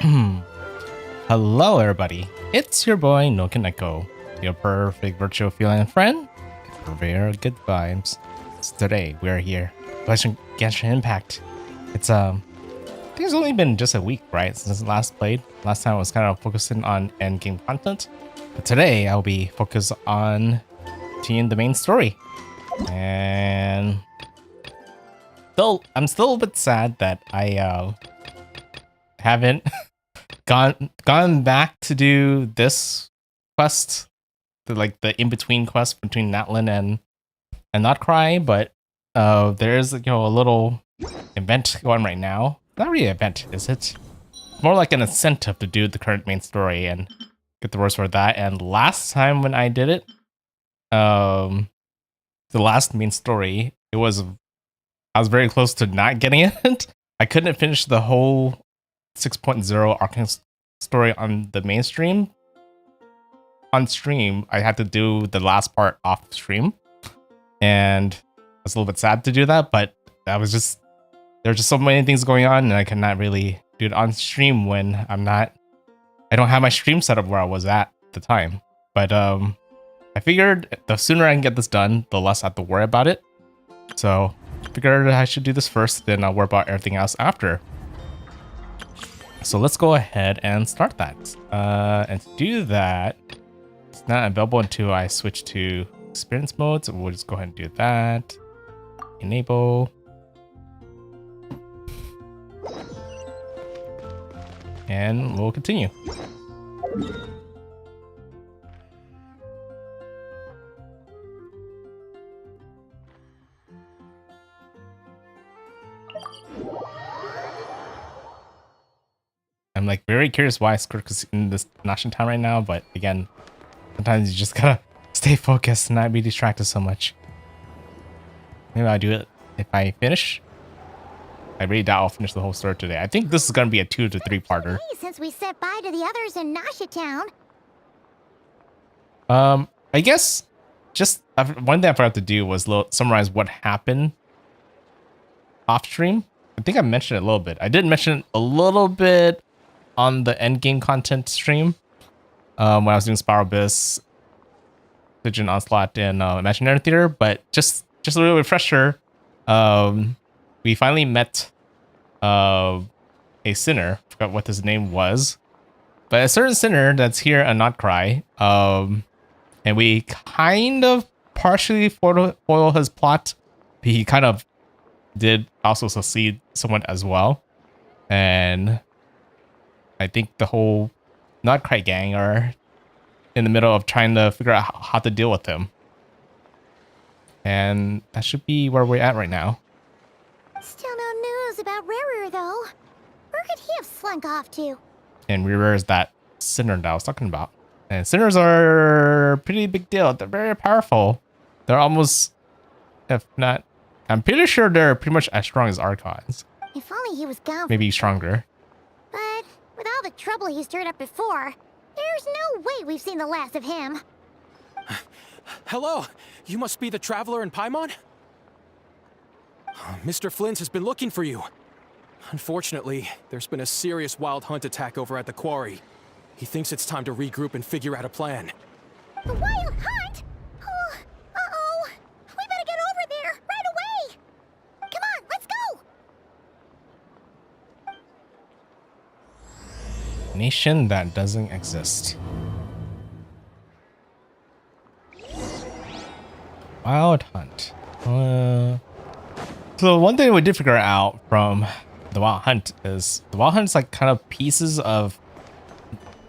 Hello everybody, it's your boy NoukonNeko, your perfect virtual feline friend for very good vibes. So today we're here playing Genshin Impact. It's I think it's only been just a week, right, since last played. Last time I was kind of focusing on end game content, but today I'll be focused on continuing the main story. And I'm still a bit sad that I haven't gone back to do this quest, the in-between quest between Natlin and Notcry, but there's a little event going right now. Not really an event, is it? More like an incentive to do the current main story and get the rewards for that. And last time when I did it, the last main story, I was very close to not getting it. I couldn't finish the whole 6.0 Archon story on the mainstream. On stream, I had to do the last part off stream, and I was a little bit sad to do that, but there were just so many things going on, and I could not really do it on stream when I don't have my stream set up where I was at the time. But I figured the sooner I can get this done, the less I have to worry about it. So I figured I should do this first, then I'll worry about everything else after. So let's go ahead and start that. And to do that, it's not available until I switch to experience mode. So we'll just go ahead and do that. Enable. And we'll continue. I'm very curious why Skirk is in this Nashin town right now, but again, sometimes you just gotta stay focused and not be distracted so much. Maybe I'll do it if I finish. I really doubt I'll finish the whole story today. I think this is gonna be a 2 to 3 parter. Since we said bye to the others in Nasha town. I guess just one thing I forgot to do was summarize what happened off stream. I think I mentioned it a little bit. I did mention a little bit on the endgame content stream when I was doing Spiral Abyss, Legion Onslaught, and Imaginary Theater, but just a little refresher. We finally met a sinner. Forgot what his name was, but a certain sinner that's here at Notcry. And we kind of partially foil his plot. He kind of did also succeed somewhat as well, and I think the whole Notcry gang are in the middle of trying to figure out how to deal with him. And that should be where we're at right now. Still no news about Ruru, though. Where could he have slunk off to? And Reaver is that sinner that I was talking about. And sinners are a pretty big deal. They're very powerful. They're almost, if not, I'm pretty sure they're pretty much as strong as Archons. If only he was gone. Maybe stronger. But with all the trouble he stirred up before, there's no way we've seen the last of him. Hello, you must be the traveler in Paimon? Mr. Flynn has been looking for you. Unfortunately, there's been a serious wild hunt attack over at the quarry. He thinks it's time to regroup and figure out a plan. The wild hunt? Oh, uh-oh. We better get over there right away. Come on, let's go. Nation that doesn't exist. Wild hunt. So one thing we did figure out from the wild hunt is the wild hunt is kind of pieces of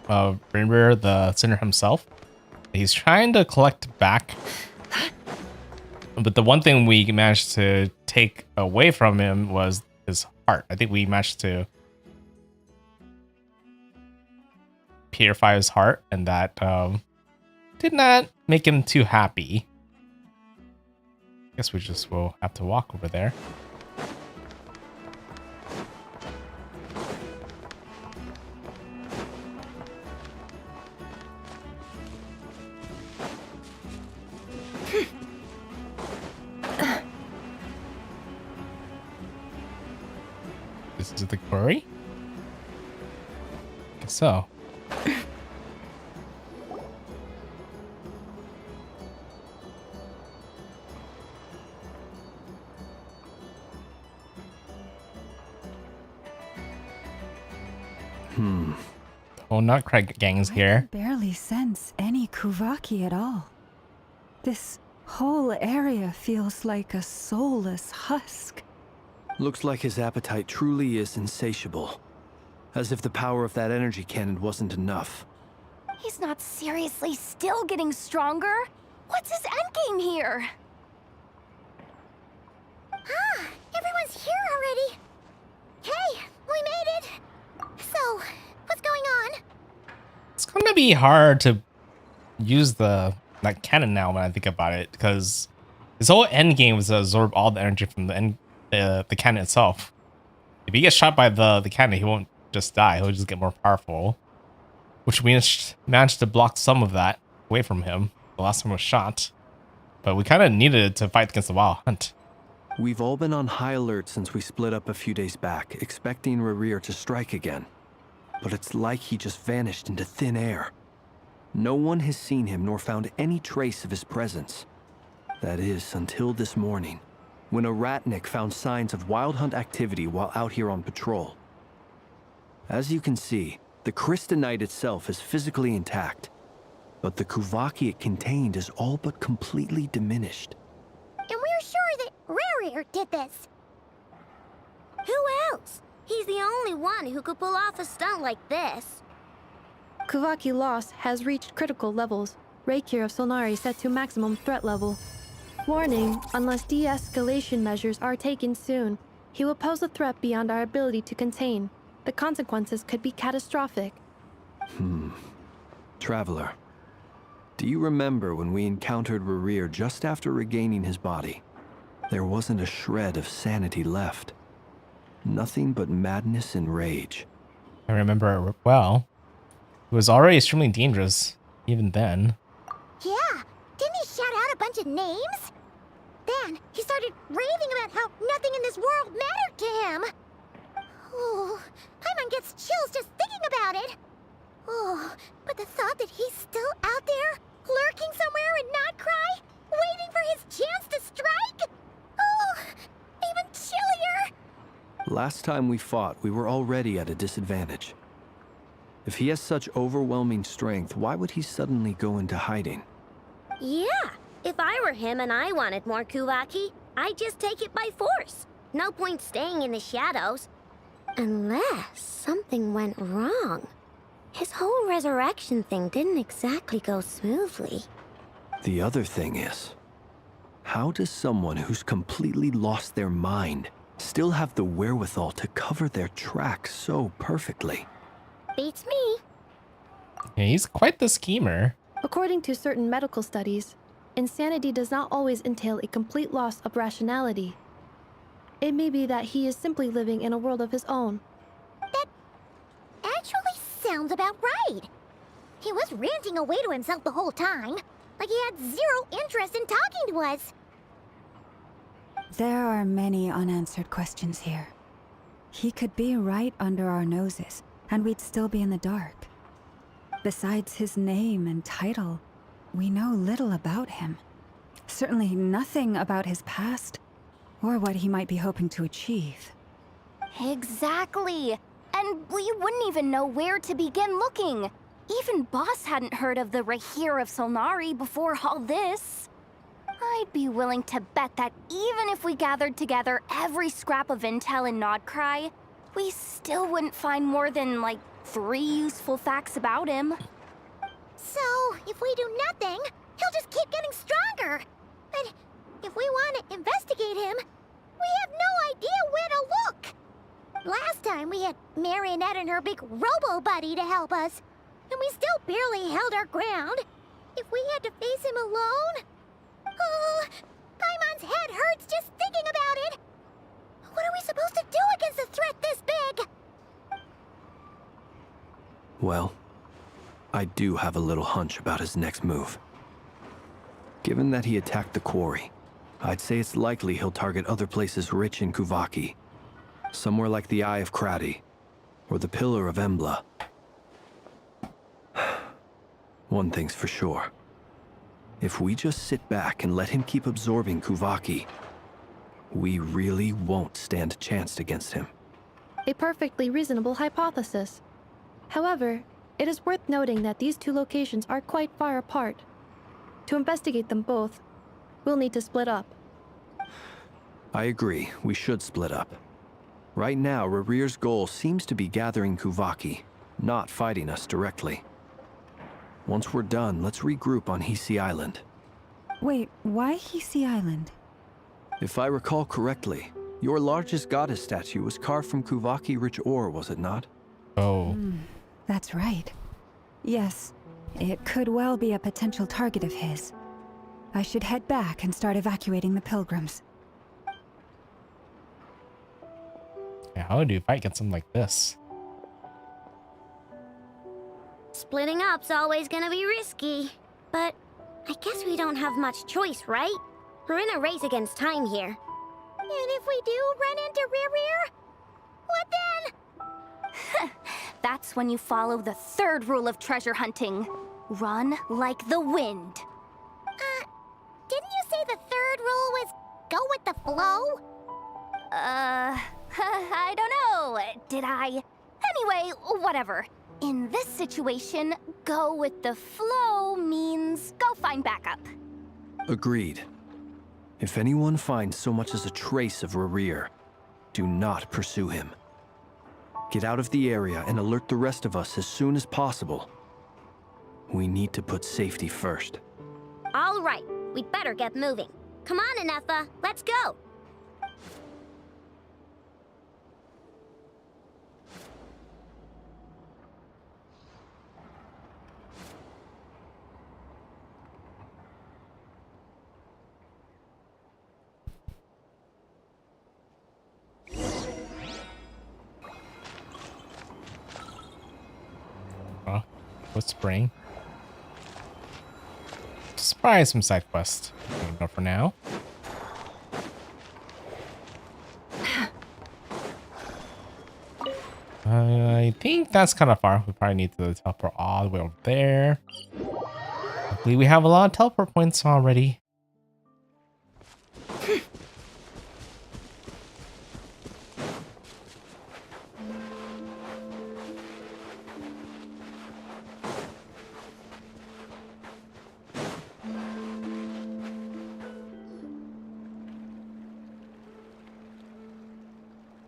Rainbear, the sinner himself. He's trying to collect back, but the one thing we managed to take away from him was his heart. I think we managed to purify his heart, and that did not make him too happy. Guess we just will have to walk over there. Is it the quarry? So. Oh, not Craig Gang's I here. can barely sense any Kuvaki at all. This whole area feels like a soulless husk. Looks like his appetite truly is insatiable. As if the power of that energy cannon wasn't enough. He's not seriously still getting stronger? What's his endgame here? Ah, everyone's here already. Hey, we made it. So, what's going on? It's gonna be hard to use that cannon now when I think about it, because his whole end game was to absorb all the energy from the cannon itself. If he gets shot by the cannon, he won't just die. He'll just get more powerful, which we managed to block some of that away from him the last time he was shot. But we kind of needed it to fight against the Wild Hunt. We've all been on high alert since we split up a few days back, expecting Rerir to strike again. But it's like he just vanished into thin air. No one has seen him nor found any trace of his presence. That is, until this morning, when a ratnik found signs of Wild Hunt activity while out here on patrol. As you can see, the Crystonite itself is physically intact, but the Kuvaki it contained is all but completely diminished. And we're sure that Rerir did this. Who else? He's the only one who could pull off a stunt like this. Kuvaki loss has reached critical levels. Reikir of Solnari set to maximum threat level. Warning, unless de-escalation measures are taken soon, he will pose a threat beyond our ability to contain. The consequences could be catastrophic. Traveler, do you remember when we encountered Rerir just after regaining his body? There wasn't a shred of sanity left. Nothing but madness and rage. I remember it well. It was already extremely dangerous, even then. Yeah, didn't he shout out a bunch of names? Then he started raving about how nothing in this world mattered to him. Oh, Paimon gets chills just thinking about it. Oh, but the thought that he's still out there, lurking somewhere in Notcry, waiting for his chance to strike? Oh, even chillier. Last time we fought, we were already at a disadvantage. If he has such overwhelming strength, why would he suddenly go into hiding? Yeah, if I were him and I wanted more Kuvaki, I'd just take it by force. No point staying in the shadows. Unless something went wrong. His whole resurrection thing didn't exactly go smoothly. The other thing is, how does someone who's completely lost their mind still have the wherewithal to cover their tracks so perfectly? Beats me. Yeah, he's quite the schemer. According to certain medical studies, insanity does not always entail a complete loss of rationality. It may be that he is simply living in a world of his own. That actually sounds about right. He was ranting away to himself the whole time, like he had zero interest in talking to us. There are many unanswered questions here. He could be right under our noses, and we'd still be in the dark. Besides his name and title, we know little about him. Certainly nothing about his past, or what he might be hoping to achieve. Exactly. And we wouldn't even know where to begin looking. Even Boss hadn't heard of the Reikir of Solnari before all this. I'd be willing to bet that even if we gathered together every scrap of intel in Nodcry, we still wouldn't find more than, like, 3 useful facts about him. So, if we do nothing, he'll just keep getting stronger. But if we want to investigate him, we have no idea where to look. Last time we had Marionette and her big robo-buddy to help us, and we still barely held our ground. If we had to face him alone... Oh, Paimon's head hurts just thinking about it. What are we supposed to do against a threat this big? Well, I do have a little hunch about his next move. Given that he attacked the quarry, I'd say it's likely he'll target other places rich in Kuvaki. Somewhere like the Eye of Krati, or the Pillar of Embla. One thing's for sure. If we just sit back and let him keep absorbing Kuvaki, we really won't stand a chance against him. A perfectly reasonable hypothesis. However, it is worth noting that these two locations are quite far apart. To investigate them both, we'll need to split up. I agree, we should split up. Right now, Rarir's goal seems to be gathering Kuvaki, not fighting us directly. Once we're done, let's regroup on Hisi Island. Wait, why Hisi Island? If I recall correctly, your largest goddess statue was carved from Kuvaki-rich ore, was it not? Oh. That's right. Yes, it could well be a potential target of his. I should head back and start evacuating the pilgrims. Yeah, how do you fight against something like this? Splitting up's always gonna be risky. But I guess we don't have much choice, right? We're in a race against time here. And if we do run into Rear, what then? That's when you follow the third rule of treasure hunting. Run like the wind. Didn't you say the third rule was go with the flow? I don't know. Did I? Anyway, whatever. In this situation, go with the flow means go find backup. Agreed. If anyone finds so much as a trace of Rarir, do not pursue him. Get out of the area and alert the rest of us as soon as possible. We need to put safety first. All right, we'd better get moving. Come on, Anefa, let's go. Oh, with spring. Surprise some side quest. Go for now. I think that's kind of far. We probably need to teleport all the way over there. Luckily, we have a lot of teleport points already.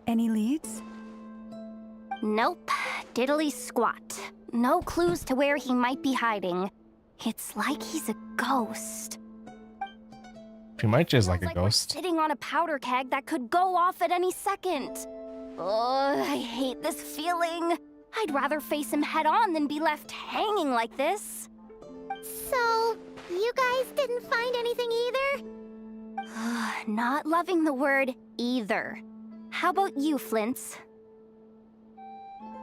Any leads? Nope. Diddly squat. No clues to where he might be hiding. It's like he's a ghost. Pretty much is like a Feels ghost. We're sitting on a powder keg that could go off at any second. Oh, I hate this feeling. I'd rather face him head on than be left hanging like this. So, you guys didn't find anything either? Not loving the word either. How about you, Flints?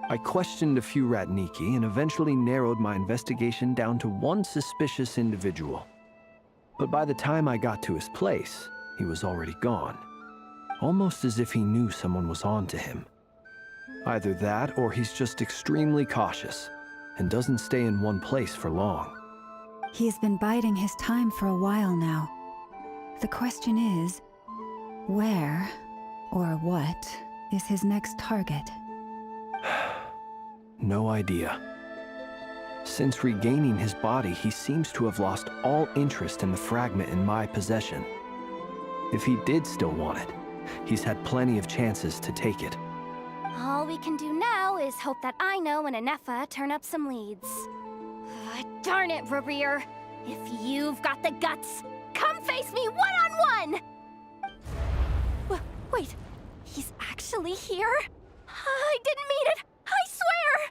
I questioned a few Ratniki and eventually narrowed my investigation down to one suspicious individual. But by the time I got to his place, he was already gone. Almost as if he knew someone was on to him. Either that or he's just extremely cautious and doesn't stay in one place for long. He's been biding his time for a while now. The question is, where or what is his next target? No idea. Since regaining his body, he seems to have lost all interest in the fragment in my possession. If he did still want it, he's had plenty of chances to take it. All we can do now is hope that Aino and Anefa turn up some leads. Darn it, Rarir. If you've got the guts, come face me one-on-one! Wait, he's actually here? I didn't mean it! I swear!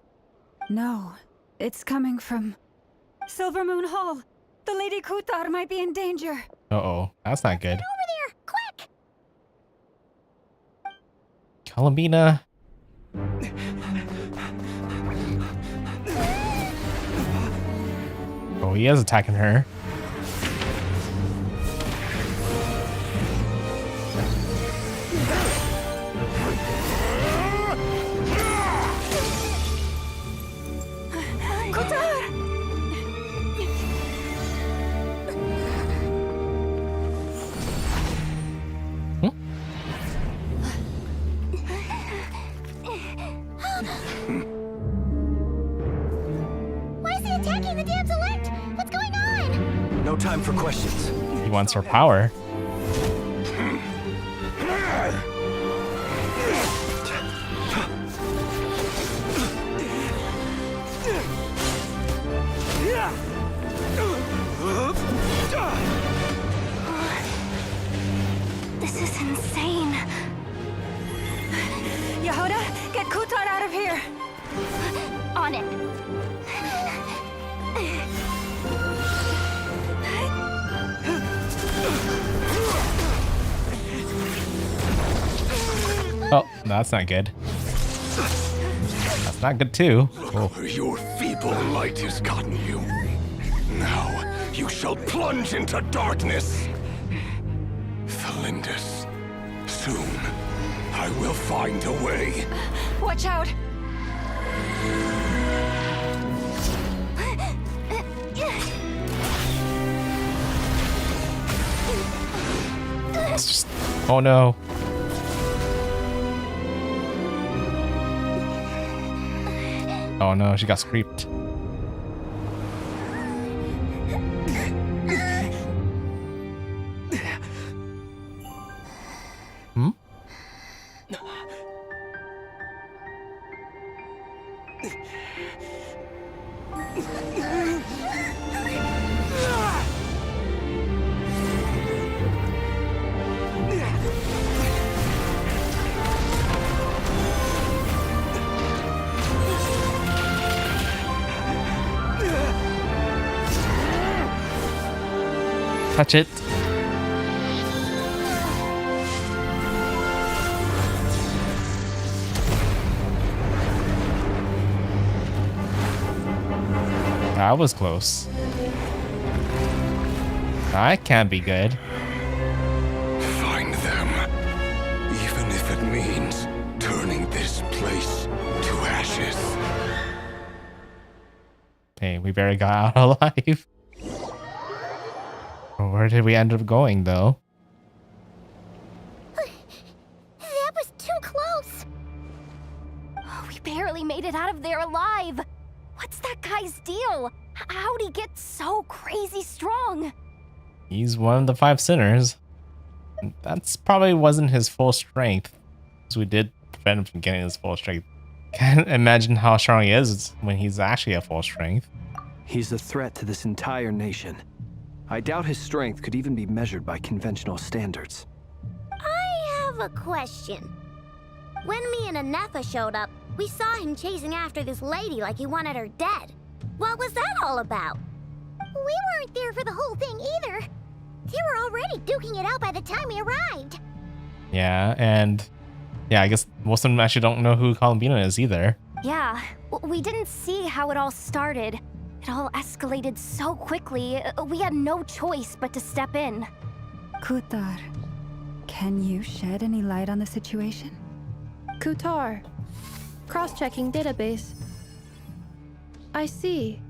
No, it's coming from Silver Moon Hall. The Lady Kutar might be in danger. Uh-oh, that's not good. Over there, quick! Columbina. Oh, he is attacking her. Why is he attacking the damselette? What's going on? No time for questions. He wants her power. This is insane. Yehuda, get Kutar out of here! On it. Oh, no, that's not good. That's not good too. Oh. Where your feeble light has gotten you. Now you shall plunge into darkness. Thalindus, soon I will find a way. Watch out! It's just. Oh no. Oh no, she got creeped. Hmm? Touch it. That was close. That can't be good. Find them. Even if it means turning this place to ashes. Okay, we barely got out alive. Where did we end up going, though? That was too close. Oh, we barely made it out of there alive. What's that guy's deal? How'd he get so crazy strong? He's one of the 5 sinners. That's probably wasn't his full strength, so we did prevent him from getting his full strength. Can't imagine how strong he is when he's actually at full strength. He's a threat to this entire nation. I doubt his strength could even be measured by conventional standards. I have a question. When me and Anefa showed up, we saw him chasing after this lady like he wanted her dead. What was that all about? We weren't there for the whole thing either. They were already duking it out by the time we arrived. Yeah, and yeah, I guess most of them actually don't know who Columbina is either. Yeah, we didn't see how it all started. It all escalated so quickly, we had no choice but to step in. Kutar, can you shed any light on the situation? Kutar. Cross-checking database. I see.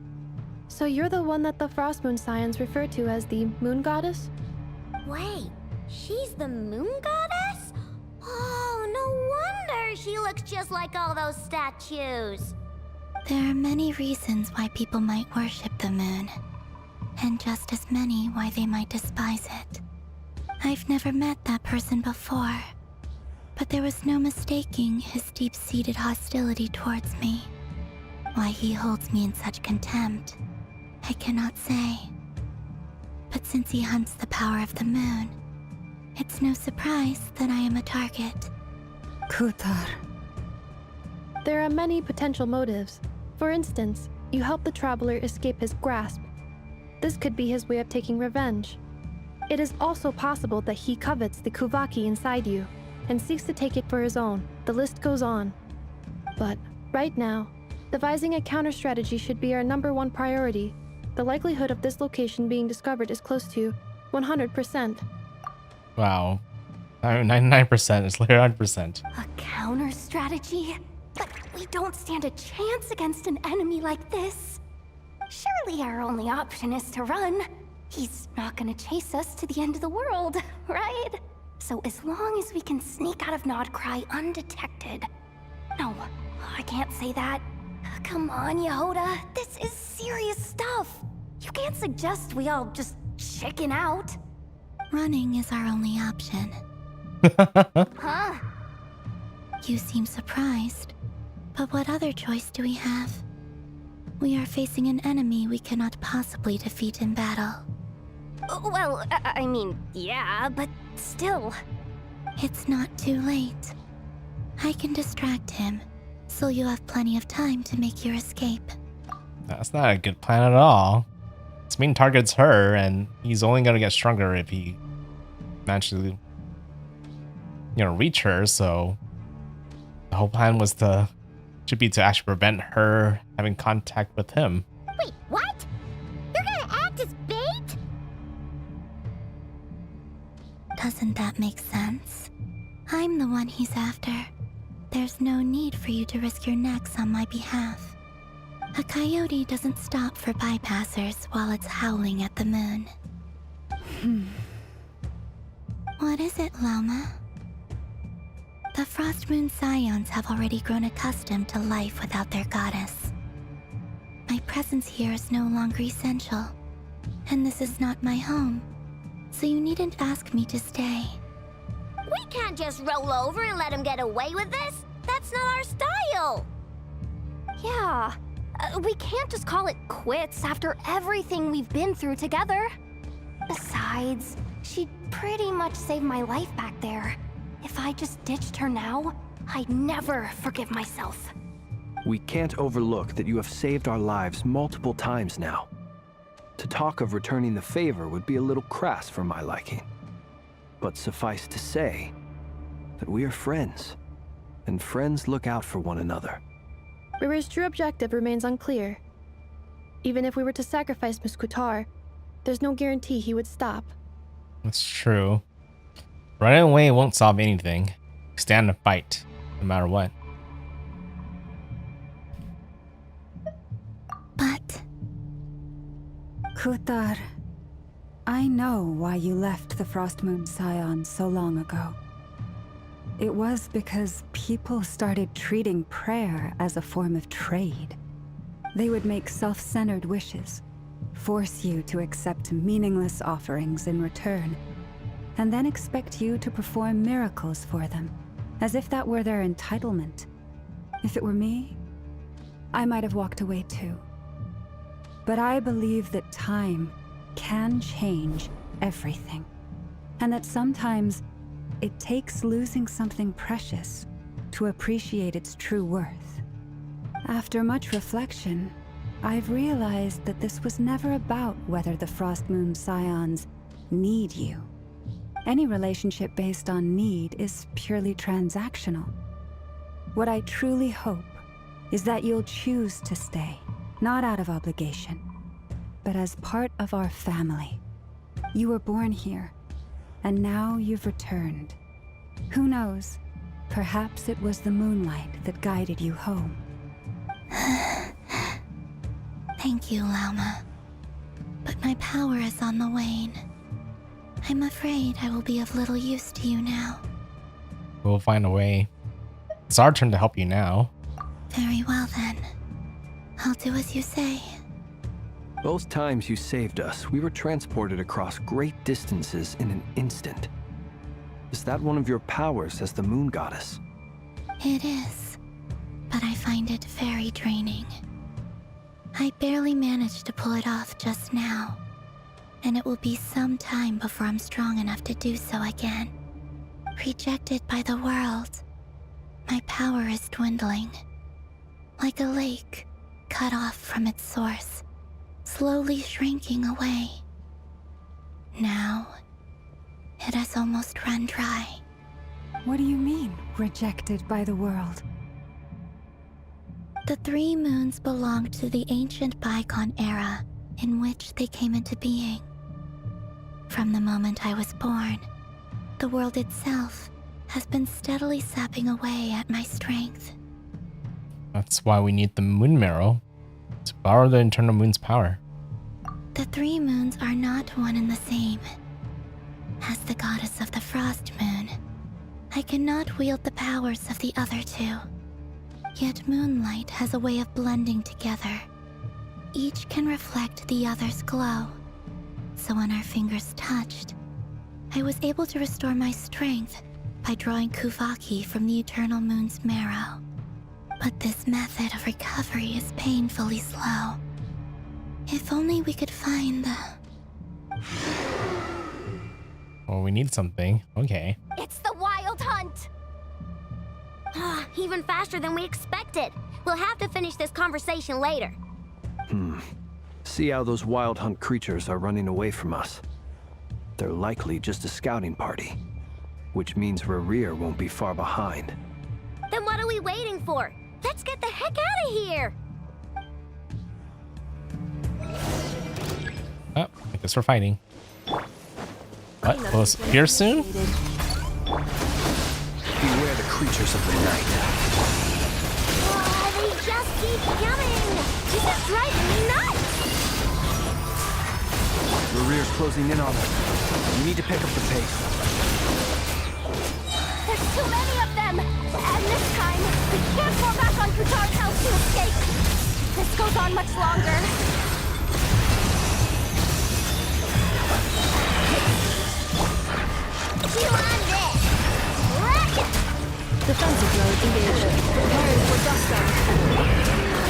So you're the one that the Frost Moon Scions refer to as the Moon Goddess? Wait, she's the moon goddess? Oh, no wonder she looks just like all those statues. There are many reasons why people might worship the moon, and just as many why they might despise it. I've never met that person before, but there was no mistaking his deep-seated hostility towards me. Why he holds me in such contempt, I cannot say. But since he hunts the power of the moon, it's no surprise that I am a target. Kutar. There are many potential motives. For instance, you help the traveler escape his grasp. This could be his way of taking revenge. It is also possible that he covets the Kuvaki inside you and seeks to take it for his own. The list goes on. But right now, devising a counter-strategy should be our #1 priority. The likelihood of this location being discovered is close to 100%. Wow. 99% is literally 100%. A counter strategy? But we don't stand a chance against an enemy like this. Surely our only option is to run. He's not gonna chase us to the end of the world, right? So as long as we can sneak out of Nodcry undetected. No, I can't say that. Come on, Yehoda. This is serious stuff. You can't suggest we all just chicken out. Running is our only option. Huh? You seem surprised. But what other choice do we have? We are facing an enemy we cannot possibly defeat in battle. Well, I mean, yeah, but still. It's not too late. I can distract him, so you have plenty of time to make your escape. That's not a good plan at all. Its main target's her, and he's only gonna get stronger if he manages to, reach her. So the whole plan should be to actually prevent her having contact with him. Wait, what? You're gonna act as bait? Doesn't that make sense? I'm the one he's after. There's no need for you to risk your necks on my behalf. A coyote doesn't stop for bypassers while it's howling at the moon. What is it, Loma? The Frost Moon Scions have already grown accustomed to life without their goddess. My presence here is no longer essential, and this is not my home, so you needn't ask me to stay. We can't just roll over and let him get away with this. That's not our style. Yeah. We can't just call it quits after everything we've been through together. Besides, she'd pretty much saved my life back there. If I just ditched her now, I'd never forgive myself. We can't overlook that you have saved our lives multiple times now. To talk of returning the favor would be a little crass for my liking. But suffice to say that we are friends, and friends look out for one another. Riri's true objective remains unclear. Even if we were to sacrifice Muskutar, there's no guarantee he would stop. That's true. Running away won't solve anything. Stand and fight, no matter what. But Kutar, I know why you left the Frost Moon Scions so long ago. It was because people started treating prayer as a form of trade. They would make self-centered wishes, force you to accept meaningless offerings in return, and then expect you to perform miracles for them, as if that were their entitlement. If it were me, I might have walked away too. But I believe that time can change everything, and that sometimes it takes losing something precious to appreciate its true worth. After much reflection, I've realized that this was never about whether the Frost Moon Scions need you. Any relationship based on need is purely transactional. What I truly hope is that you'll choose to stay, not out of obligation, but as part of our family. You were born here, and now you've returned. Who knows? Perhaps it was the moonlight that guided you home. thank you, Lauma. But my power is on the wane. I'm afraid I will be of little use to you now. We'll find a way. It's our turn to help you now. Very well then. I'll do as you say. Both times you saved us, we were transported across great distances in an instant. Is that one of your powers as the moon goddess? It is, but I find it very draining. I barely managed to pull it off just now, and it will be some time before I'm strong enough to do so again. Rejected by the world, my power is dwindling. Like a lake cut off from its source, slowly shrinking away. Now, it has almost run dry. What do you mean, rejected by the world? The 3 moons belonged to the ancient bygone era in which they came into being. From the moment I was born, the world itself has been steadily sapping away at my strength. That's why we need the moon marrow to borrow the internal moon's power. The 3 moons are not one and the same. As the goddess of the Frost Moon, I cannot wield the powers of the other 2. Yet moonlight has a way of blending together. Each can reflect the other's glow. So when our fingers touched, I was able to restore my strength by drawing Kuvaki from the eternal moon's marrow. But this method of recovery is painfully slow. If only we could find the... Oh, we need something. Okay. It's the Wild Hunt! Even faster than we expected. We'll have to finish this conversation later. See how those Wild Hunt creatures are running away from us. They're likely just a scouting party, which means Rerir won't be far behind. Then what are we waiting for? Let's get the heck out of here! Oh, I guess we're fighting. What? Will this appear soon? Beware the creatures of the night. They just keep coming! This is driving me nuts! Rerir's closing in on us. We need to pick up the pace. There's too many of them! And this time, we can't fall back on Kutar's house to escape! This goes on much longer. Chew on this! Defensive mode engaged. Preparing for gusto.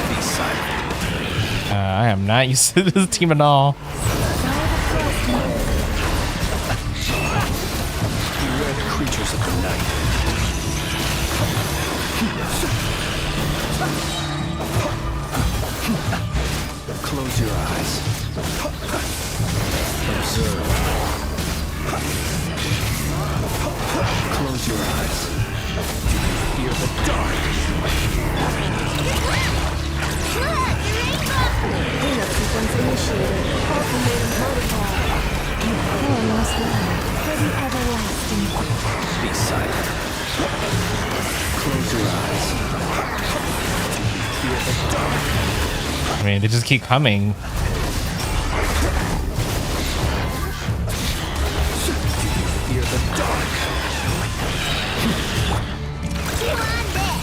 Be silent. I am not used to this team at all. Beware the creatures of the night. Close your eyes. Observe. Close your eyes. Fear the dark. Cleanup sequence initiated. Ultimatum protocol. You poor lost love for the everlasting. Be silent. Close your eyes. Fear the dark. I mean, they just keep coming. Fear the dark.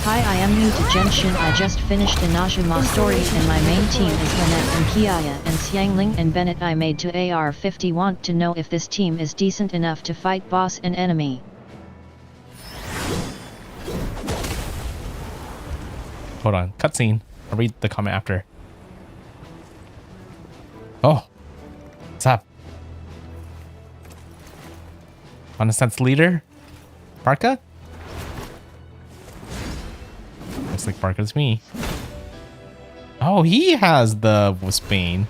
Hi, I am new to Genshin. I just finished Inazuma story and my main team is Lynette and Kiaya and Xiangling and Bennett. I made to AR-50. Want to know if this team is decent enough to fight boss and enemy. Hold on. Cutscene. I'll read the comment after. Oh. What's up? On a sense leader? Barca? Looks like Barca's me. Oh, he has the Wisbane.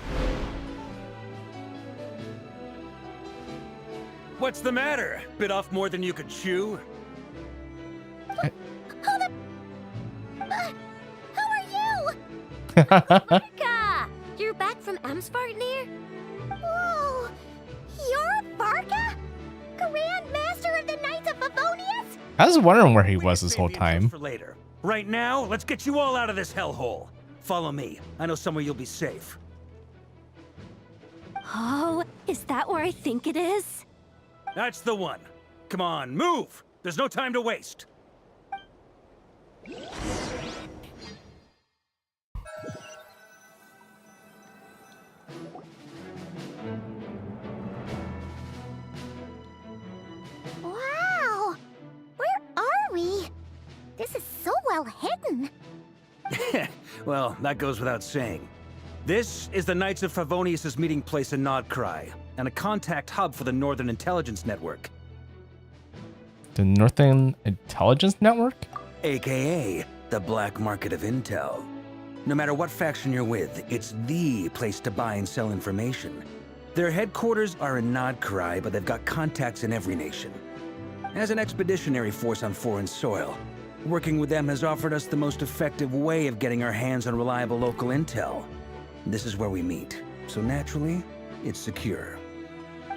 What's the matter? Bit off more than you could chew? Who are you? Barca! You're back from Amsvartnir? Whoa! You're Barca? Grand Master of the Knights of Favonius? I was wondering where he was We this can whole save the time. intros for later. Right now, let's get you all out of this hellhole. Follow me. I know somewhere you'll be safe. Oh, is that where I think it is? That's the one. Come on, move! There's no time to waste. Wow! Where are we? This is so well hidden. Well, that goes without saying. This is the Knights of Favonius' meeting place in Nodcry, and a contact hub for the Northern Intelligence Network. The Northern Intelligence Network? AKA the black market of intel. No matter what faction you're with, it's the place to buy and sell information. Their headquarters are in Nodcry, but they've got contacts in every nation. As an expeditionary force on foreign soil, working with them has offered us the most effective way of getting our hands on reliable local intel. This is where we meet, so naturally, it's secure.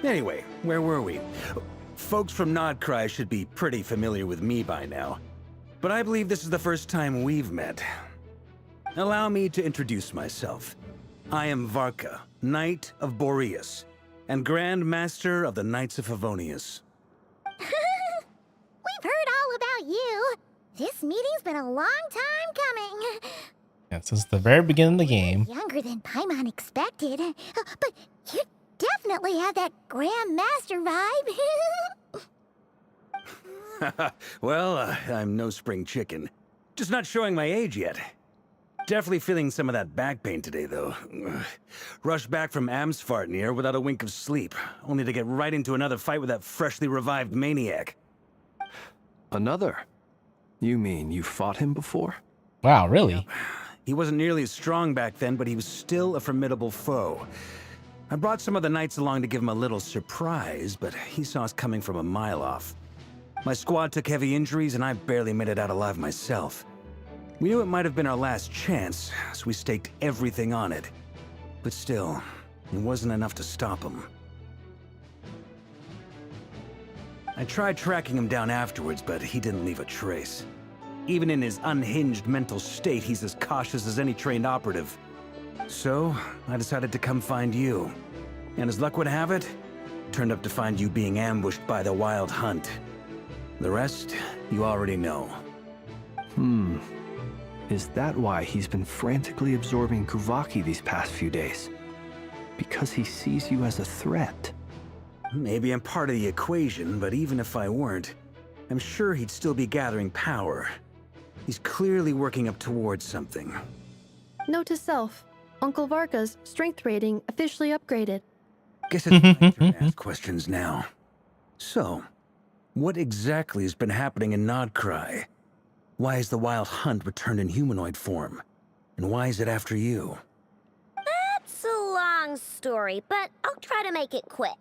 Anyway, where were we? Folks from Nodcry should be pretty familiar with me by now, but I believe this is the first time we've met. Allow me to introduce myself. I am Varka, Knight of Boreas, and Grand Master of the Knights of Favonius. We've heard all about you. This meeting's been a long time coming. Yeah, since the very beginning of the game. Younger than Paimon expected. But you definitely have that Grandmaster vibe. Well, I'm no spring chicken. Just not showing my age yet. Definitely feeling some of that back pain today, though. Rushed back from Amsfartnir without a wink of sleep, only to get right into another fight with that freshly revived maniac. Another? You mean you fought him before? Wow, really? He wasn't nearly as strong back then, but he was still a formidable foe. I brought some of the knights along to give him a little surprise, but he saw us coming from a mile off. My squad took heavy injuries, and I barely made it out alive myself. We knew it might have been our last chance, so we staked everything on it. But still, it wasn't enough to stop him. I tried tracking him down afterwards, but he didn't leave a trace. Even in his unhinged mental state, he's as cautious as any trained operative. So, I decided to come find you. And as luck would have it, turned up to find you being ambushed by the Wild Hunt. The rest, you already know. Is that why he's been frantically absorbing Kuvaki these past few days? Because he sees you as a threat? Maybe I'm part of the equation, but even if I weren't, I'm sure he'd still be gathering power. He's clearly working up towards something. Note to self, Uncle Varka's strength rating officially upgraded. Guess it's my turn to ask questions now. So, what exactly has been happening in Nodcry? Why is the Wild Hunt returned in humanoid form? And why is it after you? That's a long story, but I'll try to make it quick.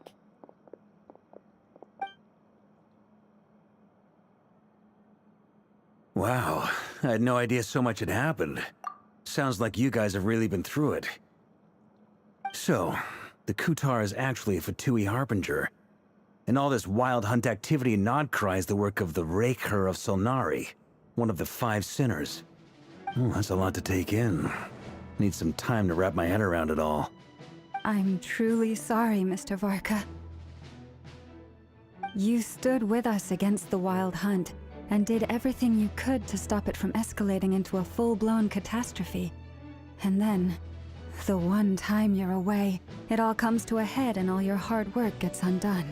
Wow, I had no idea so much had happened. Sounds like you guys have really been through it. So, the Kutar is actually a Fatui Harbinger. And all this Wild Hunt activity in Nodcry is the work of the Raker of Solnari, one of the 5 sinners. Oh, that's a lot to take in. Need some time to wrap my head around it all. I'm truly sorry, Mr. Varka. You stood with us against the Wild Hunt, and did everything you could to stop it from escalating into a full-blown catastrophe. And then, the one time you're away, it all comes to a head and all your hard work gets undone.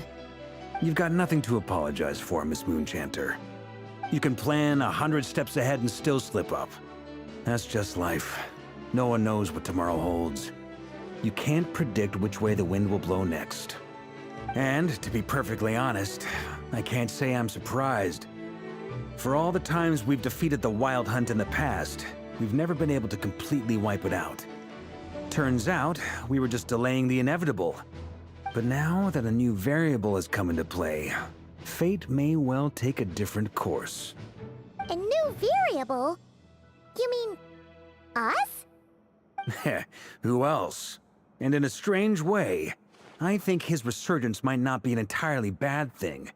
You've got nothing to apologize for, Miss Moonchanter. You can plan 100 steps ahead and still slip up. That's just life. No one knows what tomorrow holds. You can't predict which way the wind will blow next. And, to be perfectly honest, I can't say I'm surprised. For all the times we've defeated the Wild Hunt in the past, we've never been able to completely wipe it out. Turns out, we were just delaying the inevitable. But now that a new variable has come into play, fate may well take a different course. A new variable? You mean us? Who else? And in a strange way, I think his resurgence might not be an entirely bad thing.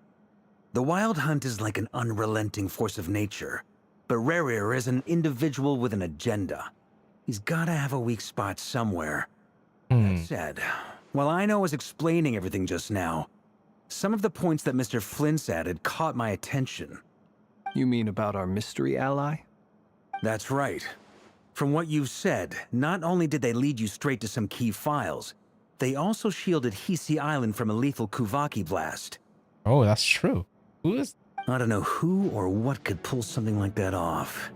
The Wild Hunt is like an unrelenting force of nature, but Rerir is an individual with an agenda. He's gotta have a weak spot somewhere. That said, while I know I was explaining everything just now, some of the points that Mr. Flint's added caught my attention. You mean about our mystery ally? That's right. From what you've said, not only did they lead you straight to some key files, they also shielded Hisi Island from a lethal Kuvaki blast. Oh, that's true. Who is... I don't know who or what could pull something like that off.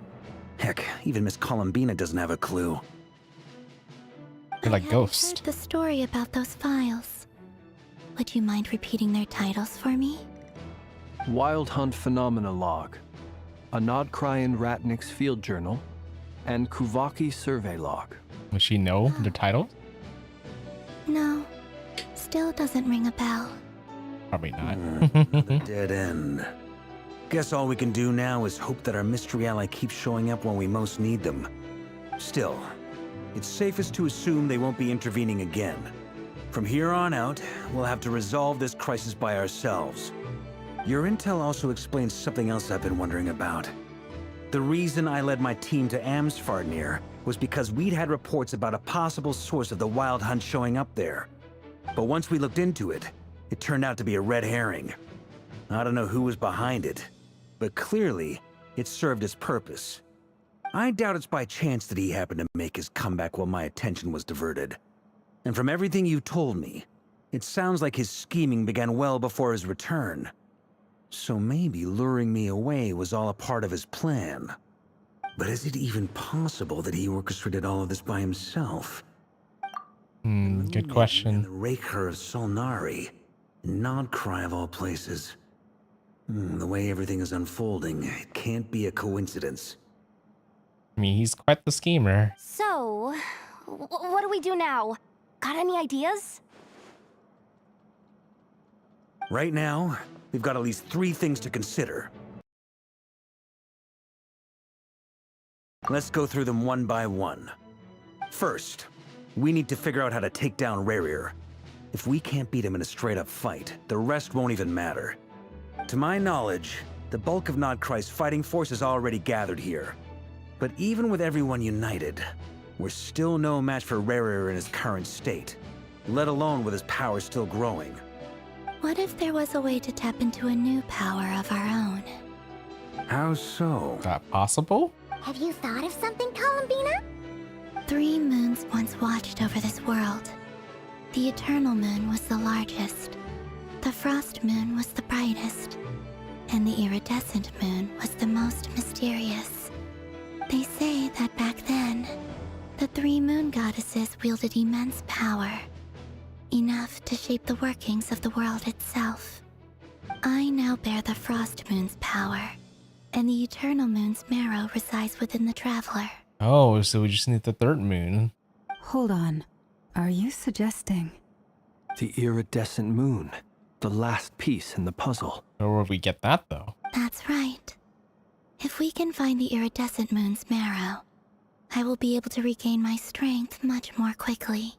Heck, even Miss Columbina doesn't have a clue. You're like Ghost. Heard the story about those files. Would you mind repeating their titles for me? Wild Hunt Phenomena Log, a Nodcryan Ratnik's Field Journal, and Kuvaki Survey Log. Would she know their titles? No. Still doesn't ring a bell. Probably not. Another dead end. Guess all we can do now is hope that our mystery ally keeps showing up when we most need them. Still, it's safest to assume they won't be intervening again. From here on out, we'll have to resolve this crisis by ourselves. Your intel also explains something else I've been wondering about. The reason I led my team to Amsfartnir was because we'd had reports about a possible source of the Wild Hunt showing up there. But once we looked into it, it turned out to be a red herring. I don't know who was behind it, but clearly, it served its purpose. I doubt it's by chance that he happened to make his comeback while my attention was diverted. And from everything you've told me, it sounds like his scheming began well before his return. So maybe luring me away was all a part of his plan. But is it even possible that he orchestrated all of this by himself? Good question. The Raker of Solnari, Nodcry of all places. The way everything is unfolding, it can't be a coincidence. I mean, he's quite the schemer. So, what do we do now? Got any ideas? Right now, we've got at least 3 things to consider. Let's go through them one by one. First, we need to figure out how to take down Rerir. If we can't beat him in a straight-up fight, the rest won't even matter. To my knowledge, the bulk of Nodcry's fighting force is already gathered here. But even with everyone united, we're still no match for Rerir in his current state, let alone with his power still growing. What if there was a way to tap into a new power of our own? How so? Is that possible? Have you thought of something, Columbina? 3 moons once watched over this world. The Eternal Moon was the largest. The Frost Moon was the brightest. And the Iridescent Moon was the most mysterious. They say that back then, the 3 moon goddesses wielded immense power. Enough to shape the workings of the world itself. I now bear the Frost Moon's power, and the Eternal Moon's marrow resides within the Traveler. Oh, so we just need the 3rd moon. Hold on. Are you suggesting? The iridescent moon. The last piece in the puzzle. Where would we get that, though? That's right. If we can find the Iridescent Moon's marrow, I will be able to regain my strength much more quickly.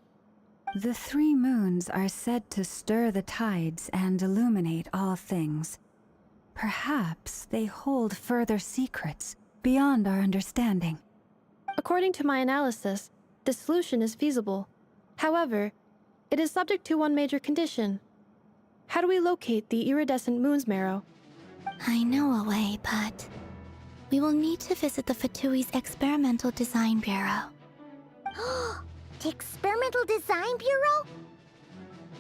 The 3 moons are said to stir the tides and illuminate all things. Perhaps they hold further secrets beyond our understanding. According to my analysis, the solution is feasible. However, it is subject to one major condition. How do we locate the Iridescent Moon's marrow? I know a way, but we will need to visit the Ftui's Experimental Design Bureau. The Experimental Design Bureau?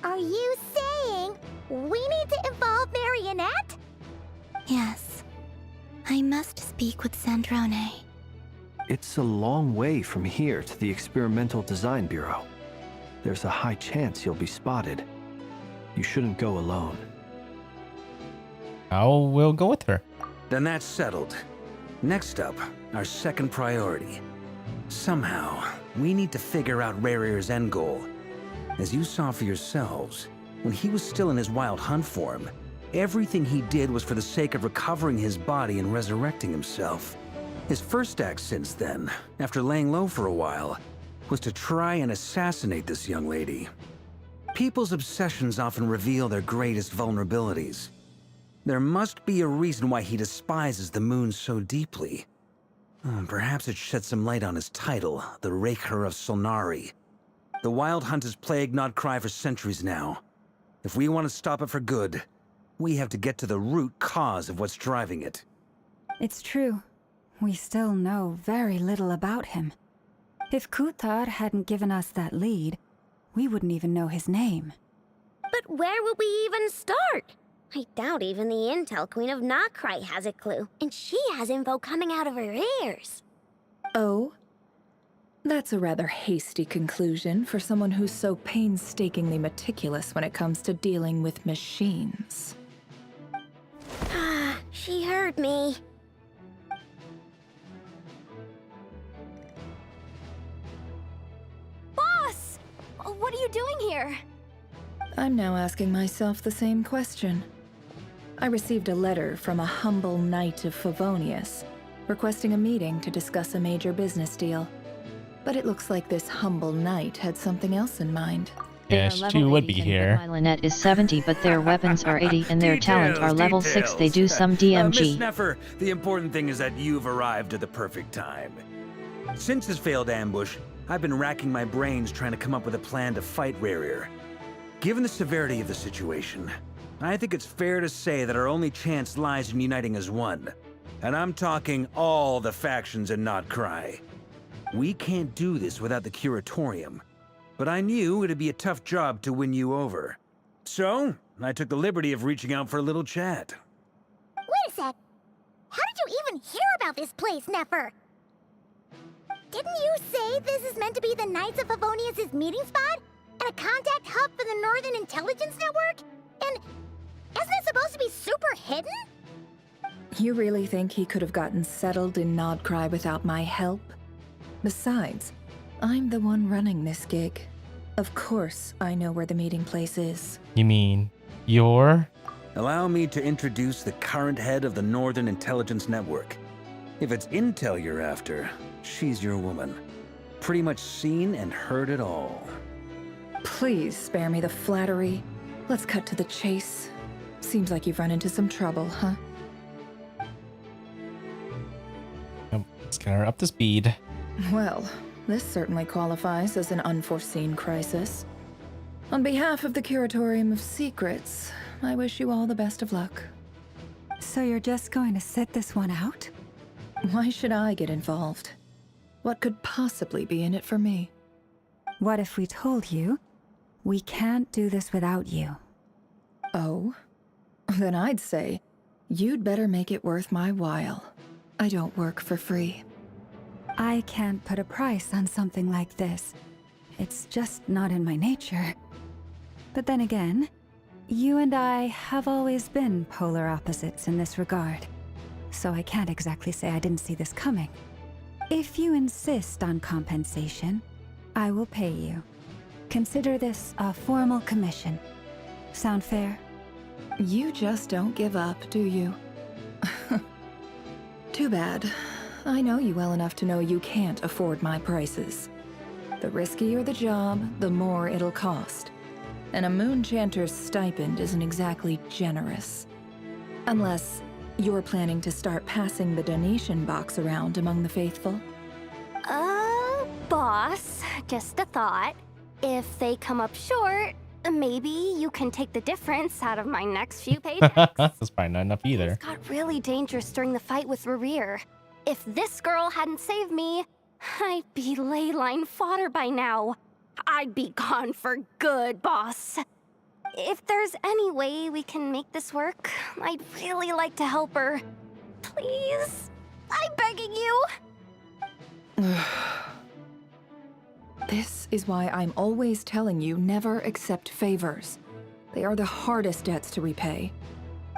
Are you saying we need to involve Marionette? Yes. I must speak with Sandrone. It's a long way from here to the Experimental Design Bureau. There's a high chance you'll be spotted. You shouldn't go alone. We'll go with her. Then that's settled. Next up, our second priority. Somehow, we need to figure out Rerir's end goal. As you saw for yourselves, when he was still in his wild hunt form, everything he did was for the sake of recovering his body and resurrecting himself. His first act since then, after laying low for a while, was to try and assassinate this young lady. People's obsessions often reveal their greatest vulnerabilities. There must be a reason why he despises the moon so deeply. Perhaps it sheds some light on his title, the Raker of Solnari. The Wild Hunt has plagued Nodcry for centuries now. If we want to stop it for good, we have to get to the root cause of what's driving it. It's true. We still know very little about him. If Kuthar hadn't given us that lead, we wouldn't even know his name. But where would we even start? I doubt even the Intel Queen of Nodcry has a clue, and she has info coming out of her ears. Oh? That's a rather hasty conclusion for someone who's so painstakingly meticulous when it comes to dealing with machines. Ah, she heard me. Boss! What are you doing here? I'm now asking myself the same question. I received a letter from a humble knight of Favonius, requesting a meeting to discuss a major business deal. But it looks like this humble knight had something else in mind. Yeah, she would be here. My Lynette is 70, but their weapons are 80 and their talent are level 6. They do some DMG. Miss Neffer, the important thing is that you've arrived at the perfect time. Since his failed ambush, I've been racking my brains trying to come up with a plan to fight Rerir. Given the severity of the situation, I think it's fair to say that our only chance lies in uniting as one. And I'm talking all the factions in Notcry. We can't do this without the Curatorium, but I knew it'd be a tough job to win you over. So, I took the liberty of reaching out for a little chat. Wait a sec. How did you even hear about this place, Nefer? Didn't you say this is meant to be the Knights of Favonius' meeting spot? And a contact hub for the Northern Intelligence Network? And isn't it supposed to be super hidden? You really think he could have gotten settled in Nodcry without my help? Besides, I'm the one running this gig. Of course I know where the meeting place is. You mean you're? Allow me to introduce the current head of the Northern Intelligence Network. If it's intel you're after, she's your woman. Pretty much seen and heard it all. Please spare me the flattery. Let's cut to the chase. Seems like you've run into some trouble, huh? Let's get her up to speed. Well, this certainly qualifies as an unforeseen crisis. On behalf of the Curatorium of Secrets, I wish you all the best of luck. So you're just going to sit this one out? Why should I get involved? What could possibly be in it for me? What if we told you we can't do this without you? Oh? Then I'd say you'd better make it worth my while. I don't work for free. I can't put a price on something like this. It's just not in my nature. But then again, you and I have always been polar opposites in this regard. So I can't exactly say I didn't see this coming. If you insist on compensation, I will pay you. Consider this a formal commission. Sound fair? You just don't give up, do you? Too bad. I know you well enough to know you can't afford my prices. The riskier the job, the more it'll cost. And a Moonchanter's stipend isn't exactly generous. Unless you're planning to start passing the donation box around among the faithful. Boss, just a thought. If they come up short, maybe you can take the difference out of my next few paychecks. That's probably not enough either. It got really dangerous during the fight with Rerir. If this girl hadn't saved me, I'd be ley line fodder by now. I'd be gone for good, boss. If there's any way we can make this work, I'd really like to help her. Please? I'm begging you. This is why I'm always telling you never accept favors. They are the hardest debts to repay.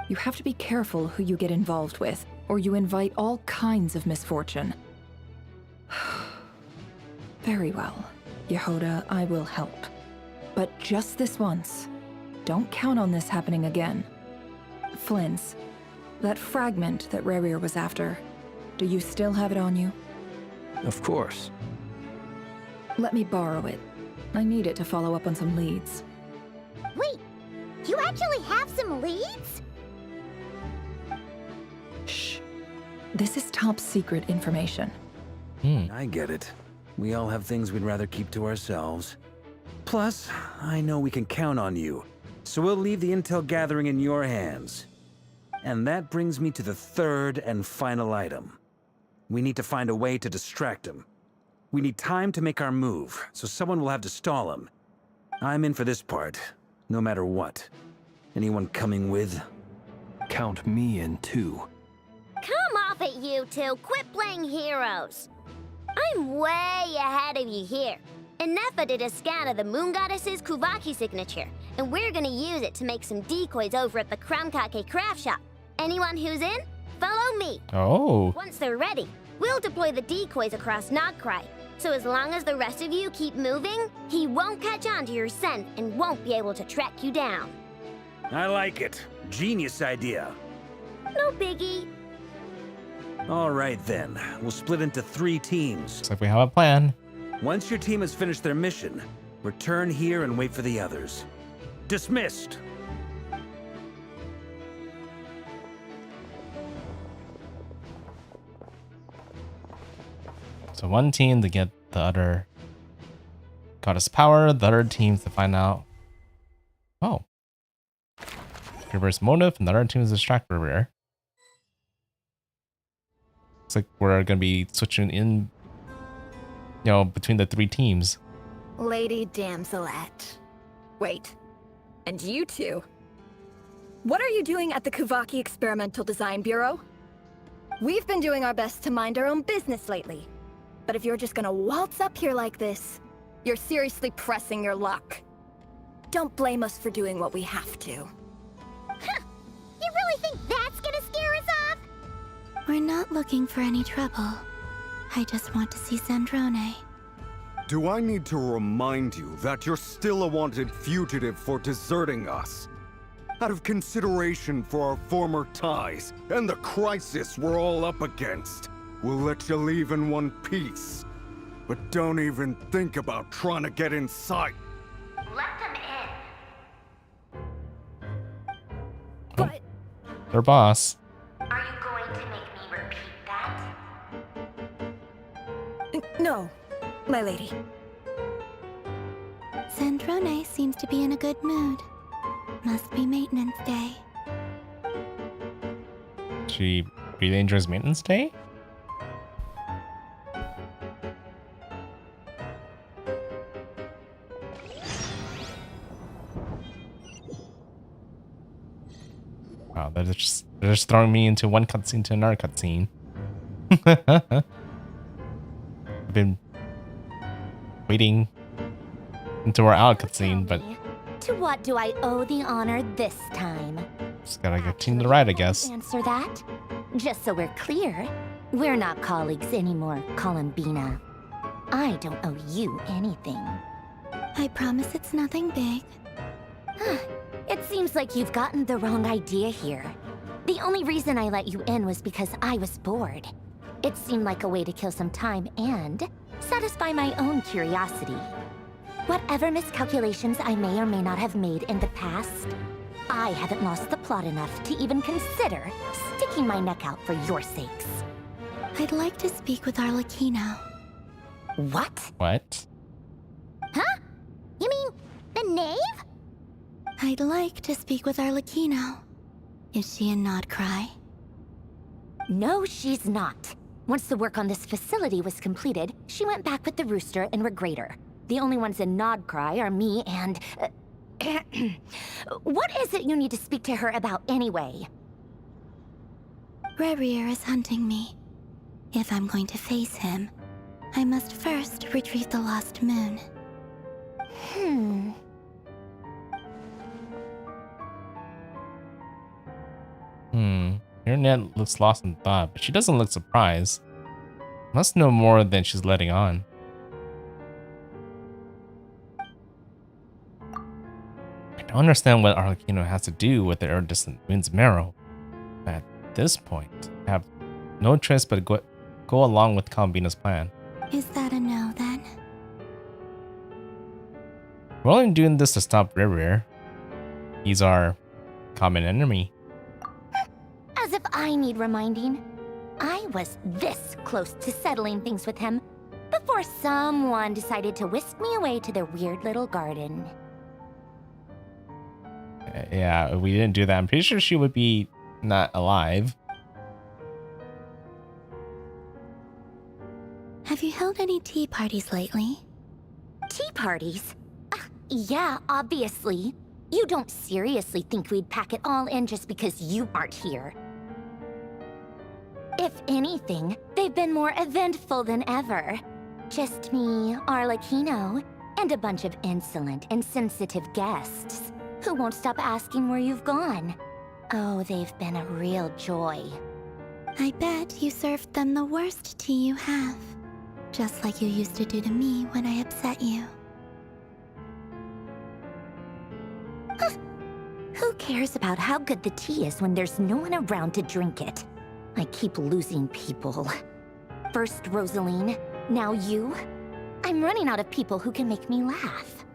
You have to be careful who you get involved with, or you invite all kinds of misfortune. Very well, Yehoda, I will help. But just this once. Don't count on this happening again. Flynn's, that fragment that Rerir was after, do you still have it on you? Of course. Let me borrow it. I need it to follow up on some leads. Wait, you actually have some leads? Shh. This is top secret information. I get it. We all have things we'd rather keep to ourselves. Plus, I know we can count on you, so we'll leave the intel gathering in your hands. And that brings me to the third and final item. We need to find a way to distract him. We need time to make our move, so someone will have to stall him. I'm in for this part, no matter what. Anyone coming with? Count me in too. Come off it, you two. Quit playing heroes. I'm way ahead of you here. And Nefa did a scan of the Moon Goddess's Kuvaki signature, and we're gonna use it to make some decoys over at the Kramkake craft shop. Anyone who's in, follow me. Oh. Once they're ready, we'll deploy the decoys across Notcry. So as long as the rest of you keep moving, he won't catch on to your scent and won't be able to track you down. I like it. Genius idea. No biggie. All right then, we'll split into 3 teams. Looks like we have a plan. Once your team has finished their mission, return here and wait for the others. Dismissed! So one team to get the other goddess power, the other team to find out. Oh. Reverse motive, and the other team is distract Rerir. Looks like we're gonna be switching in, you know, between the three teams. Lady Damselette. Wait, and you two? What are you doing at the Kuvaki Experimental Design Bureau? We've been doing our best to mind our own business lately. But if you're just gonna waltz up here like this, you're seriously pressing your luck. Don't blame us for doing what we have to. Huh. You really think that's gonna scare us off? We're not looking for any trouble. I just want to see Zandrone. Do I need to remind you that you're still a wanted fugitive for deserting us? Out of consideration for our former ties and the crisis we're all up against, we'll let you leave in one piece. But don't even think about trying to get inside. Let them in. But... Their boss. Are you going to make me repeat that? No, my lady. Zandrone seems to be in a good mood. Must be maintenance day. She really enjoys maintenance day? Wow, they're just throwing me into one cutscene to another cutscene. I've been waiting until we're out of cutscene, but To what do I owe the honor this time? just gotta continue the ride, I guess. Answer that. Just so we're clear, we're not colleagues anymore, Columbina. I don't owe you anything. I promise it's nothing big. It seems like you've gotten the wrong idea here. The only reason I let you in was because I was bored. It seemed like a way to kill some time and satisfy my own curiosity. Whatever miscalculations I may or may not have made in the past, I haven't lost the plot enough to even consider sticking my neck out for your sakes. I'd like to speak with Arlecchino. What? What? Huh? You mean the knave? I'd like to speak with Arlecchino. Is she in Nodcry? No, she's not. Once the work on this facility was completed, she went back with the Rooster and Regrator. The only ones in Nodcry are me and... What is it you need to speak to her about anyway? Rerir is hunting me. If I'm going to face him, I must first retrieve the lost moon. Your net looks lost in thought, but she doesn't look surprised. Must know more than she's letting on. I don't understand what Arlecchino has to do with the iridescent moon's marrow. At this point, I have no choice but to go along with Columbina's plan. Is that a no, then? We're only doing this to stop Rerir. He's our common enemy. As if I need reminding. I was this close to settling things with him before someone decided to whisk me away to their weird little garden. Yeah, if we didn't do that, I'm pretty sure she would be not alive. Have you held any tea parties lately? Tea parties? Yeah, obviously. You don't seriously think we'd pack it all in just because you aren't here. If anything, they've been more eventful than ever. Just me, Arlecchino, and a bunch of insolent, insensitive guests who won't stop asking where you've gone. Oh, they've been a real joy. I bet you served them the worst tea you have. Just like you used to do to me when I upset you. Who cares about how good the tea is when there's no one around to drink it? I keep losing people. First Rosaline, now you. I'm running out of people who can make me laugh.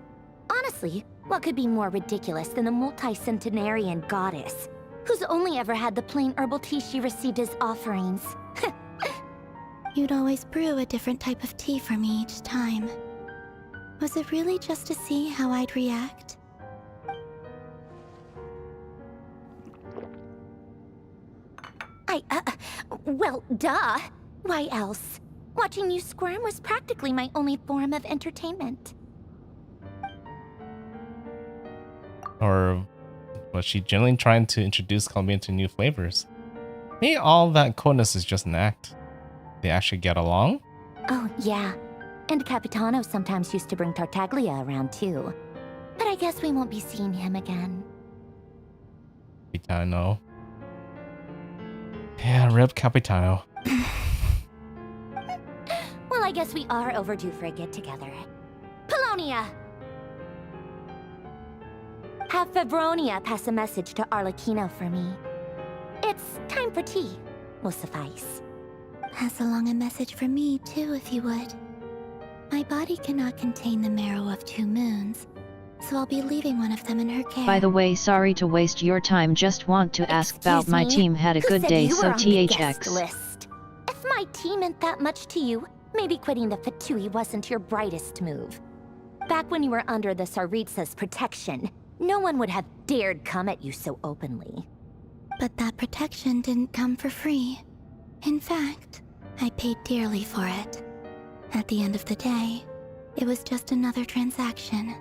Honestly, what could be more ridiculous than the multi-centenarian goddess, who's only ever had the plain herbal tea she received as offerings? You'd always brew a different type of tea for me each time. Was it really just to see how I'd react? Well, duh. Why else? Watching you squirm was practically my only form of entertainment. Or was she generally trying to introduce Columbia to new flavors? Maybe all that coldness is just an act. They actually get along? Oh, yeah. And Capitano sometimes used to bring Tartaglia around too. But I guess we won't be seeing him again. Capitano. Yeah, rip Capitano. Well, I guess we are overdue for a get-together. Polonia! Have Febronia pass a message to Arlecchino for me. It's time for tea. Will suffice. Pass along a message for me, too, if you would. My body cannot contain the marrow of 2 moons, so I'll be leaving one of them in her care. By the way, sorry to waste your time, just want to ask about my team had a Who good said day, you so were on the guest THX. list? If my team meant that much to you, maybe quitting the Fatui wasn't your brightest move. Back when you were under the Tsaritsa's protection, no one would have dared come at you so openly. But that protection didn't come for free. In fact, I paid dearly for it. At the end of the day, it was just another transaction.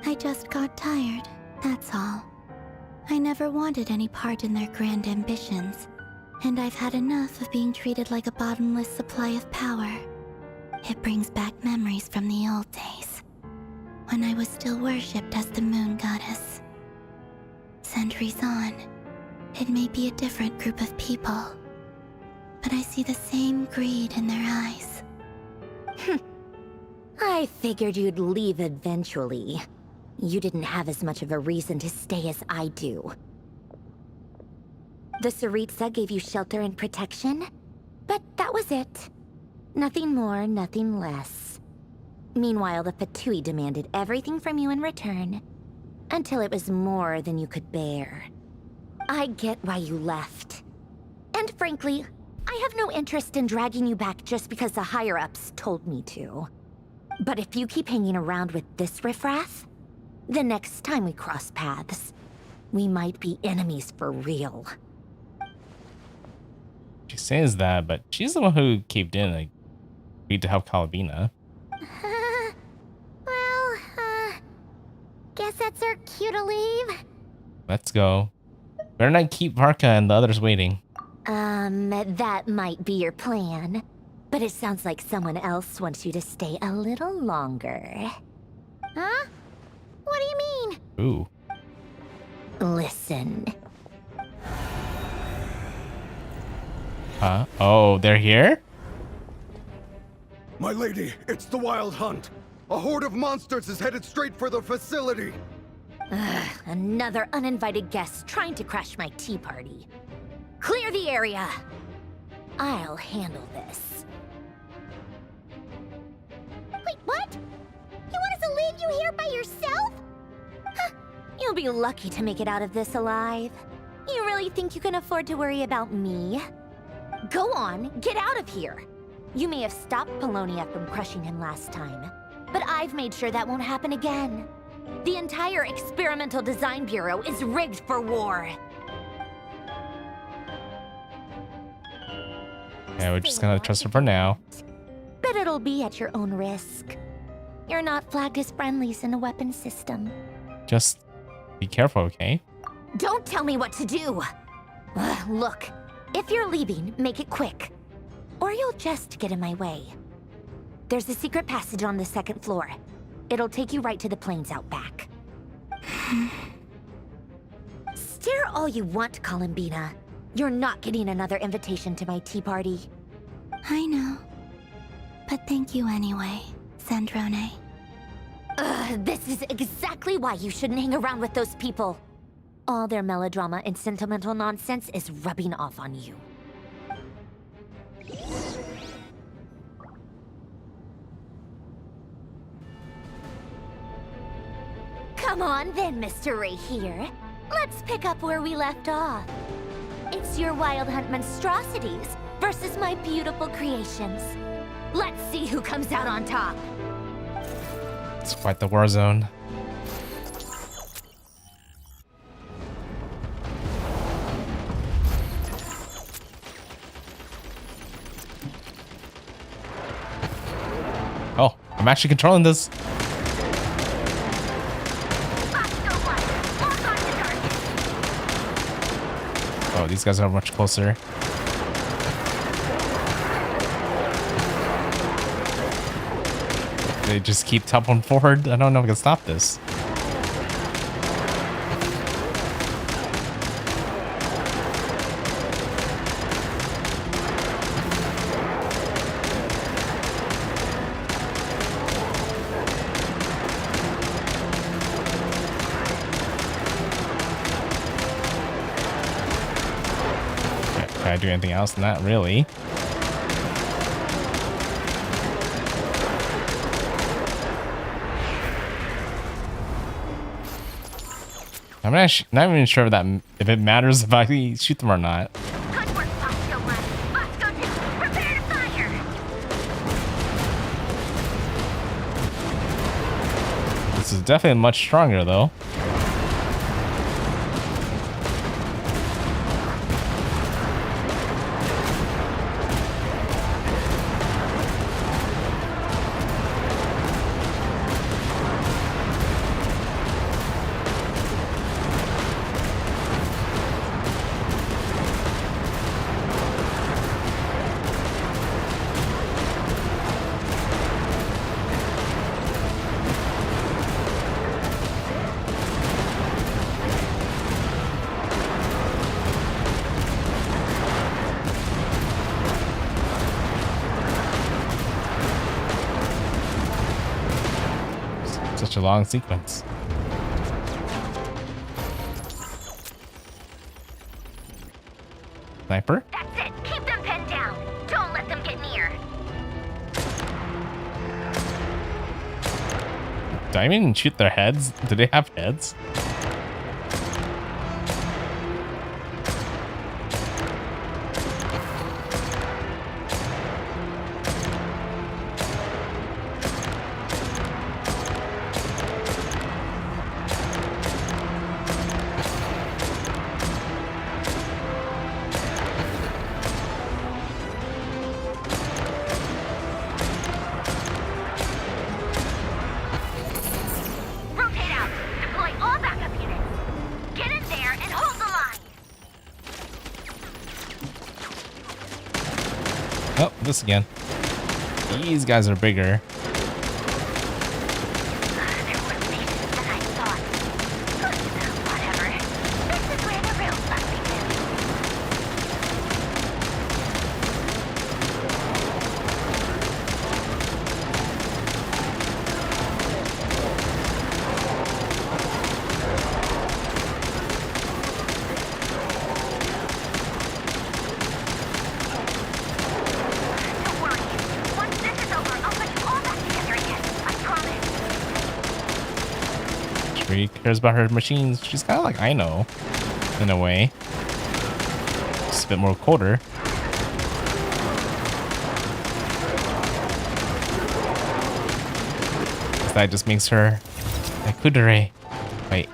I just got tired, that's all. I never wanted any part in their grand ambitions, and I've had enough of being treated like a bottomless supply of power. It brings back memories from the old days, when I was still worshipped as the moon goddess. Centuries on, it may be a different group of people, but I see the same greed in their eyes. I figured you'd leave eventually. You didn't have as much of a reason to stay as I do. The Tsaritsa gave you shelter and protection, but that was it. Nothing more, nothing less. Meanwhile, the Fatui demanded everything from you in return, until it was more than you could bear. I get why you left. And frankly, I have no interest in dragging you back just because the higher-ups told me to. But if you keep hanging around with this riffraff, the next time we cross paths, we might be enemies for real. She says that, but she's the one who caved in, like, agreed to help Calabina. Guess that's our cue to leave. Let's go. Better not keep Varka and the others waiting. That might be your plan. But it sounds like someone else wants you to stay a little longer. Huh? What do you mean? Ooh. Listen. Huh? Oh, they're here? My lady, it's the Wild Hunt. A horde of monsters is headed straight for the facility. Ugh, another uninvited guest trying to crash my tea party. Clear the area. I'll handle this. Wait, what? You want us to leave you here by yourself? Huh, you'll be lucky to make it out of this alive. You really think you can afford to worry about me? Go on, get out of here. You may have stopped Polonia from crushing him last time, but I've made sure that won't happen again. The entire Experimental Design Bureau is rigged for war. Yeah, we're just gonna trust her for now. But it'll be at your own risk. You're not flagged as friendlies in the weapon system. Just be careful, okay? Don't tell me what to do! Look, if you're leaving, make it quick. Or you'll just get in my way. There's a secret passage on the 2nd floor. It'll take you right to the plains out back. Stare all you want, Columbina. You're not getting another invitation to my tea party. I know. But thank you anyway, Sandrone. This is exactly why you shouldn't hang around with those people. All their melodrama and sentimental nonsense is rubbing off on you. Come on then, Mr. Ray here. Let's pick up where we left off. It's your Wild Hunt monstrosities versus my beautiful creations. Let's see who comes out on top. It's quite the war zone. I'm actually controlling this. Oh, these guys are much closer. They just keep toppling forward. I don't know if I can stop this. Can I do anything else? Not really. I'm not even sure if it matters if I shoot them or not. This is definitely much stronger though. Such a long sequence. Sniper? That's it. Keep them pinned down. Don't let them get near. Did I even shoot their heads? Do they have heads? Oh, this again. These guys are bigger. She cares about her machines. She's kind of like I know, in a way. Just a bit more colder. That just makes her a kudere. Wait.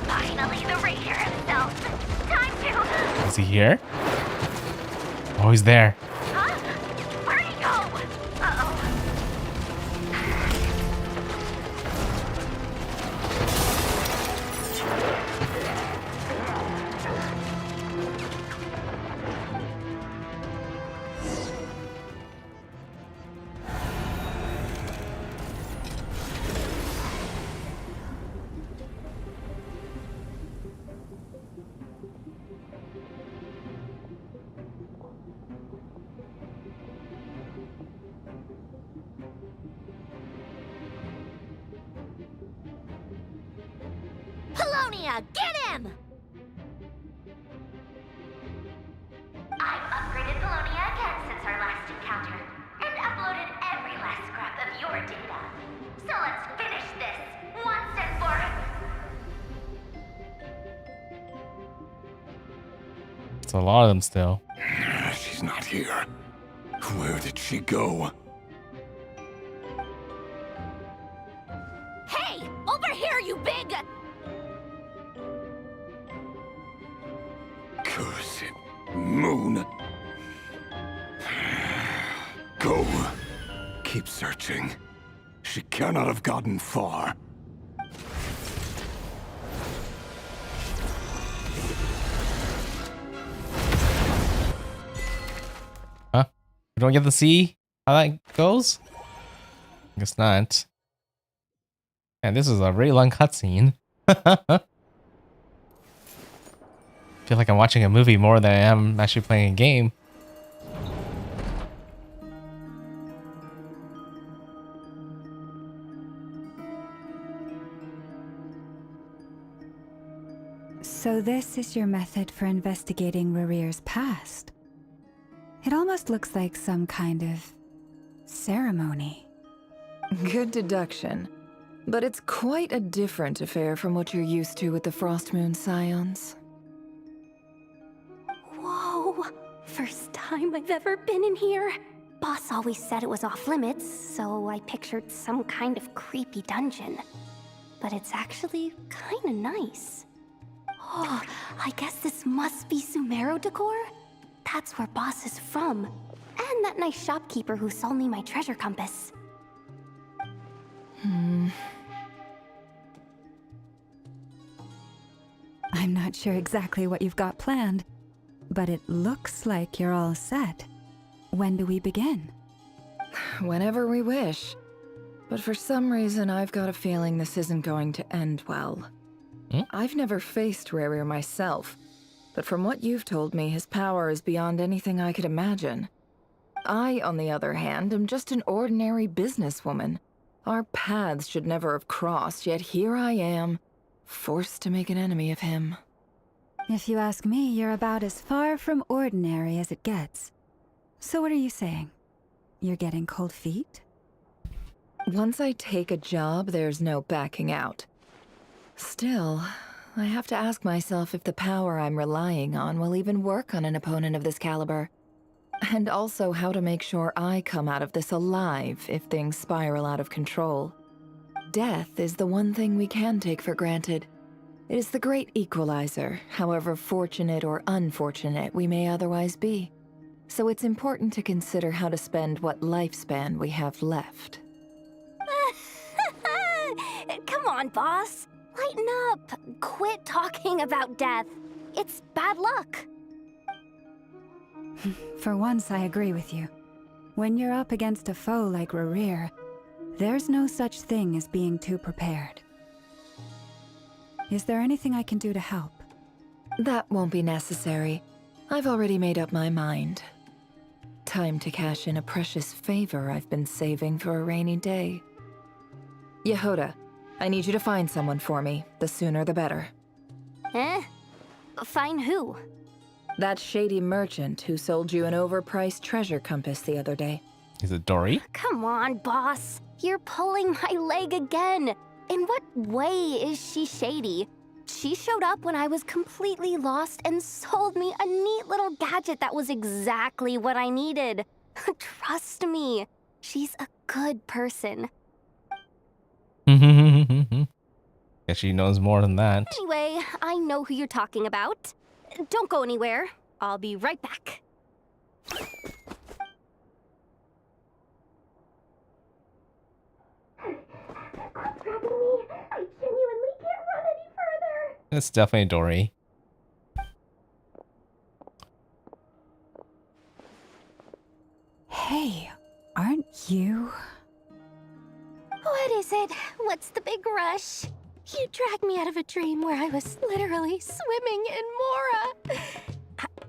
Finally, the Ranger himself. Time to. Is he here? Oh, he's there. Huh? Where'd he go? Uh-oh. Polonia, get him! I've upgraded Polonia again since our last encounter, and uploaded every last scrap of your data. So let's finish this, once and for... It's a lot of them still. She's not here. Where did she go? Hey! Over here, you big... Cursed moon. Go. Keep keep searching. She cannot have gotten far. Huh? We don't get to see how that goes? Guess not. And this is a really long cutscene. Feel like I'm watching a movie more than I am actually playing a game. So this is your method for investigating Rarir's past? It almost looks like some kind of ceremony. Good deduction. But it's quite a different affair from what you're used to with the Frostmoon Scions. Whoa! First time I've ever been in here. Boss always said it was off limits, so I pictured some kind of creepy dungeon. But it's actually kinda nice. Oh, I guess this must be Sumero decor? That's where Boss is from. And that nice shopkeeper who sold me my treasure compass. I'm not sure exactly what you've got planned, but it looks like you're all set. When do we begin? Whenever we wish. But for some reason, I've got a feeling this isn't going to end well. I've never faced Rarir myself, but from what you've told me, his power is beyond anything I could imagine. I, on the other hand, am just an ordinary businesswoman. Our paths should never have crossed, yet here I am, forced to make an enemy of him. If you ask me, you're about as far from ordinary as it gets. So what are you saying? You're getting cold feet? Once I take a job, there's no backing out. Still, I have to ask myself if the power I'm relying on will even work on an opponent of this caliber. And also how to make sure I come out of this alive if things spiral out of control. Death is the one thing we can take for granted. It is the great equalizer, however fortunate or unfortunate we may otherwise be. So it's important to consider how to spend what lifespan we have left. Come on, boss. Lighten up. Quit talking about death. It's bad luck. For once, I agree with you. When you're up against a foe like Rarir, there's no such thing as being too prepared. Is there anything I can do to help? That won't be necessary. I've already made up my mind. Time to cash in a precious favor I've been saving for a rainy day. Yehoda, I need you to find someone for me. The sooner the better. Find who? That shady merchant who sold you an overpriced treasure compass the other day. Is it Dory? Come on, boss. You're pulling my leg again. In what way is she shady? She showed up when I was completely lost and sold me a neat little gadget that was exactly what I needed. Trust me, she's a good person. Guess she knows more than that. Anyway, I know who you're talking about. Don't go anywhere. I'll be right back. I genuinely can't run any further. It's definitely Dory. Hey, aren't you? What is it? What's the big rush? You dragged me out of a dream where I was literally swimming in Mora.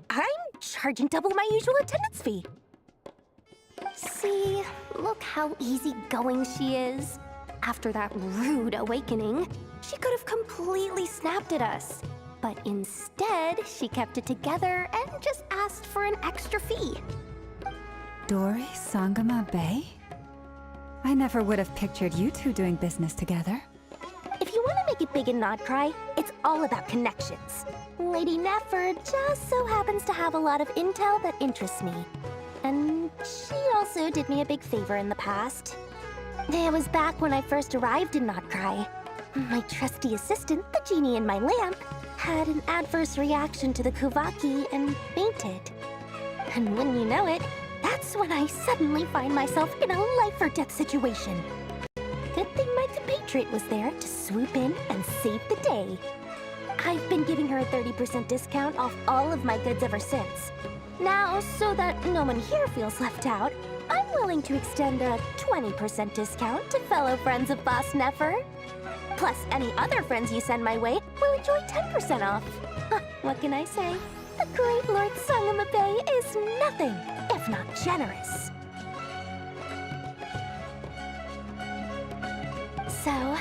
I'm charging double my usual attendance fee. See, look how easygoing she is. After that rude awakening, she could have completely snapped at us. But instead, she kept it together and just asked for an extra fee. Dory Sangama Bay? I never would have pictured you two doing business together. If you want to make it big in Nodcry, it's all about connections. Lady Nefer just so happens to have a lot of intel that interests me. And she also did me a big favor in the past. It was back when I first arrived in Nodcry. My trusty assistant, the genie in my lamp, had an adverse reaction to the Kuvaki and fainted. And wouldn't you know it, that's when I suddenly find myself in a life-or-death situation. Good thing my compatriot was there to swoop in and save the day. I've been giving her a 30% discount off all of my goods ever since. Now, so that no one here feels left out, I'm willing to extend a 20% discount to fellow friends of Boss Nefer. Plus, any other friends you send my way will enjoy 10% off. What can I say? The great Lord Sangamabe is nothing if not generous. So,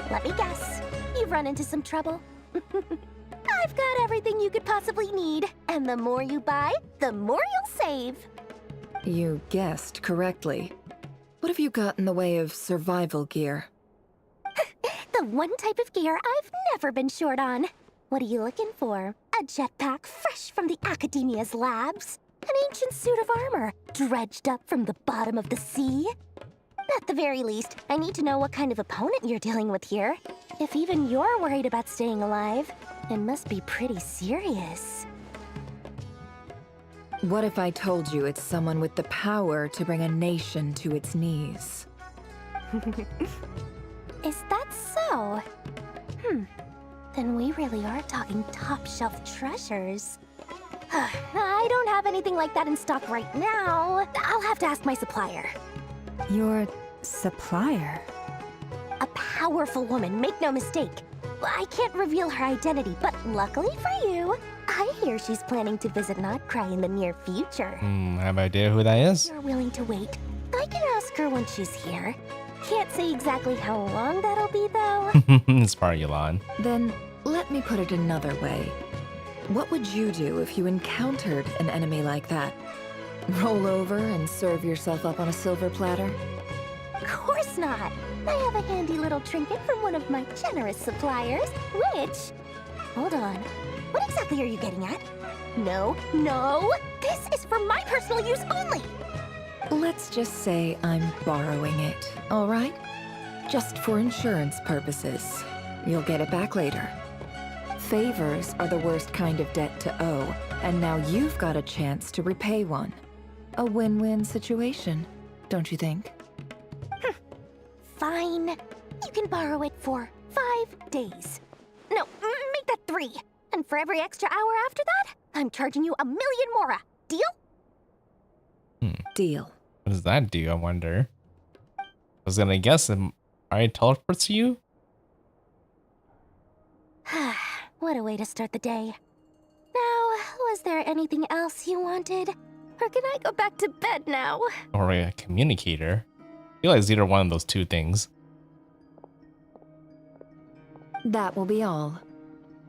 let me guess. You've run into some trouble? I've got everything you could possibly need, and the more you buy, the more you'll save. You guessed correctly. What have you got in the way of survival gear? The one type of gear I've never been short on. What are you looking for? A jetpack fresh from the Academia's labs? An ancient suit of armor dredged up from the bottom of the sea? At the very least, I need to know what kind of opponent you're dealing with here. If even you're worried about staying alive, it must be pretty serious. What if I told you it's someone with the power to bring a nation to its knees? Is that so? Then we really are talking top-shelf treasures. I don't have anything like that in stock right now. I'll have to ask my supplier. Your supplier? A powerful woman, make no mistake. I can't reveal her identity, but luckily for you, I hear she's planning to visit Notcry in the near future. I have no idea who that is. If you're willing to wait, I can ask her when she's here. Can't say exactly how long that'll be, though. It's probably Elon. Then let me put it another way. What would you do if you encountered an enemy like that? Roll over and serve yourself up on a silver platter? Of course not. I have a handy little trinket from one of my generous suppliers, which... Hold on. What exactly are you getting at? No, this is for my personal use only! Let's just say I'm borrowing it, all right? Just for insurance purposes. You'll get it back later. Favors are the worst kind of debt to owe, and now you've got a chance to repay one. A win-win situation, don't you think? Fine. You can borrow it for 5 days. No, make that 3. And for every extra hour after that, I'm charging you 1,000,000 mora. Deal? Deal. What does that do, I wonder? I was gonna guess it probably teleports you? What a way to start the day. Now, was there anything else you wanted? Or can I go back to bed now? Or a communicator? I feel like it's either one of those two things. That will be all.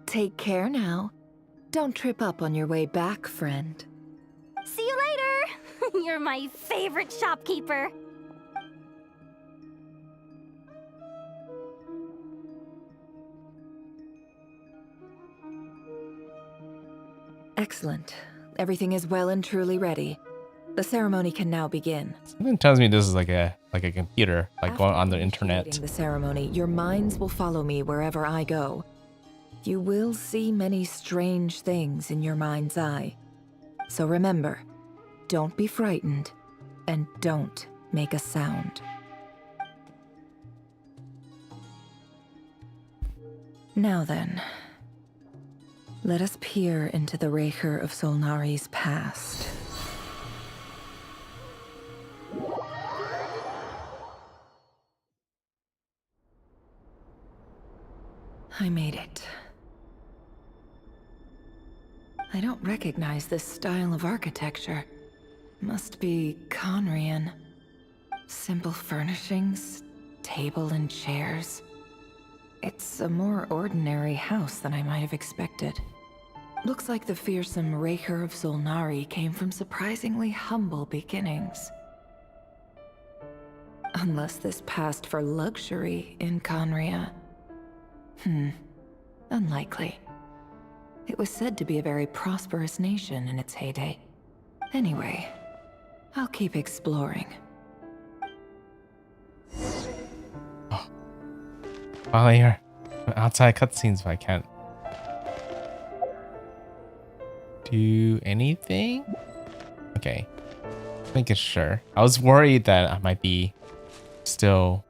Take care now. Don't trip up on your way back, friend. See you later! You're my favorite shopkeeper. Excellent. Everything is well and truly ready. The ceremony can now begin. Something tells me this is like a computer, like going on the internet. After the ceremony, your minds will follow me wherever I go. You will see many strange things in your mind's eye. So remember, don't be frightened, and don't make a sound. Now then, let us peer into the Raker of Solnari's past. I made it. I don't recognize this style of architecture. Must be Conrian. Simple furnishings, table and chairs. It's a more ordinary house than I might have expected. Looks like the fearsome Raker of Solnari came from surprisingly humble beginnings. Unless this passed for luxury in Conria. Unlikely. It was said to be a very prosperous nation in its heyday. Anyway, I'll keep exploring. While you're outside cutscenes, but I can't do anything. Okay. Making sure. I was worried that I might be still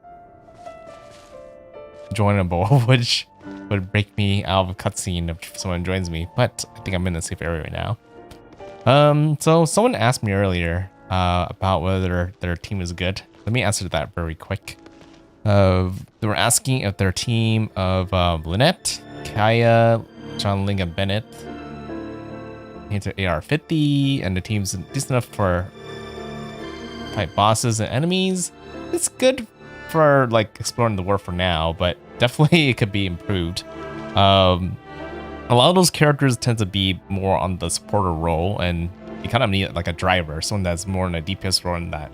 joinable, which would break me out of a cutscene if someone joins me. But I think I'm in a safe area right now. So someone asked me earlier about whether their team is good. Let me answer that very quick. They were asking if their team of Lynette, Kaya, John Ling, and Bennett into AR-50, and the team's decent enough for fight bosses and enemies. It's good for like exploring the world for now, but definitely it could be improved. A lot of those characters tend to be more on the supporter role, and you kind of need like a driver, someone that's more in a DPS role in that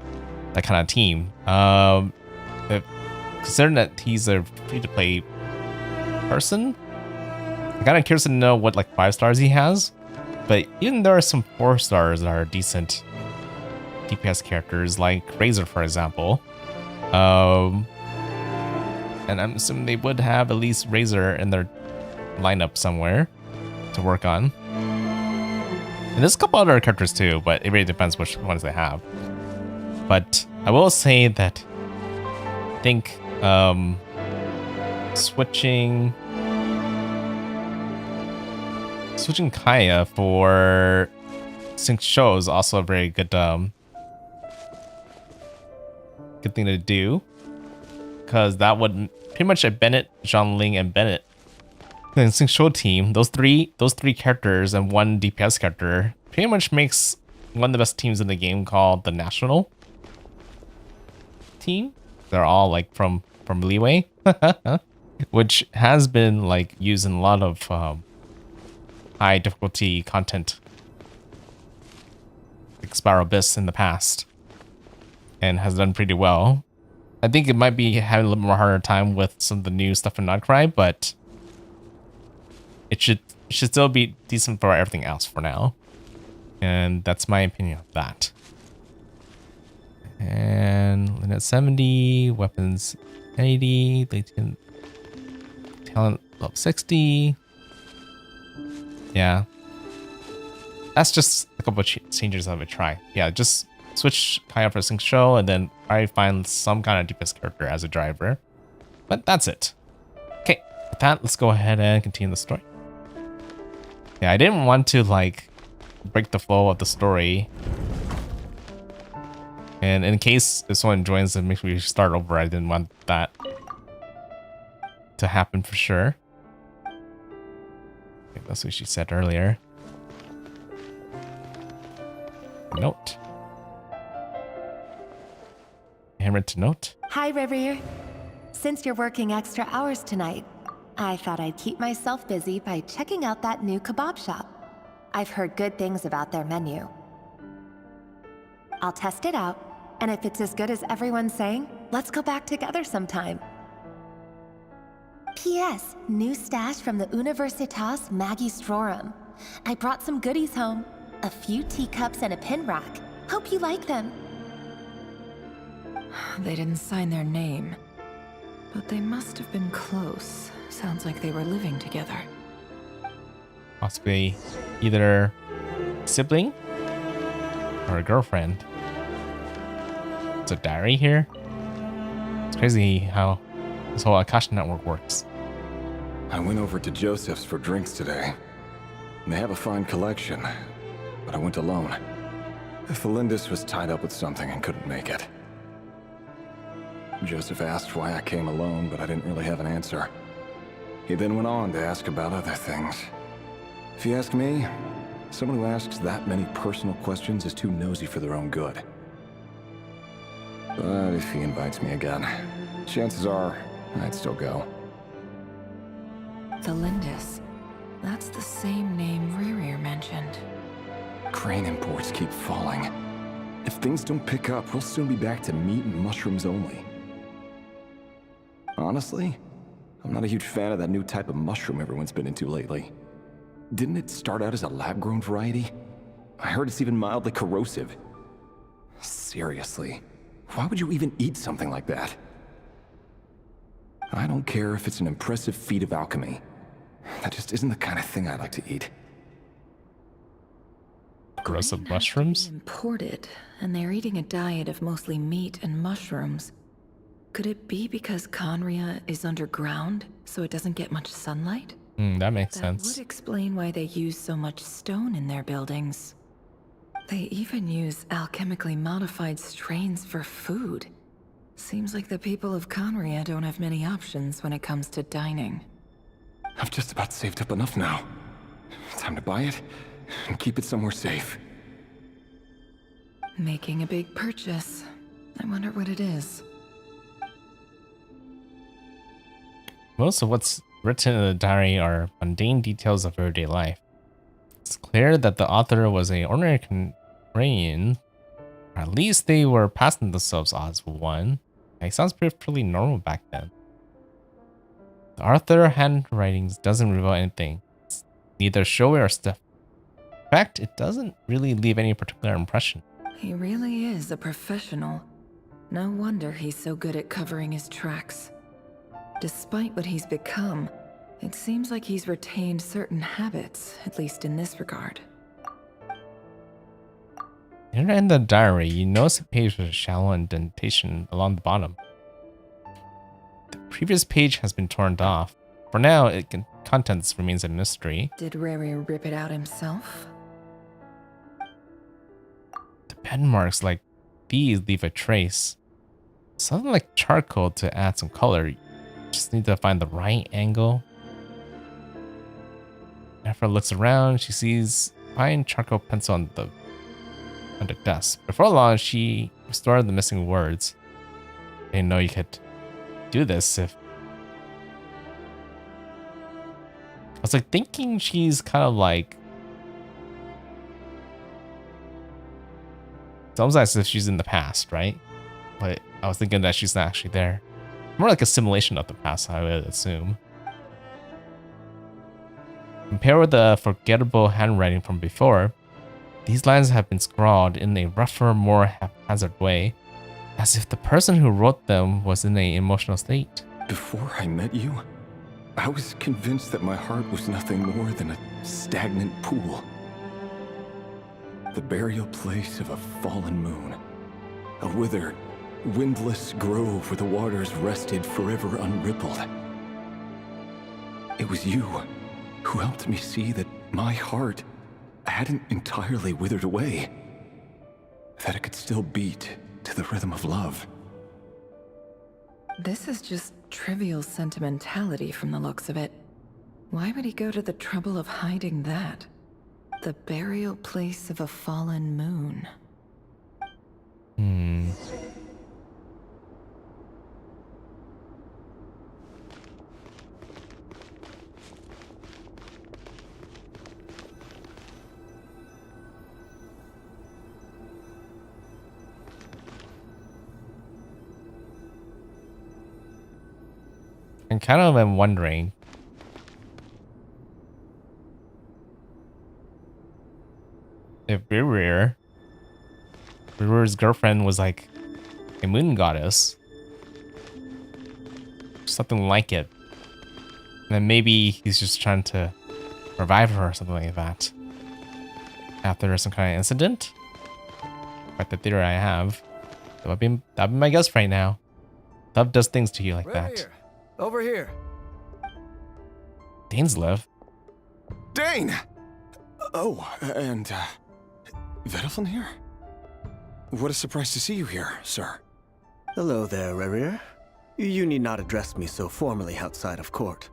kind of team. Considering that he's a free-to-play person, I'm kind of curious to know what like 5 stars he has. But even there are some 4 stars that are decent DPS characters, like Razor, for example. And I'm assuming they would have at least Razor in their lineup somewhere to work on. And there's a couple other characters too, but it really depends which ones they have. But I will say that I think switching Kaya for Sync Show is also a very good good thing to do, because that would pretty much a Bennett, Zhongling, and Bennett and Sync Show team. Those three characters and 1 DPS character pretty much makes one of the best teams in the game, called the National team. They're all like from Leeway, which has been like used in a lot of high difficulty content, like Spiral Abyss in the past, and has done pretty well. I think it might be having a little more harder time with some of the new stuff in Notcry, but it should still be decent for everything else for now. And that's my opinion of that. And Lynette 70, weapons 80, talent level 60. Yeah. That's just a couple of changes I would try. Yeah, just switch Kaya for Sync Show, and then probably find some kind of DPS character as a driver. But that's it. Okay, with that, let's go ahead and continue the story. Yeah, I didn't want to like break the flow of the story. And in case if someone joins and makes me start over, I didn't want that to happen for sure. I think that's what she said earlier. Note. Hammer to note. Hi, Revere. Since you're working extra hours tonight, I thought I'd keep myself busy by checking out that new kebab shop. I've heard good things about their menu. I'll test it out, and if it's as good as everyone's saying, let's go back together sometime. P.S. New stash from the Universitas Magistrorum. I brought some goodies home. A few teacups and a pin rack. Hope you like them. They didn't sign their name, but they must have been close. Sounds like they were living together. Possibly either sibling or a girlfriend. It's a diary here. It's crazy how this whole Akasha network works. I went over to Joseph's for drinks today. They have a fine collection, but I went alone. Felindis was tied up with something and couldn't make it. Joseph asked why I came alone, but I didn't really have an answer. He then went on to ask about other things. If you ask me, someone who asks that many personal questions is too nosy for their own good. But if he invites me again, chances are I'd still go. Felindis. That's the same name Rerir mentioned. Crane imports keep falling. If things don't pick up, we'll soon be back to meat and mushrooms only. Honestly, I'm not a huge fan of that new type of mushroom everyone's been into lately. Didn't it start out as a lab-grown variety? I heard it's even mildly corrosive. Seriously, why would you even eat something like that? I don't care if it's an impressive feat of alchemy. That just isn't the kind of thing I like to eat. grow some Grain has to be mushrooms. Imported, and they're eating a diet of mostly meat and mushrooms. Could it be because Conria is underground, so it doesn't get much sunlight? That makes That sense. would explain why they use so much stone in their buildings. They even use alchemically modified strains for food. Seems like the people of Conria don't have many options when it comes to dining. I've just about saved up enough now. Time to buy it and keep it somewhere safe. Making a big purchase. I wonder what it is. Most of what's written in the diary are mundane details of everyday life. It's clear that the author was an ordinary Korean. Or at least they were passing themselves as one. It sounds pretty normal back then. The author handwritings doesn't reveal anything. It's neither showy or stiff. In fact, it doesn't really leave any particular impression. He really is a professional. No wonder he's so good at covering his tracks. Despite what he's become, it seems like he's retained certain habits, at least in this regard. Near in the diary, you notice a page with a shallow indentation along the bottom. The previous page has been torn off. For now, contents remains a mystery. Did Rary rip it out himself? The pen marks like these leave a trace. Something like charcoal to add some color. You just need to find the right angle. After looks around, she sees a fine charcoal pencil on the desk. Before long, she restored the missing words. I didn't know you could do this if... I was like thinking she's kind of like... It's almost as if she's in the past, right? But I was thinking that she's not actually there. More like a simulation of the past, I would assume. Compared with the forgettable handwriting from before, these lines have been scrawled in a rougher, more haphazard way, as if the person who wrote them was in an emotional state. Before I met you, I was convinced that my heart was nothing more than a stagnant pool. The burial place of a fallen moon. A withered, windless grove where the waters rested forever unrippled. It was you who helped me see that my heart hadn't entirely withered away. That it could still beat to the rhythm of love. This is just trivial sentimentality from the looks of it. Why would he go to the trouble of hiding that? The burial place of a fallen moon. I kind of am wondering if Rir's girlfriend was like a moon goddess. Something like it. And then maybe he's just trying to revive her or something like that. After some kind of incident. Quite the theory I have. That'd be my guess right now. Love does things to you like that. Here. Over here. Dane's live. Dane! Oh, and, Vedalfin here? What a surprise to see you here, sir. Hello there, Rerir. You need not address me so formally outside of court.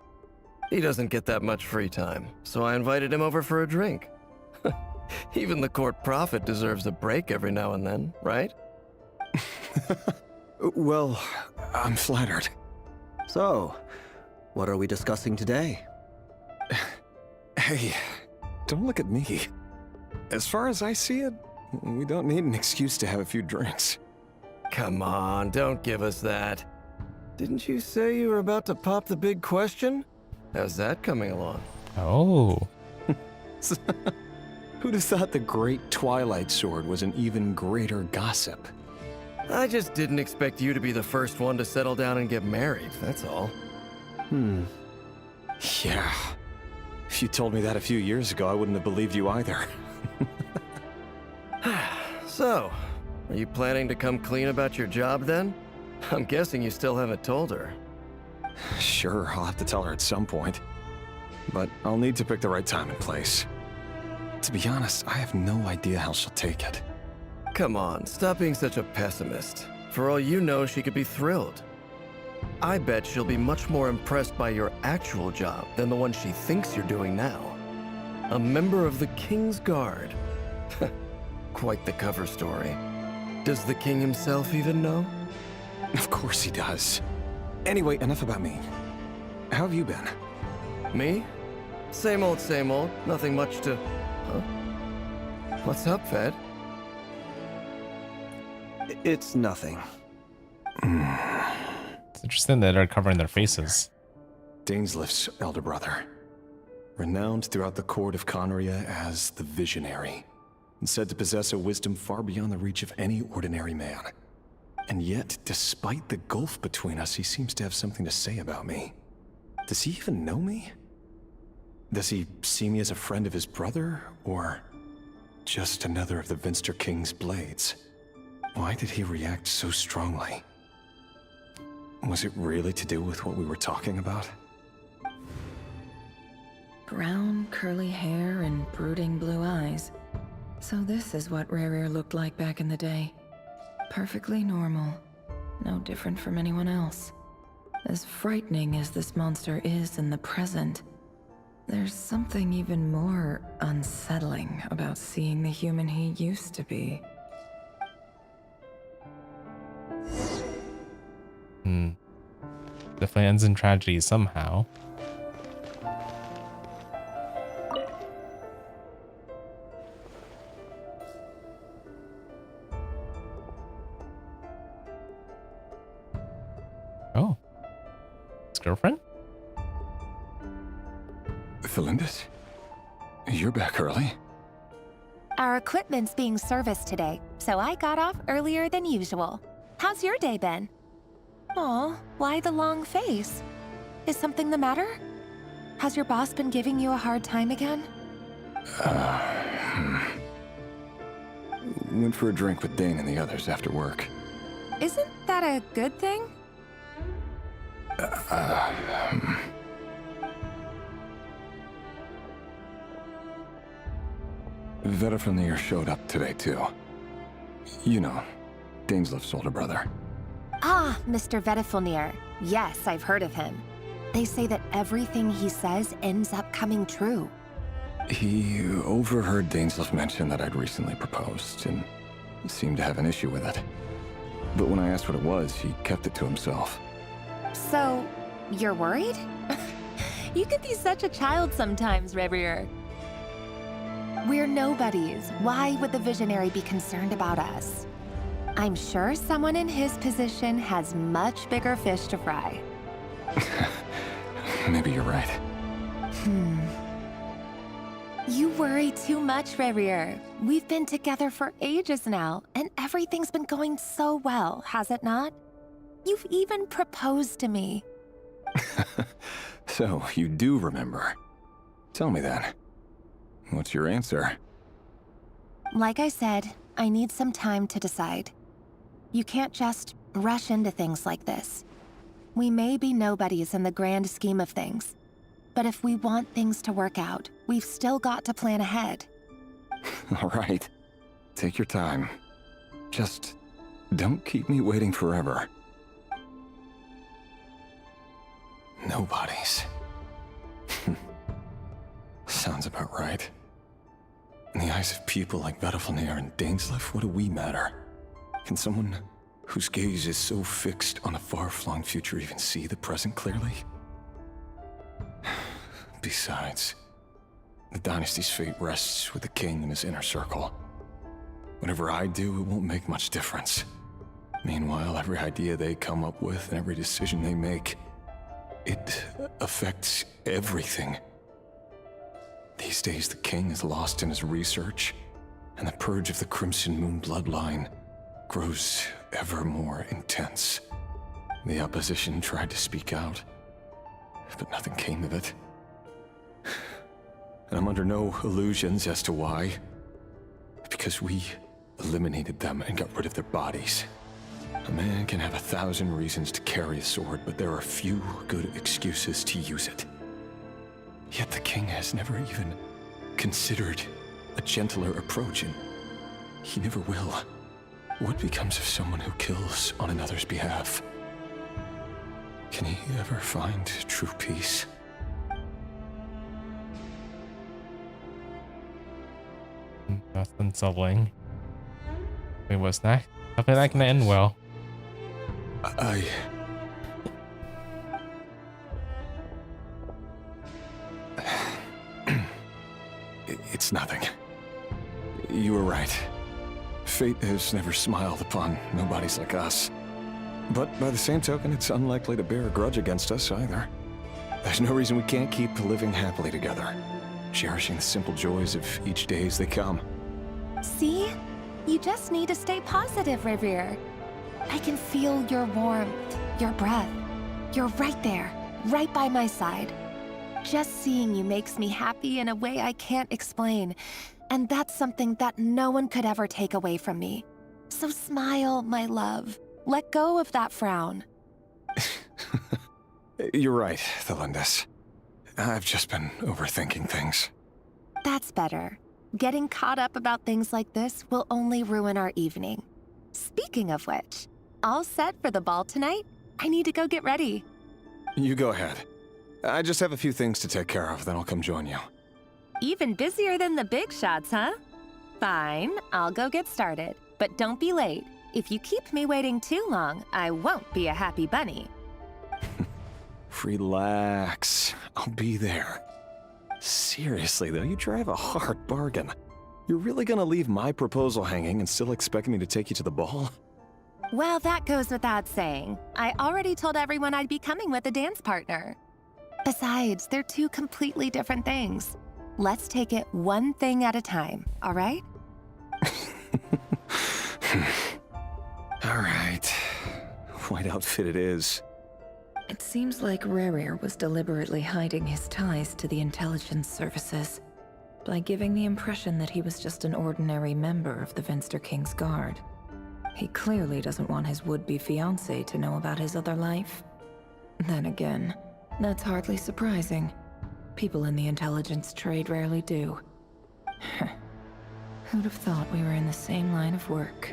He doesn't get that much free time, so I invited him over for a drink. Even the court prophet deserves a break every now and then, right? Well, I'm flattered. So, what are we discussing today? Hey, don't look at me. As far as I see it, we don't need an excuse to have a few drinks. Come on, don't give us that. Didn't you say you were about to pop the big question? How's that coming along? Oh. Who'd have thought the great Twilight Sword was an even greater gossip? I just didn't expect you to be the first one to settle down and get married, that's all. Yeah. If you told me that a few years ago, I wouldn't have believed you either. So, are you planning to come clean about your job then? I'm guessing you still haven't told her. Sure, I'll have to tell her at some point. But I'll need to pick the right time and place. To be honest, I have no idea how she'll take it. Come on, stop being such a pessimist. For all you know, she could be thrilled. I bet she'll be much more impressed by your actual job than the one she thinks you're doing now. A member of the King's Guard. Quite the cover story. Does the king himself even know? Of course he does. Anyway, enough about me. How have you been? Me? Same old, same old. Nothing much to... Huh? What's up, Ved? It's nothing. It's interesting that they're covering their faces. Dainslif's elder brother. Renowned throughout the court of Conria as the Visionary, and said to possess a wisdom far beyond the reach of any ordinary man. And yet, despite the gulf between us, he seems to have something to say about me. Does he even know me? Does he see me as a friend of his brother, or just another of the Vinster King's blades? Why did he react so strongly? Was it really to do with what we were talking about? Brown, curly hair and brooding blue eyes. So this is what Rerir looked like back in the day. Perfectly normal. No different from anyone else. As frightening as this monster is in the present, there's something even more unsettling about seeing the human he used to be. Definitely ends in tragedy somehow. Oh. His girlfriend? Felindis? You're back early? Our equipment's being serviced today, so I got off earlier than usual. How's your day been? Aw, why the long face? Is something the matter? Has your boss been giving you a hard time again? Went for a drink with Dane and the others after work. Isn't that a good thing? Vtuber showed up today too. You know, Dainslif's older brother. Ah, Mr. Vtuber. Yes, I've heard of him. They say that everything he says ends up coming true. He overheard Dainslif mention that I'd recently proposed, and seemed to have an issue with it. But when I asked what it was, he kept it to himself. So, you're worried? You could be such a child sometimes, Rerir. We're nobodies. Why would the Visionary be concerned about us? I'm sure someone in his position has much bigger fish to fry. Maybe you're right. You worry too much, Rerir. We've been together for ages now, and everything's been going so well, has it not? You've even proposed to me. So, you do remember. Tell me then. What's your answer? Like I said, I need some time to decide. You can't just rush into things like this. We may be nobodies in the grand scheme of things, but if we want things to work out, we've still got to plan ahead. All right. Take your time. Just don't keep me waiting forever. Nobodies. Sounds about right. In the eyes of people like Vtuber and Dainslif, what do we matter? Can someone whose gaze is so fixed on a far-flung future even see the present clearly? Besides, the dynasty's fate rests with the king and his inner circle. Whatever I do, it won't make much difference. Meanwhile, every idea they come up with and every decision they make, it affects everything. These days, the king is lost in his research, and the purge of the Crimson Moon bloodline grows ever more intense. The opposition tried to speak out, but nothing came of it. And I'm under no illusions as to why. Because we eliminated them and got rid of their bodies. A man can have 1,000 reasons to carry a sword, but there are few good excuses to use it. Yet the king has never even considered a gentler approach, and he never will. What becomes of someone who kills on another's behalf? Can he ever find true peace? That's unsettling. Wait, what's that? Nothing that can end well. It's nothing. You were right. Fate has never smiled upon nobodies like us. But by the same token, it's unlikely to bear a grudge against us either. There's no reason we can't keep living happily together, cherishing the simple joys of each day as they come. See? You just need to stay positive, Revere. I can feel your warmth, your breath. You're right there, right by my side. Just seeing you makes me happy in a way I can't explain. And that's something that no one could ever take away from me. So smile, my love. Let go of that frown. You're right, Thelindis. I've just been overthinking things. That's better. Getting caught up about things like this will only ruin our evening. Speaking of which, all set for the ball tonight? I need to go get ready. You go ahead. I just have a few things to take care of, then I'll come join you. Even busier than the big shots, huh? Fine, I'll go get started. But don't be late. If you keep me waiting too long, I won't be a happy bunny. Relax. I'll be there. Seriously, though, you drive a hard bargain. You're really gonna leave my proposal hanging and still expect me to take you to the ball? Well, that goes without saying. I already told everyone I'd be coming with a dance partner. Besides, they're two completely different things. Let's take it one thing at a time, all right? All right. White outfit it is. It seems like Rerir was deliberately hiding his ties to the intelligence services by giving the impression that he was just an ordinary member of the Venster King's Guard. He clearly doesn't want his would-be fiancée to know about his other life. Then again, that's hardly surprising. People in the intelligence trade rarely do. Who'd have thought we were in the same line of work?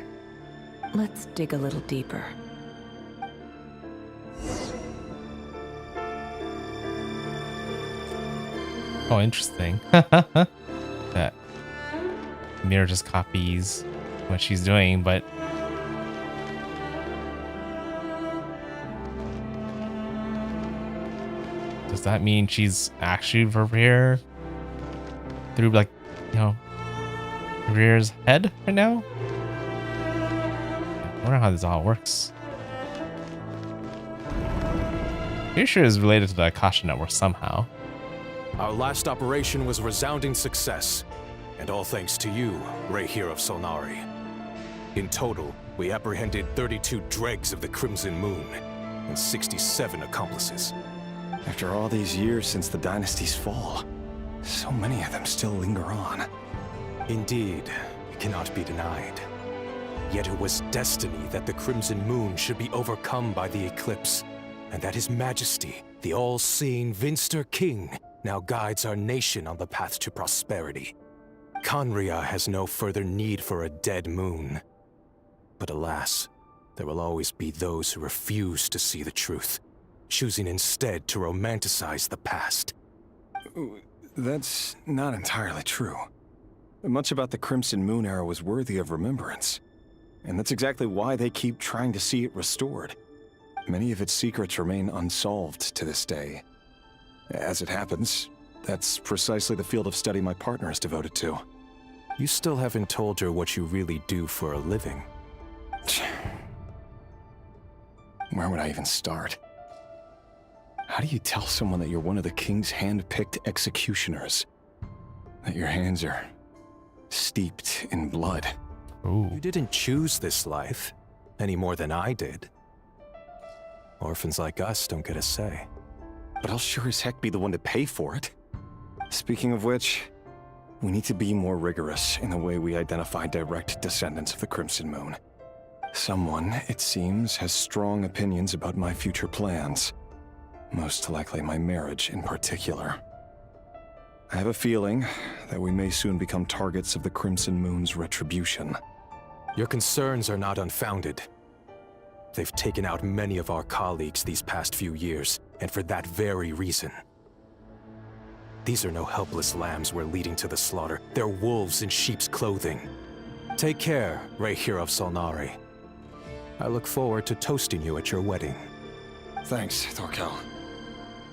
Let's dig a little deeper. Oh, interesting. That Mirror just copies what she's doing, but does that mean she's actually Revere through, like, you know, Revere's head right now? I wonder how this all works. Pretty sure it's related to the Akasha Network somehow. Our last operation was a resounding success, and all thanks to you, Rayhir of Solnari. In total, we apprehended 32 dregs of the Crimson Moon, and 67 accomplices. After all these years since the dynasty's fall, so many of them still linger on. Indeed, it cannot be denied. Yet it was destiny that the Crimson Moon should be overcome by the eclipse, and that His Majesty, the all-seeing Venster King, now guides our nation on the path to prosperity. Conria has no further need for a dead moon. But alas, there will always be those who refuse to see the truth, choosing instead to romanticize the past. That's not entirely true. Much about the Crimson Moon era was worthy of remembrance, and that's exactly why they keep trying to see it restored. Many of its secrets remain unsolved to this day. As it happens, that's precisely the field of study my partner is devoted to. You still haven't told her what you really do for a living. Where would I even start? How do you tell someone that you're one of the king's hand-picked executioners? That your hands are steeped in blood? Ooh. You didn't choose this life, any more than I did. Orphans like us don't get a say. But I'll sure as heck be the one to pay for it. Speaking of which, We need to be more rigorous in the way we identify direct descendants of the Crimson Moon. Someone, it seems, has strong opinions about my future plans. Most likely my marriage in particular. I have a feeling that we may soon become targets of the Crimson Moon's retribution. Your concerns are not unfounded. They've taken out many of our colleagues these past few years, and for that very reason. These are no helpless lambs we're leading to the slaughter. They're wolves in sheep's clothing. Take care, Rahier of Solnari. I look forward to toasting you at your wedding. Thanks, Thorkel.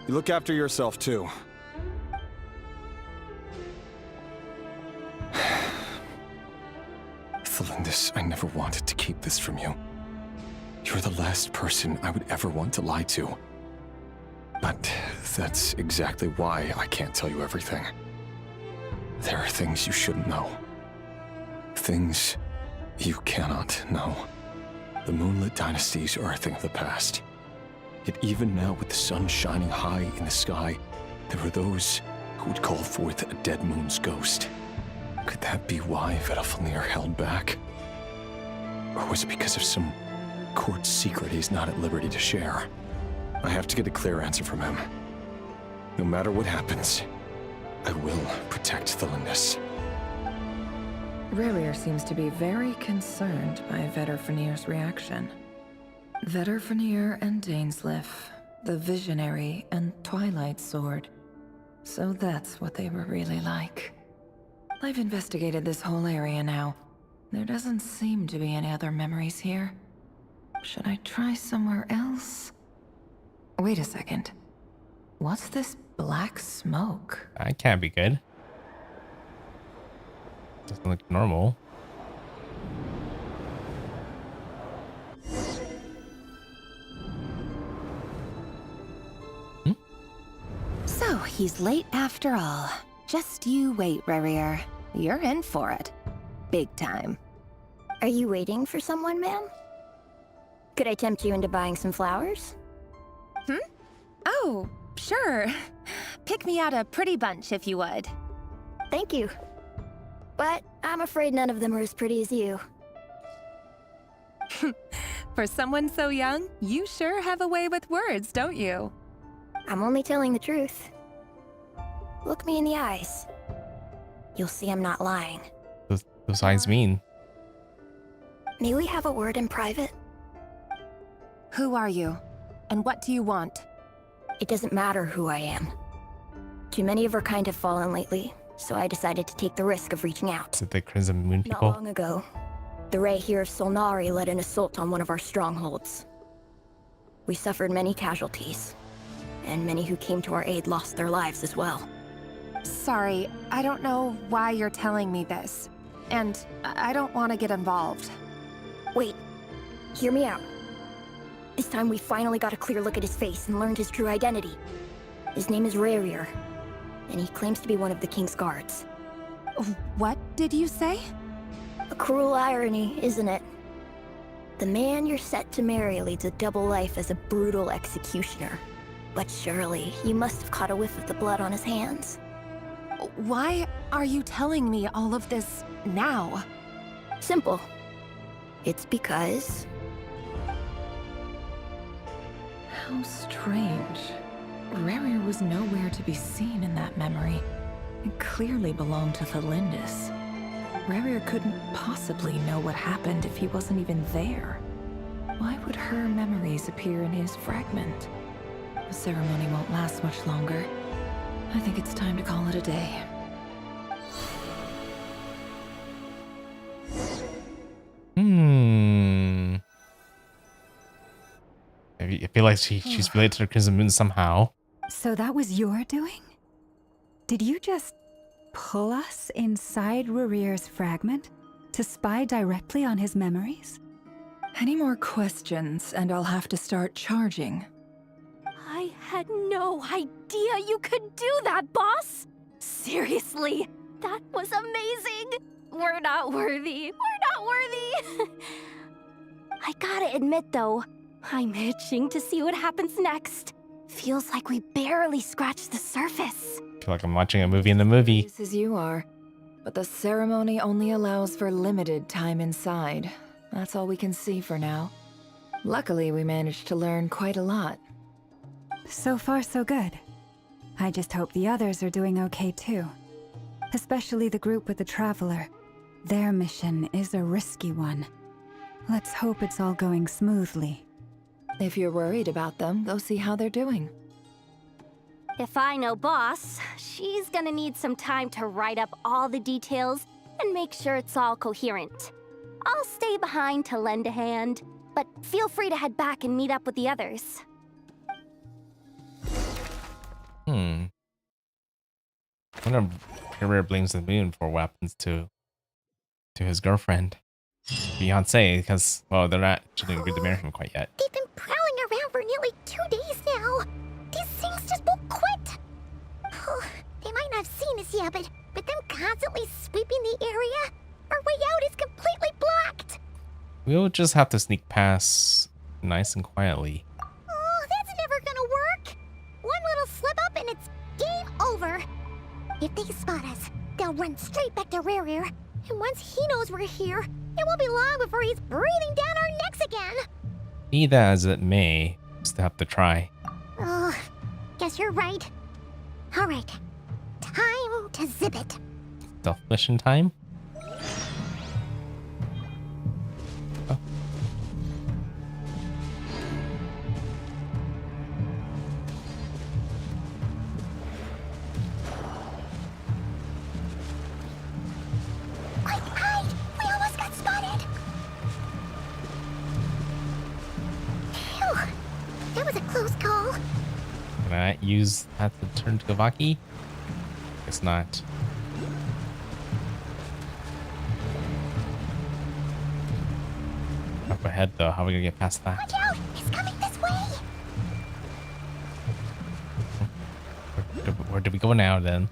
You look after yourself, too. Thelindis, I never wanted to keep this from you. You're the last person I would ever want to lie to. But that's exactly why I can't tell you everything. There are things you shouldn't know. Things you cannot know. The moonlit dynasties are a thing of the past. Yet even now, with the sun shining high in the sky, there are those who would call forth a dead moon's ghost. Could that be why Vtuber held back? Or was it because of some court secret he's not at liberty to share? I have to get a clear answer from him. No matter what happens, I will protect Thelindis. Rarir seems to be very concerned by Vtuber's reaction. Vtuber and Dainsleif, the Visionary and Twilight Sword. So that's what they were really like. I've investigated this whole area now. There doesn't seem to be any other memories here. Should I try somewhere else? Wait a second. What's this black smoke? That can't be good. Doesn't look normal. So he's late after all. Just you wait, Rarir. You're in for it. Big time. Are you waiting for someone, ma'am? Could I tempt you into buying some flowers? Oh, sure. Pick me out a pretty bunch if you would. Thank you. But I'm afraid none of them are as pretty as you. For someone so young, you sure have a way with words, don't you? I'm only telling the truth. Look me in the eyes. You'll see I'm not lying. Those eyes mean. May we have a word in private? Who are you? And what do you want? It doesn't matter who I am. Too many of our kind have fallen lately, so I decided to take the risk of reaching out. Is it the Crimson Moon Not people? long ago, the Rahier of Solnari led an assault on one of our strongholds. We suffered many casualties, and many who came to our aid lost their lives as well. Sorry, I don't know why you're telling me this. And I don't want to get involved. Wait, hear me out. This time we finally got a clear look at his face and learned his true identity. His name is Rarir, and he claims to be one of the King's guards. What did you say? A cruel irony, isn't it? The man you're set to marry leads a double life as a brutal executioner. But surely, you must have caught a whiff of the blood on his hands. Why are you telling me all of this now? Simple. It's because... How strange. Rarir was nowhere to be seen in that memory. It clearly belonged to Thelindis. Rarir couldn't possibly know what happened if he wasn't even there. Why would her memories appear in his fragment? The ceremony won't last much longer. I think it's time to call it a day. I feel like she's related to the Crimson Moon somehow. So that was your doing? Did you just pull us inside Rarir's fragment to spy directly on his memories? Any more questions, and I'll have to start charging. I had no idea you could do that, boss! Seriously, that was amazing! We're not worthy. We're not worthy! I gotta admit, though, I'm itching to see what happens next. Feels like we barely scratched the surface. I feel like I'm watching a movie in the movie. As you are. But the ceremony only allows for limited time inside. That's all we can see for now. Luckily, we managed to learn quite a lot. So far, so good. I just hope the others are doing okay too. Especially the group with the Traveler. Their mission is a risky one. Let's hope it's all going smoothly. If you're worried about them, go see how they're doing. If I know Boss, she's gonna need some time to write up all the details and make sure it's all coherent. I'll stay behind to lend a hand, but feel free to head back and meet up with the others. I wonder if Rare blames the moon for weapons to his girlfriend, Beyonce, because, well, they're not actually agreed to marry him quite yet. They've been prowling around for nearly 2 days now. These things just won't quit. They might not have seen us yet, but with them constantly sweeping the area, our way out is completely blocked. We'll just have to sneak past nice and quietly. Oh, that's never gonna work. One little slip up and it's game over. If they spot us, they'll run straight back to Rare. And once he knows we're here, it won't be long before he's breathing down our necks again. Be that as it may, just have to try. Oh, guess you're right. All right, time to zip it. Stealth mission time? Oh. Quick, hide! We almost got spotted. Phew, that was a close call. Can I use that to turn to Kavaki? Guess not. Up ahead though, how are we gonna get past that? Watch out! It's coming this way! Where do we go now then?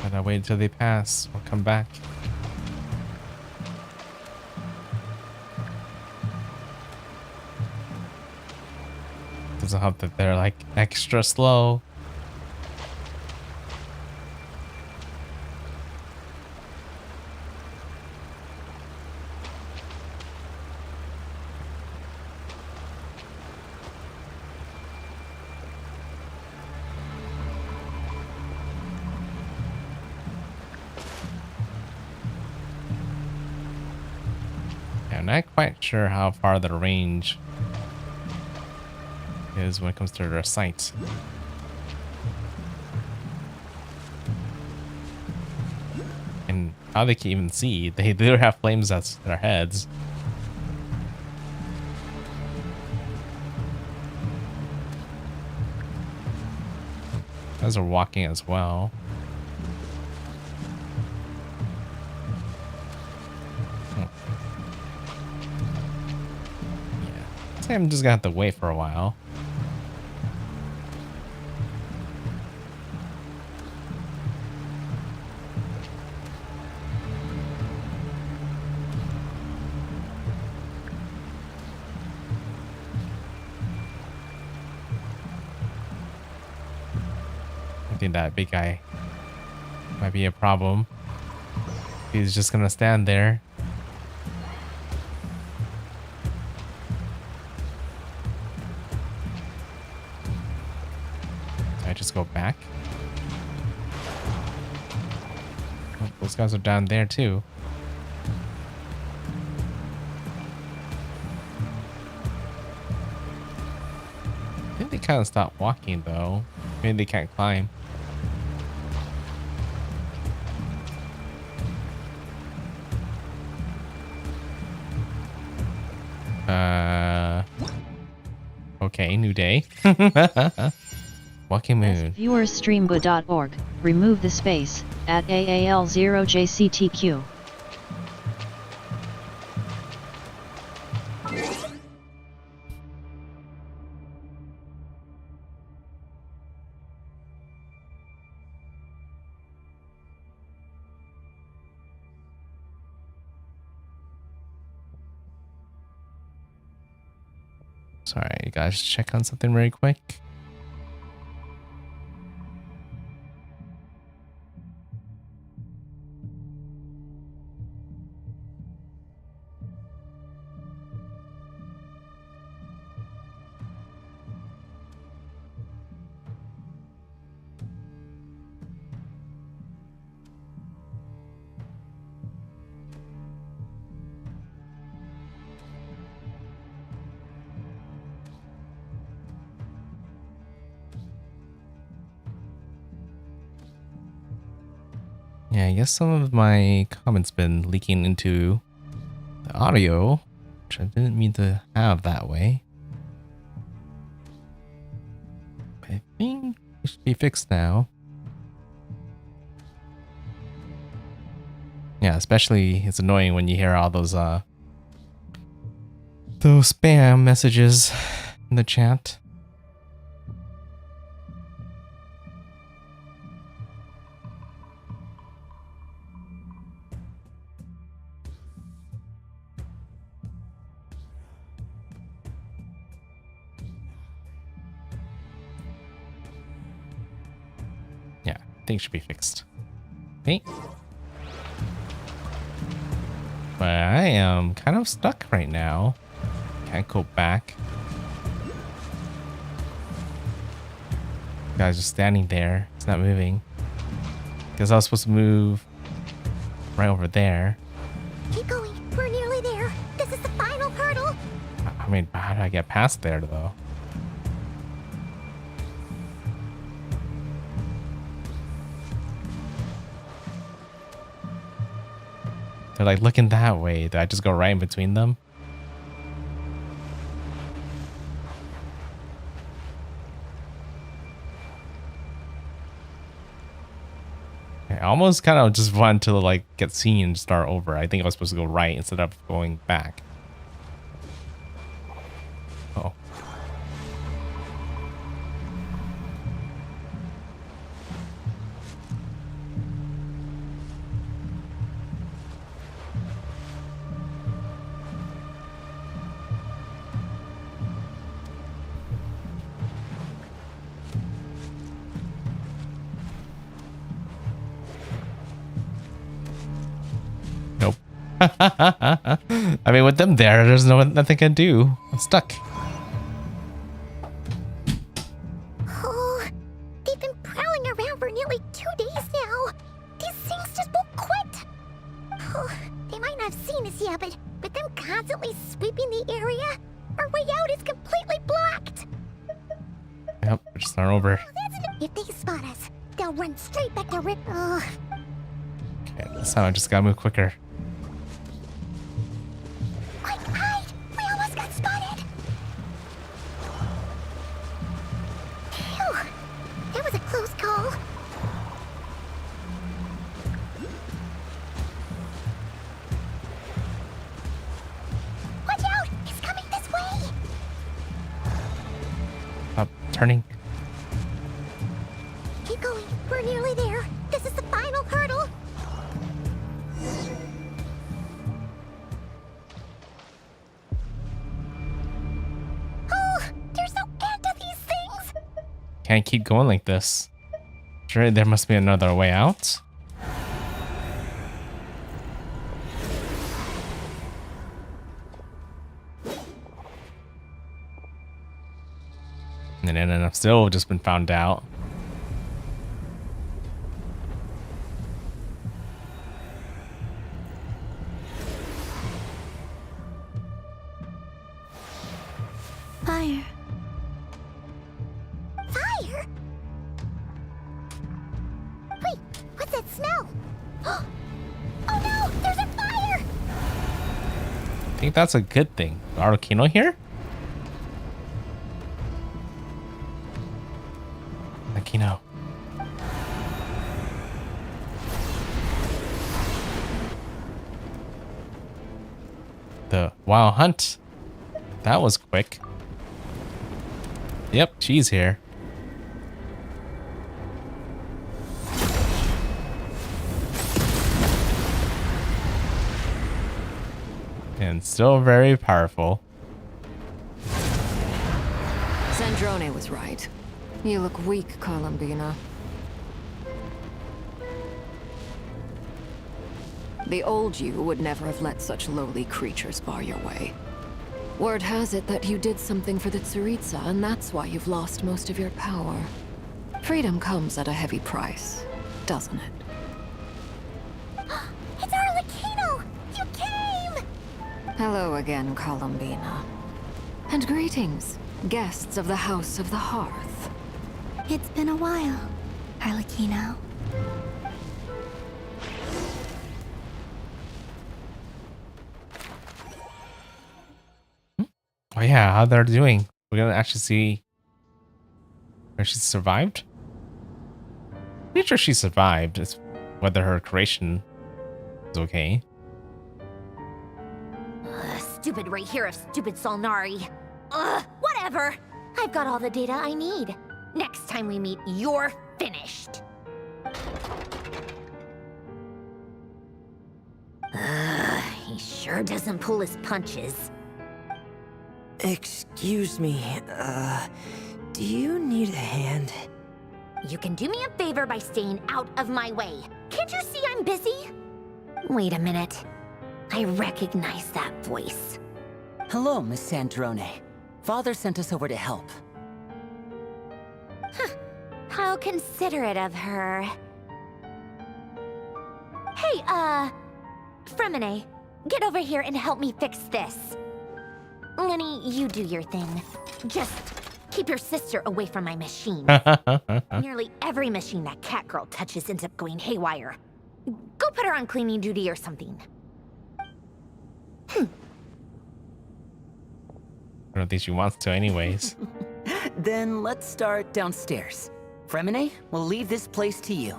Gotta wait until they pass. We'll come back. Doesn't help that they're like extra slow. I'm not quite sure how far the range is when it comes to their sights. And how they can even see. They do have flames at their heads. Those are walking as well. I'm just gonna have to wait for a while. I think that big guy might be a problem. He's just gonna stand there. Just go back. Oh, those guys are down there too. I think they kind of stopped walking though. Maybe they can't climb. Okay, new day. Walking moon. Viewerstreamba.org. Remove the space at AAL0JCTQ. Sorry, guys, check on something very quick. Yeah, I guess some of my comments been leaking into the audio, which I didn't mean to have that way. I think it should be fixed now. Yeah, especially it's annoying when you hear all those spam messages in the chat. Yeah, I think it should be fixed. Okay. But I am kind of stuck right now. Can't go back. Guy's just standing there. It's not moving. Because I was supposed to move right over there. Keep going. We're nearly there. This is the final hurdle. I mean, how do I get past there, though? They're like looking that way. Did I just go right in between them? I almost kind of just wanted to like get seen and start over. I think I was supposed to go right instead of going back. Oh. Nope. I mean, with them there, there's nothing I can do. I'm stuck. Oh, they've been prowling around for nearly 2 days now. These things just won't quit. Oh, they might not have seen us yet, but with them constantly sweeping the area, our way out is completely blocked. Yep, we're just starting over. If they spot us, they'll run straight back to Rip. Oh, Okay, this time I just gotta move quicker. quick, hide! We almost got spotted. Phew, that was a close call. Watch out! He's coming this way. Stop turning. Keep going. We're nearly there. This is the final hurdle. Oh, there's no end to these things. Can't keep going like this. Sure, there must be another way out. And then I've still just been found out. Fire. Fire? Wait, what's that smell? Oh no, there's a fire! think that's a good thing. Arlecchino here? Arlecchino. The Wild Hunt. That was quick. Yep, she's here. And still very powerful. Sandrone was right. You look weak, Columbina. The old you would never have let such lowly creatures bar your way. Word has it that you did something for the Tsaritsa, and that's why you've lost most of your power. Freedom comes at a heavy price, doesn't it? It's Arlecchino! You came! Hello again, Columbina. And greetings, guests of the House of the Hearth. It's been a while, Arlecchino. Oh yeah, how they're doing. We're gonna actually see where she survived. Pretty sure she survived. It's whether her creation is okay. Stupid right here of stupid Solnari. Ugh, whatever. I've got all the data I need. Next time we meet, you're finished. He sure doesn't pull his punches. Excuse me, do you need a hand? You can do me a favor by staying out of my way. Can't you see I'm busy? Wait a minute. I recognize that voice. Hello, Miss Sandrone. Father sent us over to help. How considerate of her. Hey, Fremine, get over here and help me fix this. Lenny, you do your thing. Just keep your sister away from my machine. Nearly every machine that cat girl touches ends up going haywire. Go put her on cleaning duty or something. I don't think she wants to anyways. Then let's start downstairs. Fremine, we'll leave this place to you.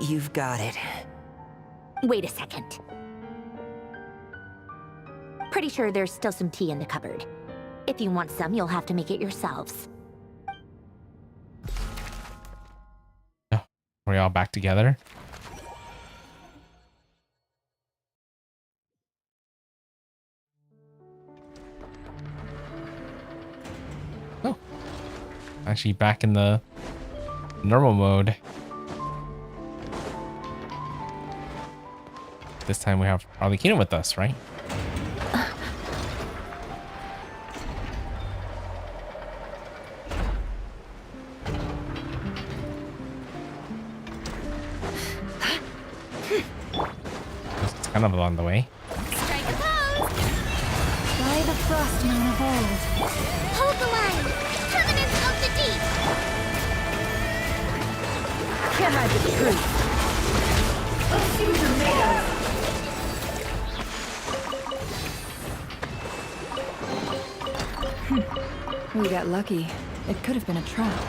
You've got it. Wait a second. Pretty sure there's still some tea in the cupboard. If you want some, you'll have to make it yourselves. Oh, are we all back together? Oh, actually back in the normal mode. This time we have Arlecchino with us, right? It's kind of along the way. Strike a pose! By the frost moon of old. Hold the line! Permanence of the deep! Can't hide the truth. Let's see what you're made of. We got lucky. It could have been a trap.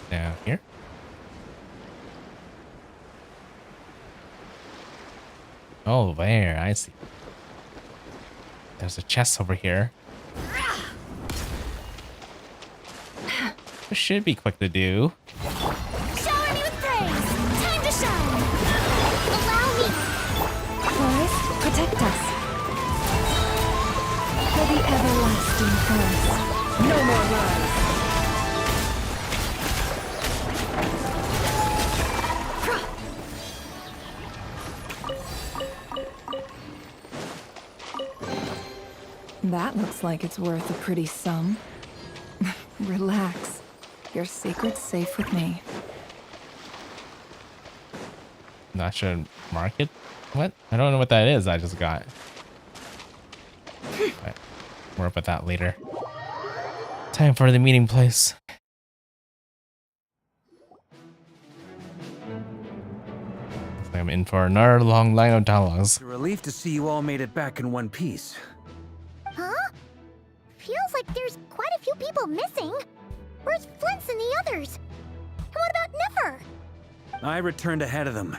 Down here. Oh, there. I see. There's a chest over here. This should be quick to do. Shower me with praise! Time to shine! Allow me! Forest, protect us. For the everlasting forest. No more lies. That looks like it's worth a pretty sum. Relax. Your secret's safe with me. Not sure. Market? What? I don't know what that is. I just got. But more about that later. Time for the meeting place. I'm in for another long line of dialogues. It's a relief to see you all made it back in one piece. Huh? Feels like there's quite a few people missing. Where's Flint's and the others? And what about Nefer? I returned ahead of them.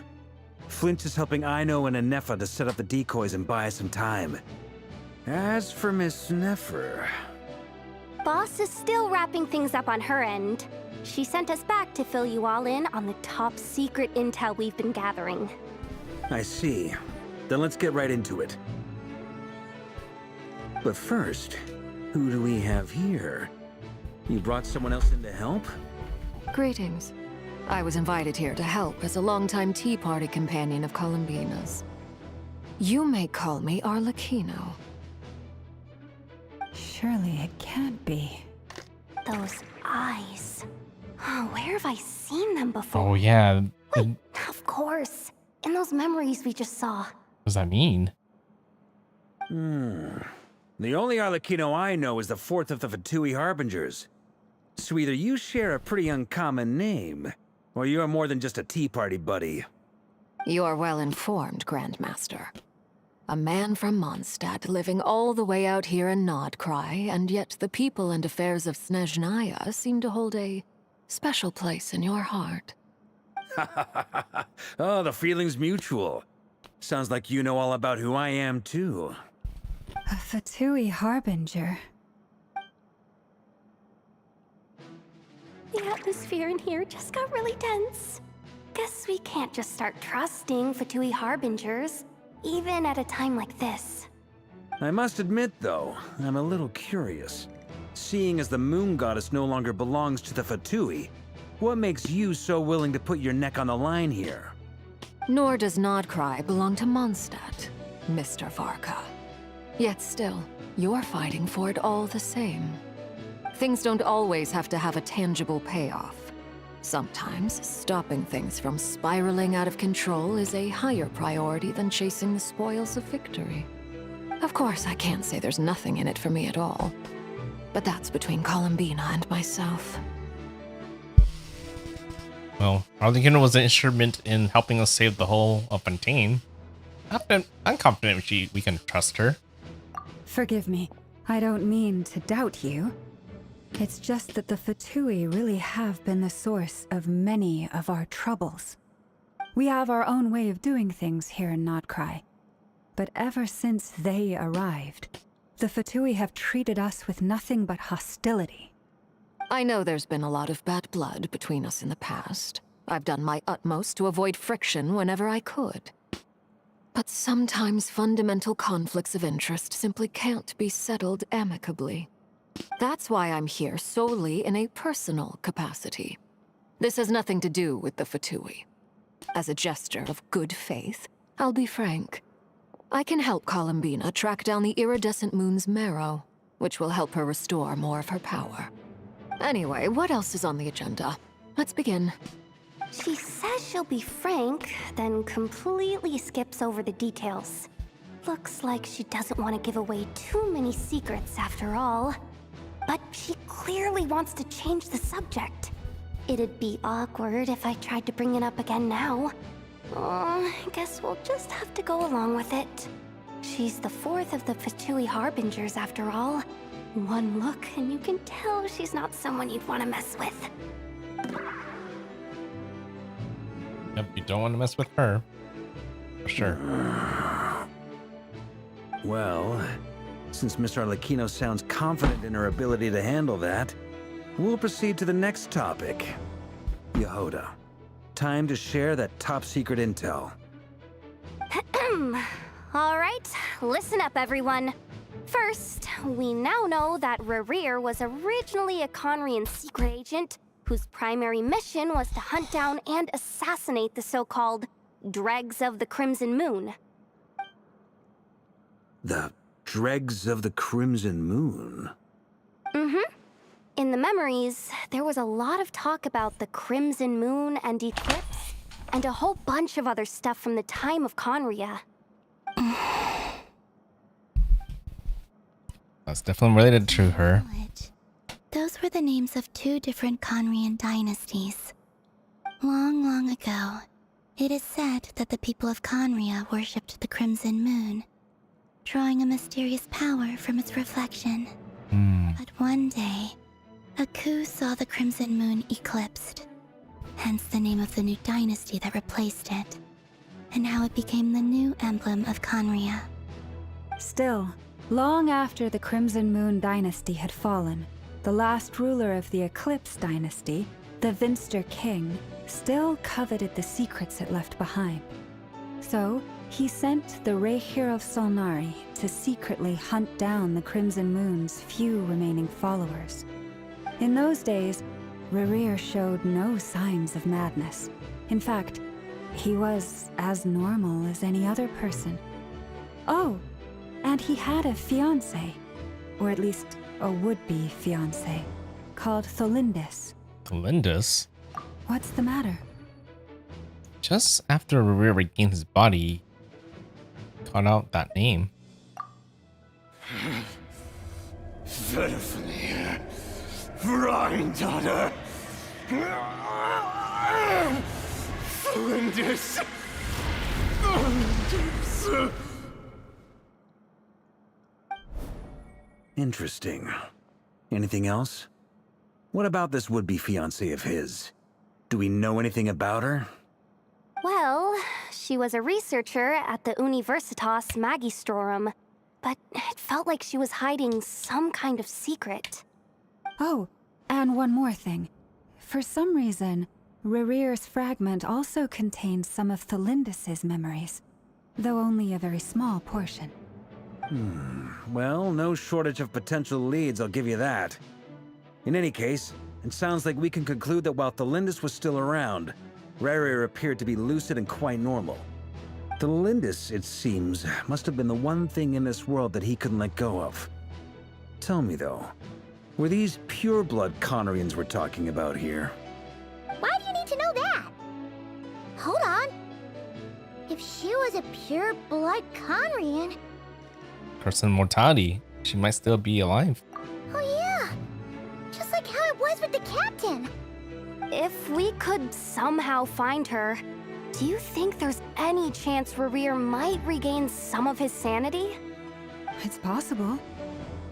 Flint is helping Aino and Anefa to set up the decoys and buy us some time. As for Miss Nefer... Boss is still wrapping things up on her end. She sent us back to fill you all in on the top secret intel we've been gathering. I see. Then let's get right into it. But first, who do we have here? You brought someone else in to help? Greetings. I was invited here to help as a longtime Tea Party companion of Columbina's. You may call me Arlecchino. Surely it can't be. Those eyes. Oh, where have I seen them before? Oh yeah. What Of course. In those memories we just saw. does that mean? The only Arlecchino I know is the fourth of the Fatui Harbingers. So either you share a pretty uncommon name, or you're more than just a Tea Party buddy. You're well informed, Grandmaster. A man from Mondstadt living all the way out here in Nodcry, and yet the people and affairs of Snezhnaya seem to hold a special place in your heart. Oh, the feeling's mutual. Sounds like you know all about who I am, too. A Fatui Harbinger. The atmosphere in here just got really tense. Guess we can't just start trusting Fatui Harbingers, even at a time like this. I must admit, though, I'm a little curious. Seeing as the Moon Goddess no longer belongs to the Fatui, what makes you so willing to put your neck on the line here? Nor does Nodcry belong to Mondstadt, Mr. Varka. Yet still, you're fighting for it all the same. Things don't always have to have a tangible payoff. Sometimes, stopping things from spiraling out of control is a higher priority than chasing the spoils of victory. Of course, I can't say there's nothing in it for me at all. But that's between Columbina and myself. Well, Arlecchino was an instrument in helping us save the whole of Fontaine. I'm confident we can trust her. Forgive me. I don't mean to doubt you. It's just that the Fatui really have been the source of many of our troubles. We have our own way of doing things here in Nodcry. But ever since they arrived, the Fatui have treated us with nothing but hostility. I know there's been a lot of bad blood between us in the past. I've done my utmost to avoid friction whenever I could. But sometimes fundamental conflicts of interest simply can't be settled amicably. That's why I'm here solely in a personal capacity. This has nothing to do with the Fatui. As a gesture of good faith, I'll be frank. I can help Columbina track down the iridescent moon's marrow, which will help her restore more of her power. Anyway, what else is on the agenda? Let's begin. She says she'll be frank, then completely skips over the details. Looks like she doesn't want to give away too many secrets after all. But she clearly wants to change the subject. It'd be awkward if I tried to bring it up again now. I guess we'll just have to go along with it. She's the fourth of the Fatui Harbingers after all. One look and you can tell she's not someone you'd want to mess with. Yep, you don't want to mess with her. For sure. Well, since Miss Arlecchino sounds confident in her ability to handle that, we'll proceed to the next topic. Yehoda, time to share that top-secret intel. All right, listen up, everyone. First, we now know that Rerir was originally a Conrian secret agent whose primary mission was to hunt down and assassinate the so-called Dregs of the Crimson Moon. The Dregs of the Crimson Moon? Mm-hmm. In the memories, there was a lot of talk about the Crimson Moon and Eclipse, and a whole bunch of other stuff from the time of Conria. That's definitely related to her. Those the names of two different Conrian dynasties. Long, long ago, it is said that the people of Conria worshipped the Crimson Moon, drawing a mysterious power from its reflection. But one day, a coup saw the Crimson Moon eclipsed, hence the name of the new dynasty that replaced it, and how it became the new emblem of Conria. Still, long after the Crimson Moon dynasty had fallen, the last ruler of the Eclipse dynasty, the Vinster king, still coveted the secrets it left behind. So, he sent the Rehir of Solnari to secretly hunt down the Crimson Moon's few remaining followers. In those days, Rerir showed no signs of madness. In fact, he was as normal as any other person. Oh, and he had a fiancé, or at least a would-be fiancé, called Tholindis. Tholindis? What's the matter? Just after Rerir regained his body, caught out that name. Verfnir, Rhine-daughter, Tholindis. Interesting. Anything else? What about this would-be fiancé of his? Do we know anything about her? Well, she was a researcher at the Universitas Magistrorum, but it felt like she was hiding some kind of secret. Oh, and one more thing. For some reason, Rerir's fragment also contains some of Tholindis' memories, though only a very small portion. Well, no shortage of potential leads, I'll give you that. In any case, it sounds like we can conclude that while Tholindis was still around, Rerir appeared to be lucid and quite normal. Tholindis, it seems, must have been the one thing in this world that he couldn't let go of. Tell me though, were these pure-blood Conrians we're talking about here? Why do you need to know that? Hold on. If she was a pure-blood Conrian... Person mortality. She might still be alive. Oh yeah! Just like how it was with the captain! If we could somehow find her, do you think there's any chance Rerir might regain some of his sanity? It's possible,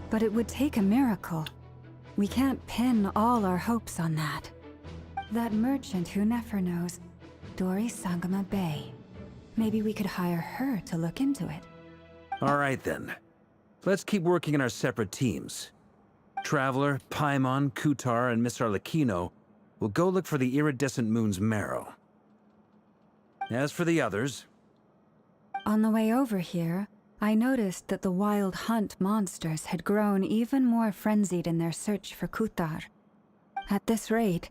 but it would take a miracle. We can't pin all our hopes on that. That merchant who Nefer knows, Dori Sangama Bay. Maybe we could hire her to look into it. All right then. Let's keep working in our separate teams. Traveler, Paimon, Kutar, and Miss Arlecchino will go look for the iridescent moon's marrow. As for the others... On the way over here, I noticed that the Wild Hunt monsters had grown even more frenzied in their search for Kutar. At this rate,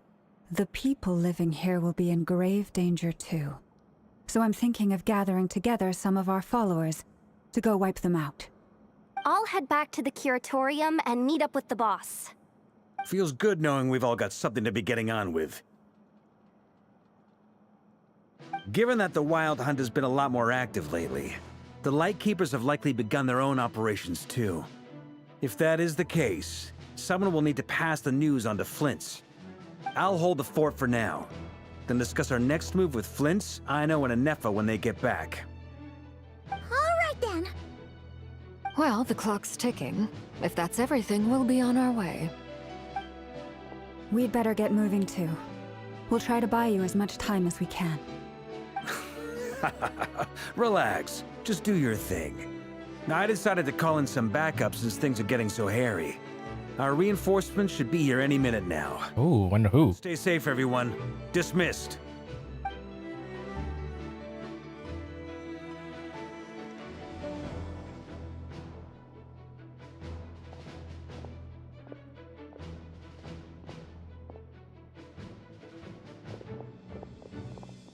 the people living here will be in grave danger too. So I'm thinking of gathering together some of our followers to go wipe them out. I'll head back to the curatorium and meet up with the boss. Feels good knowing we've all got something to be getting on with. Given that the Wild Hunt has been a lot more active lately, the Lightkeepers have likely begun their own operations too. If that is the case, someone will need to pass the news on to Flint's. I'll hold the fort for now, then discuss our next move with Flint's, Aino, and Anefa when they get back. Alright then. Well, the clock's ticking. If that's everything, we'll be on our way. We'd better get moving too. We'll try to buy you as much time as we can. Relax. Just do your thing. Now, I decided to call in some backup since things are getting so hairy. Our reinforcements should be here any minute now. Oh, wonder who. Stay safe, everyone. Dismissed.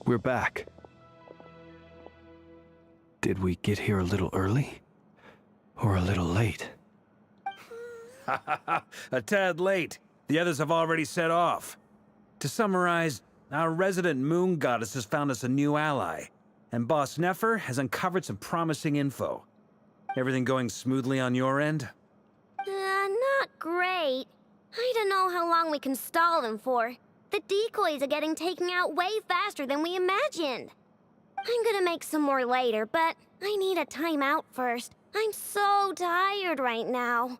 We're back. Did we get here a little early? Or a little late? A tad late. The others have already set off. To summarize, our resident moon goddess has found us a new ally, and Boss Nefer has uncovered some promising info. Everything going smoothly on your end? Not great. I don't know how long we can stall them for. The decoys are getting taken out way faster than we imagined. I'm gonna make some more later, but I need a timeout first. I'm so tired right now.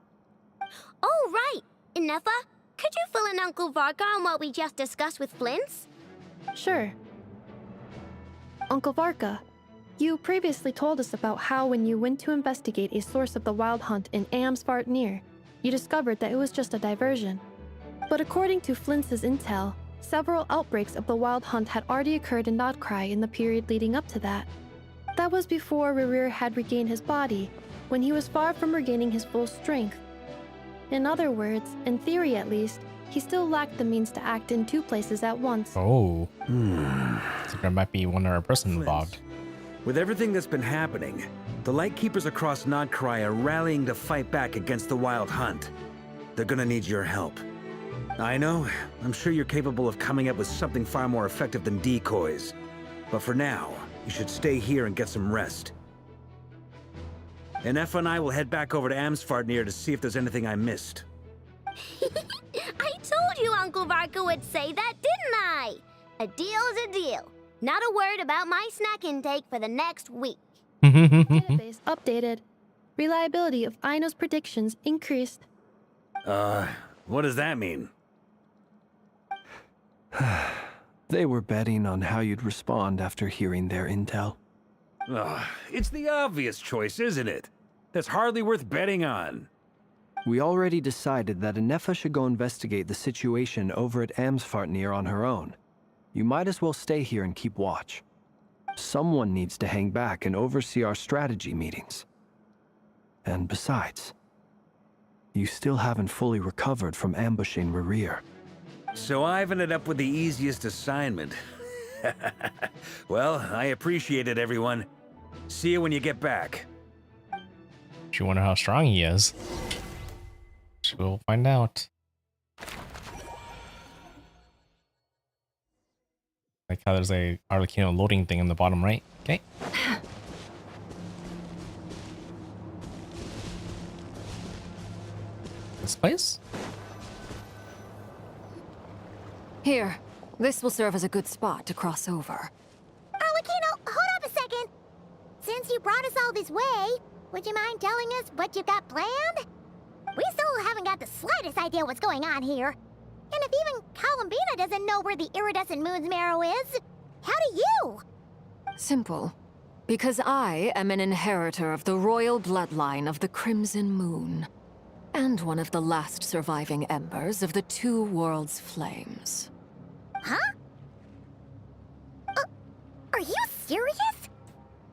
Oh, right! Inefa, could you fill in Uncle Varka on what we just discussed with Flints? Sure. Uncle Varka, you previously told us about how when you went to investigate a source of the wild hunt in Amsvartnir, you discovered that it was just a diversion. But according to Flints' intel, several outbreaks of the wild hunt had already occurred in Nodcry in the period leading up to that. That was before Rerir had regained his body, when he was far from regaining his full strength. In other words, in theory at least, he still lacked the means to act in two places at once. Oh. So there might be one other person involved. With everything that's been happening, the Lightkeepers across Nodcry are rallying to fight back against the Wild Hunt. They're gonna need your help. I know, I'm sure you're capable of coming up with something far more effective than decoys. But for now, you should stay here and get some rest. Inefa and I will head back over to Amsvartnir to see if there's anything I missed. I told you Uncle Varka would say that, didn't I? A deal's a deal. Not a word about my snack intake for the next week. Database updated. Reliability of Aino's predictions increased. What does that mean? They were betting on how you'd respond after hearing their intel. It's the obvious choice, isn't it? That's hardly worth betting on. We already decided that Inefa should go investigate the situation over at Amsvartnir on her own. You might as well stay here and keep watch. Someone needs to hang back and oversee our strategy meetings. And besides, you still haven't fully recovered from ambushing Rerir. So I've ended up with the easiest assignment. Well, I appreciate it, everyone. See you when you get back. You wonder how strong he is. We'll find out. Like how there's a Arlecchino loading thing in the bottom right. Okay. This place? Here, this will serve as a good spot to cross over. Arlecchino, hold up a second. Since you brought us all this way, would you mind telling us what you've got planned? We still haven't got the slightest idea what's going on here. And if even Columbina doesn't know where the iridescent moon's marrow is, how do you? Simple. Because I am an inheritor of the royal bloodline of the Crimson Moon, and one of the last surviving embers of the Two Worlds' flames. Huh? Are you serious?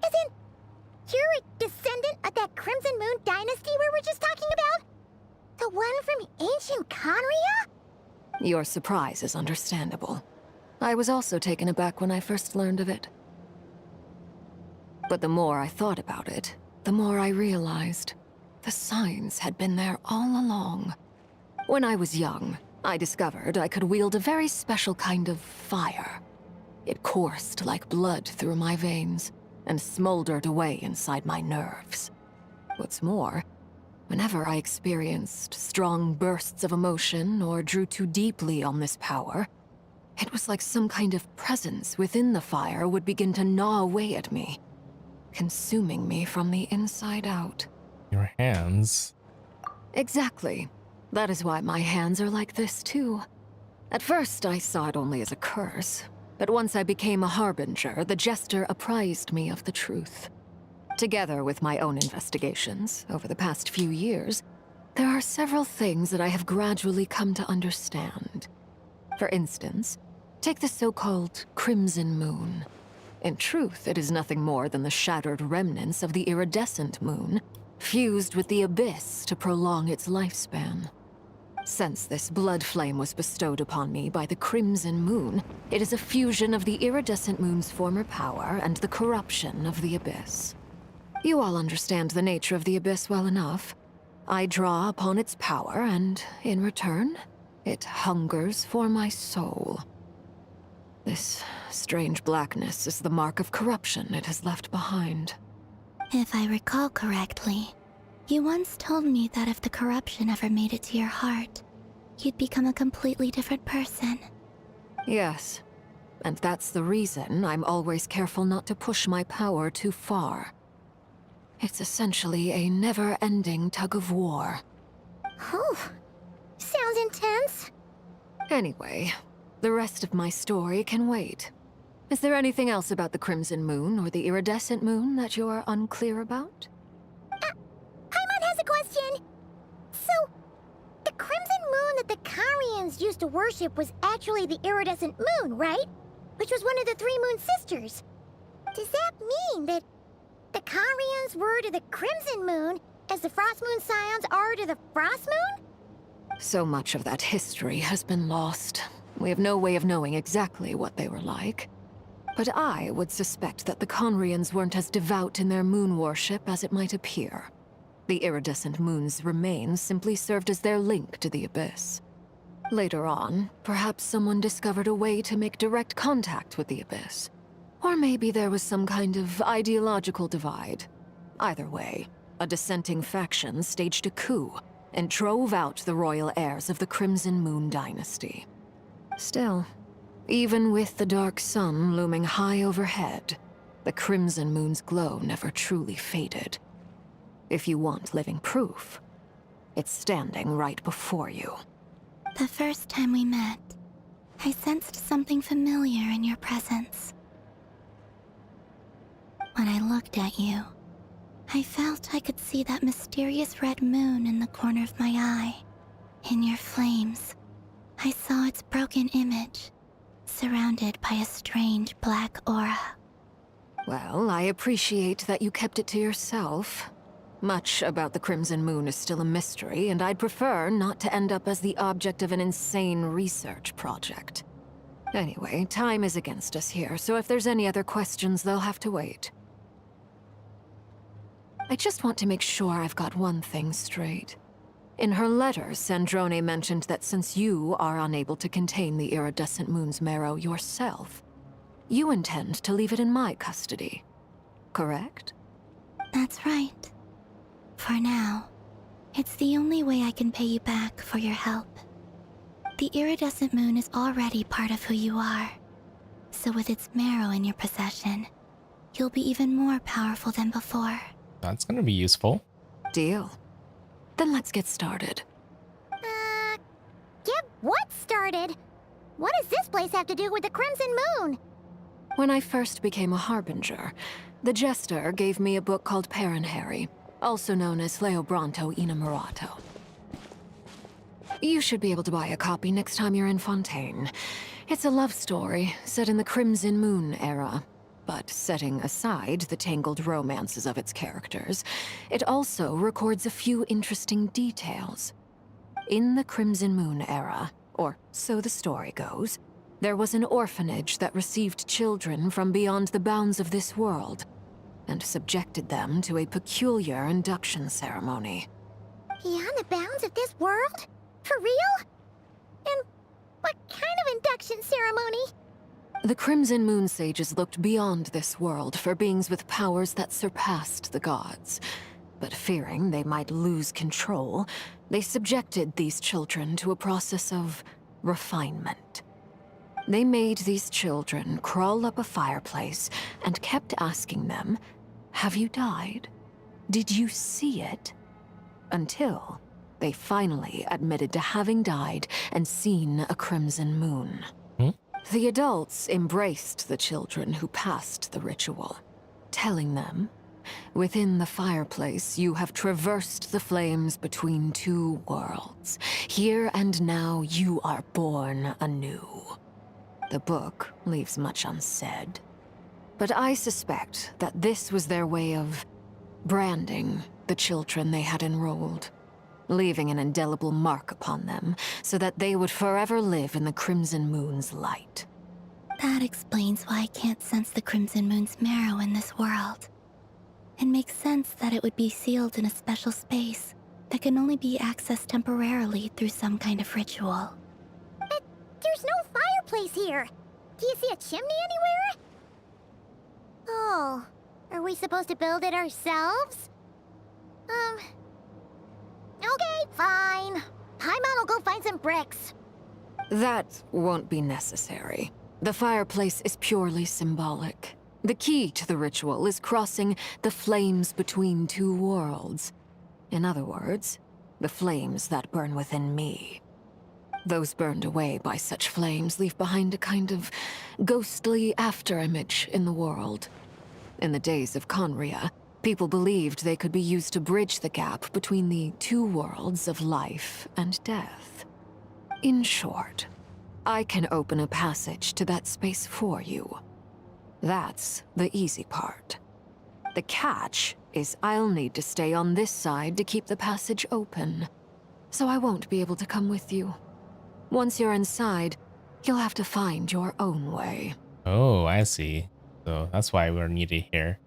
Isn't you're a descendant of that Crimson Moon dynasty we were just talking about? The one from ancient Conria? Your surprise is understandable. I was also taken aback when I first learned of it. But the more I thought about it, the more I realized the signs had been there all along. When I was young, I discovered I could wield a very special kind of fire. It coursed like blood through my veins and smoldered away inside my nerves. What's more, whenever I experienced strong bursts of emotion or drew too deeply on this power, it was like some kind of presence within the fire would begin to gnaw away at me, consuming me from the inside out. Your hands? Exactly. That is why my hands are like this too. At first, I saw it only as a curse, but once I became a harbinger, the jester apprised me of the truth. Together with my own investigations over the past few years, there are several things that I have gradually come to understand. For instance, take the so-called Crimson Moon. In truth, it is nothing more than the shattered remnants of the iridescent moon, fused with the abyss to prolong its lifespan. Since this blood flame was bestowed upon me by the Crimson Moon, it is a fusion of the iridescent moon's former power and the corruption of the abyss. You all understand the nature of the abyss well enough. I draw upon its power, and in return, it hungers for my soul. This strange blackness is the mark of corruption it has left behind. If I recall correctly, you once told me that if the corruption ever made it to your heart, you'd become a completely different person. Yes, and that's the reason I'm always careful not to push my power too far. It's essentially a never-ending tug of war. Oh, sounds intense. Anyway, the rest of my story can wait. Is there anything else about the Crimson Moon or the Iridescent Moon that you're unclear about? Paimon has a question. So, the crimson moon that the Karians used to worship was actually the iridescent moon, right? Which was one of the three moon sisters. Does that mean that the Karians were to the crimson moon as the frost moon scions are to the frost moon? So much of that history has been lost. We have no way of knowing exactly what they were like. But I would suspect that the Conrians weren't as devout in their moon worship as it might appear. The iridescent moon's remains simply served as their link to the Abyss. Later on, perhaps someone discovered a way to make direct contact with the Abyss. Or maybe there was some kind of ideological divide. Either way, a dissenting faction staged a coup and drove out the royal heirs of the Crimson Moon dynasty. Still, even with the dark sun looming high overhead, the Crimson Moon's glow never truly faded. If you want living proof, it's standing right before you. The first time we met, I sensed something familiar in your presence. When I looked at you, I felt I could see that mysterious red moon in the corner of my eye. In your flames, I saw its broken image, surrounded by a strange black aura. Well, I appreciate that you kept it to yourself. Much about the Crimson Moon is still a mystery, and I'd prefer not to end up as the object of an insane research project. Anyway, time is against us here, so if there's any other questions, they'll have to wait. I just want to make sure I've got one thing straight. In her letter, Sandrone mentioned that since you are unable to contain the iridescent moon's marrow yourself, you intend to leave it in my custody, correct? That's right. For now, it's the only way I can pay you back for your help. The iridescent moon is already part of who you are, so with its marrow in your possession, you'll be even more powerful than before. That's gonna be useful. Deal. Then let's get started. Get what started? What does this place have to do with the Crimson Moon? When I first became a Harbinger, the Jester gave me a book called Paranhari, also known as Leobranto Innamorato. You should be able to buy a copy next time you're in Fontaine. It's a love story set in the Crimson Moon era. But setting aside the tangled romances of its characters, it also records a few interesting details. In the Crimson Moon era, or so the story goes, there was an orphanage that received children from beyond the bounds of this world, and subjected them to a peculiar induction ceremony. Beyond the bounds of this world? For real? And what kind of induction ceremony? The Crimson Moon sages looked beyond this world for beings with powers that surpassed the gods. But fearing they might lose control, they subjected these children to a process of refinement. They made these children crawl up a fireplace and kept asking them, "Have you died? Did you see it?" Until they finally admitted to having died and seen a crimson moon. The adults embraced the children who passed the ritual, telling them, "Within the fireplace, you have traversed the flames between two worlds. Here and now, you are born anew." The book leaves much unsaid, but I suspect that this was their way of branding the children they had enrolled, leaving an indelible mark upon them so that they would forever live in the Crimson Moon's light. That explains why I can't sense the Crimson Moon's marrow in this world. It makes sense that it would be sealed in a special space that can only be accessed temporarily through some kind of ritual. But there's no fireplace here. Do you see a chimney anywhere? Oh, are we supposed to build it ourselves? Okay, fine. Paimon will go find some bricks. That won't be necessary. The fireplace is purely symbolic. The key to the ritual is crossing the flames between two worlds. In other words, the flames that burn within me. Those burned away by such flames leave behind a kind of ghostly afterimage in the world. In the days of Conria, people believed they could be used to bridge the gap between the two worlds of life and death. In short, I can open a passage to that space for you. That's the easy part. The catch is I'll need to stay on this side to keep the passage open, so I won't be able to come with you. Once you're inside, you'll have to find your own way. Oh, I see. So that's why we're needed here.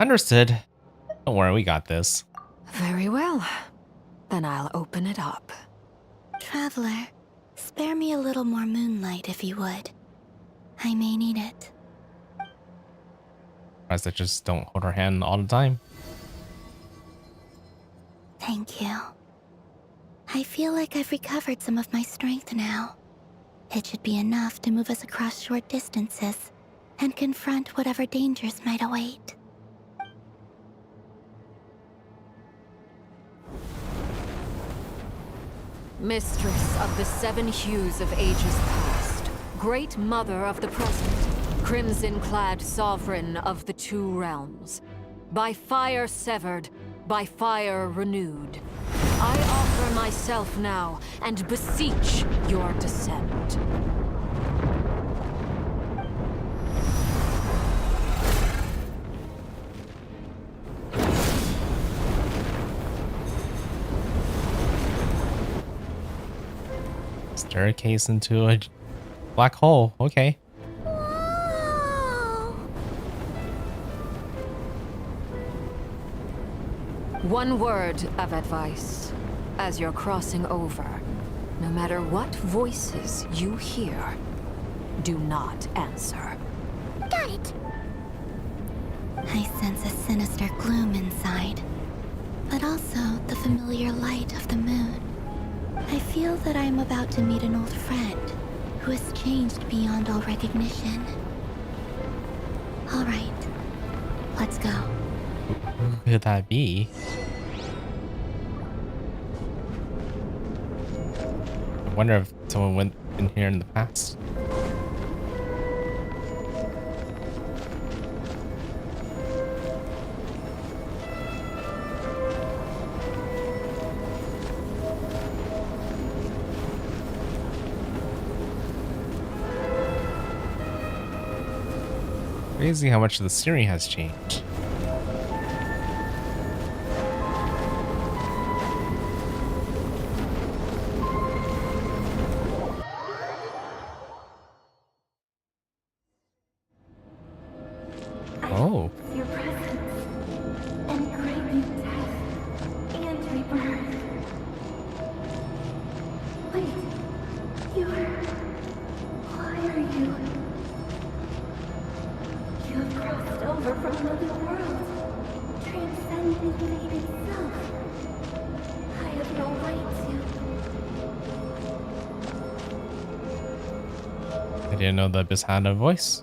Understood. Don't worry, we got this. Very well. Then I'll open it up. Traveler, spare me a little more moonlight if you would. I may need it. Guys that just don't hold our hand all the time. Thank you. I feel like I've recovered some of my strength now. It should be enough to move us across short distances and confront whatever dangers might await. Mistress of the seven hues of ages past, great mother of the present, crimson-clad sovereign of the two realms, by fire severed, by fire renewed, I offer myself now and beseech your descent. Staircase into a black hole. Okay. One word of advice. As you're crossing over, no matter what voices you hear, do not answer. Got it. I sense a sinister gloom inside, but also the familiar light of the moon. I feel that I am about to meet an old friend who has changed beyond all recognition. All right, let's go. Who could that be? I wonder if someone went in here in the past. Crazy how much the scenery has changed. Oh. Your presence and craving death and rebirth. Wait, why are you? You have crossed over from another world, transcended fate itself. I have no right to. I didn't know the Abyss had a voice.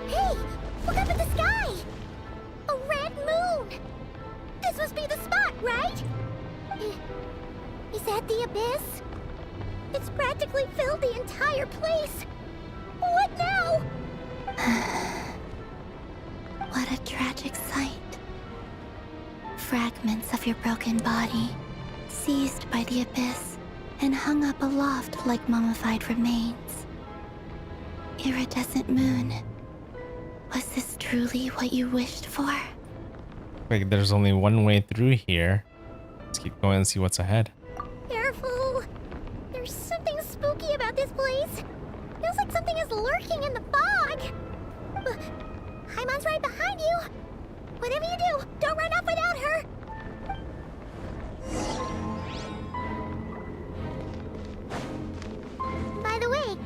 Hey, look up at the sky! A red moon! This must be the spot, right? Is that the Abyss? It's practically filled the entire place. What now? What a tragic sight. Fragments of your broken body, seized by the Abyss and hung up aloft like mummified remains. Iridescent moon, was this truly what you wished for? Like there's only one way through here. Let's keep going and see what's ahead. Careful! There's something spooky about this place. Feels like something is lurking in the fog. Haimon's right behind you. Whatever you do, don't run off without her. By the way,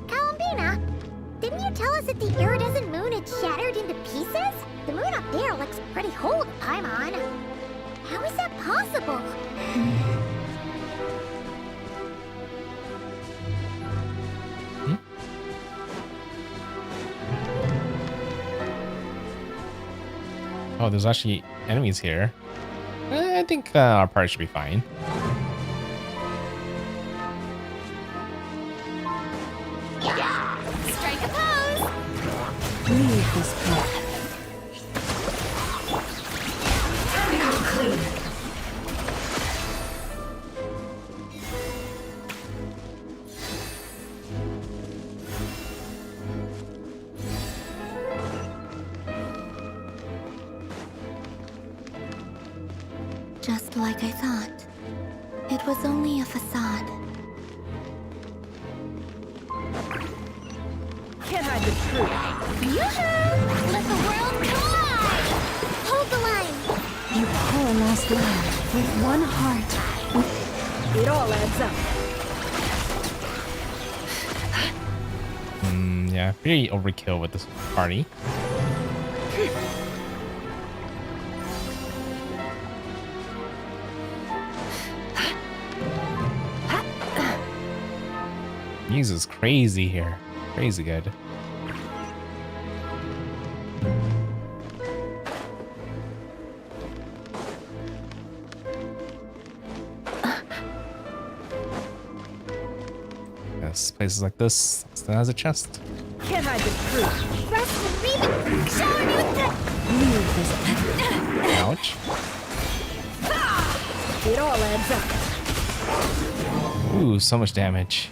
Columbina, didn't you tell us that the iridescent moon had got shattered into pieces? The moon up there looks pretty whole to Paimon. How is that possible? Oh, there's actually enemies here. I think our party should be fine. Strike a pose! Leave this place. Just like I thought. It was only a facade. Can't hide the truth. Yoo-hoo! Let the world collide! Hold the line! You poor lost land with one heart. It all adds up. Yeah, pretty overkill with this party. Music is crazy here. Crazy good. Yes, places like this still has a chest. Can't hide the truth. Rest and read it. Shower me with the... Ouch. It all adds up. Ooh, so much damage.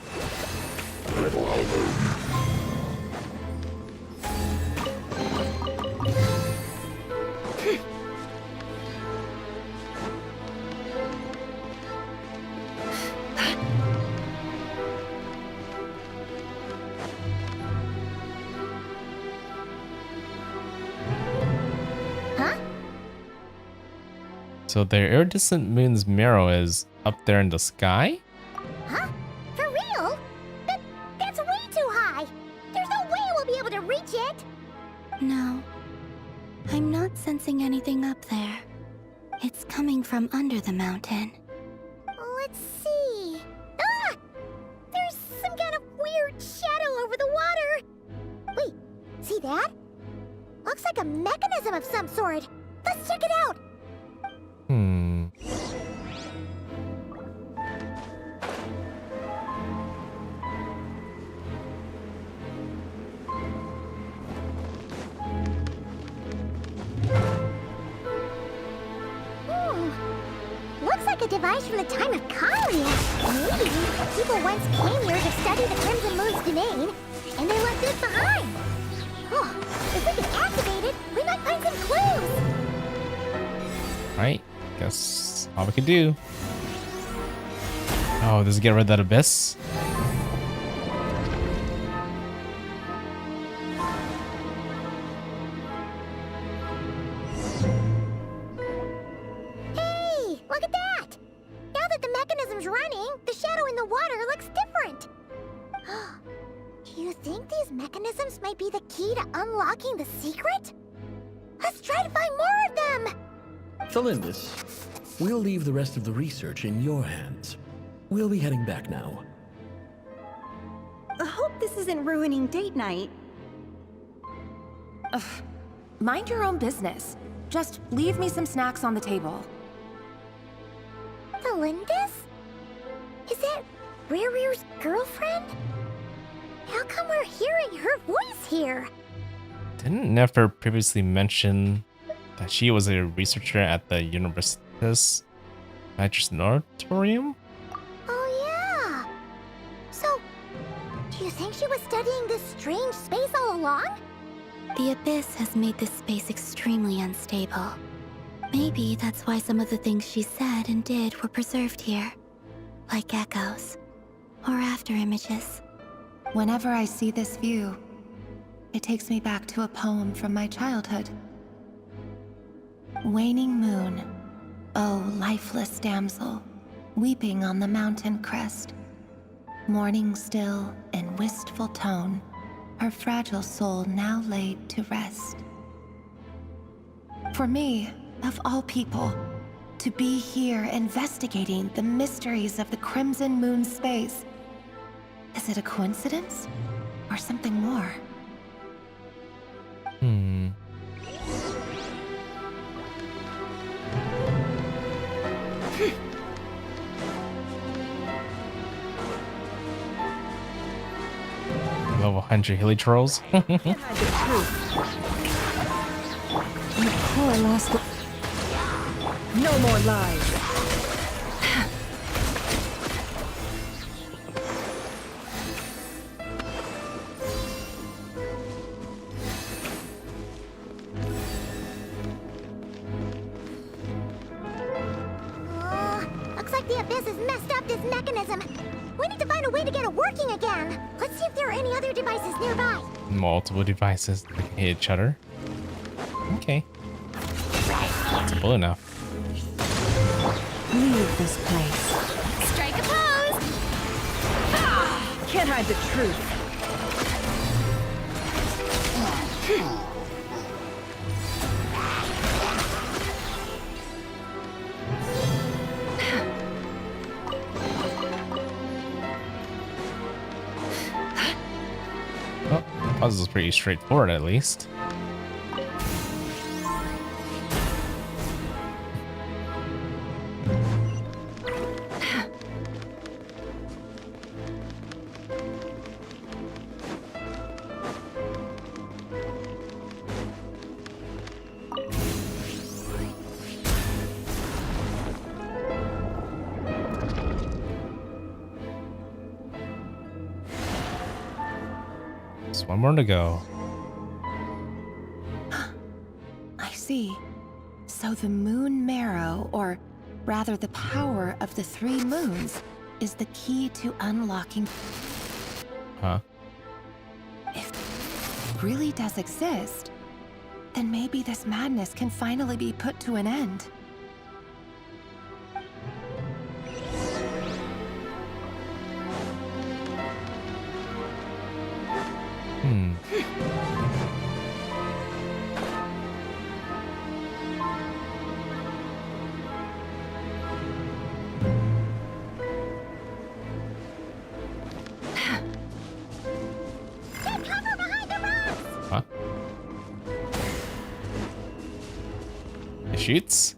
So the iridescent moon's mirror is up there in the sky? Huh? For real? That's way too high. There's no way we'll be able to reach it. No. I'm not sensing anything up there. It's coming from under the mountain. Let's see. Ah! There's some kind of weird shadow over the water. Wait, see that? Looks like a mechanism of some sort. Let's check it out. Looks like a device from the time of Kalia. Maybe people once came here to study the Crimson Moon's domain, and they left it behind. Oh, if we can activate it, we might find some clues. Right, guess all we could do. Oh, does it get rid of that abyss? Hey, look at that! Now that the mechanism's running, the shadow in the water looks different. Do you think these mechanisms might be the key to unlocking the secret? Let's try to find more of them! Thalindis, we'll leave the rest of the research in your hands. We'll be heading back now. I hope this isn't ruining date night. Ugh. Mind your own business. Just leave me some snacks on the table. Thalindis? Is that Rear's girlfriend? How come we're hearing her voice here? Didn't Nefer previously mention that she was a researcher at the Universitas Magistratorium? Oh yeah! So, do you think she was studying this strange space all along? The abyss has made this space extremely unstable. Maybe that's why some of the things she said and did were preserved here. Like echoes. Or after images. Whenever I see this view, it takes me back to a poem from my childhood. Waning moon, oh lifeless damsel, weeping on the mountain crest. Mourning still in wistful tone, her fragile soul now laid to rest. For me, of all people, to be here investigating the mysteries of the Crimson Moon space, is it a coincidence or something more? Level 100 hilly trolls. You poor lost. No more lies. Looks like the Abyss has messed up this mechanism. We need to find a way to get it working again. Let's see if there are any other devices nearby. Multiple devices that can hit each other. Okay. It's cool enough. Leave this place. Strike a pose! Can't hide the truth. Oh, puzzle's pretty straightforward at least. Just one more to go. I see. So the moon marrow, or rather the power of the 3 moons, is the key to unlocking. Huh? If it really does exist, then maybe this madness can finally be put to an end. Huh? It shoots?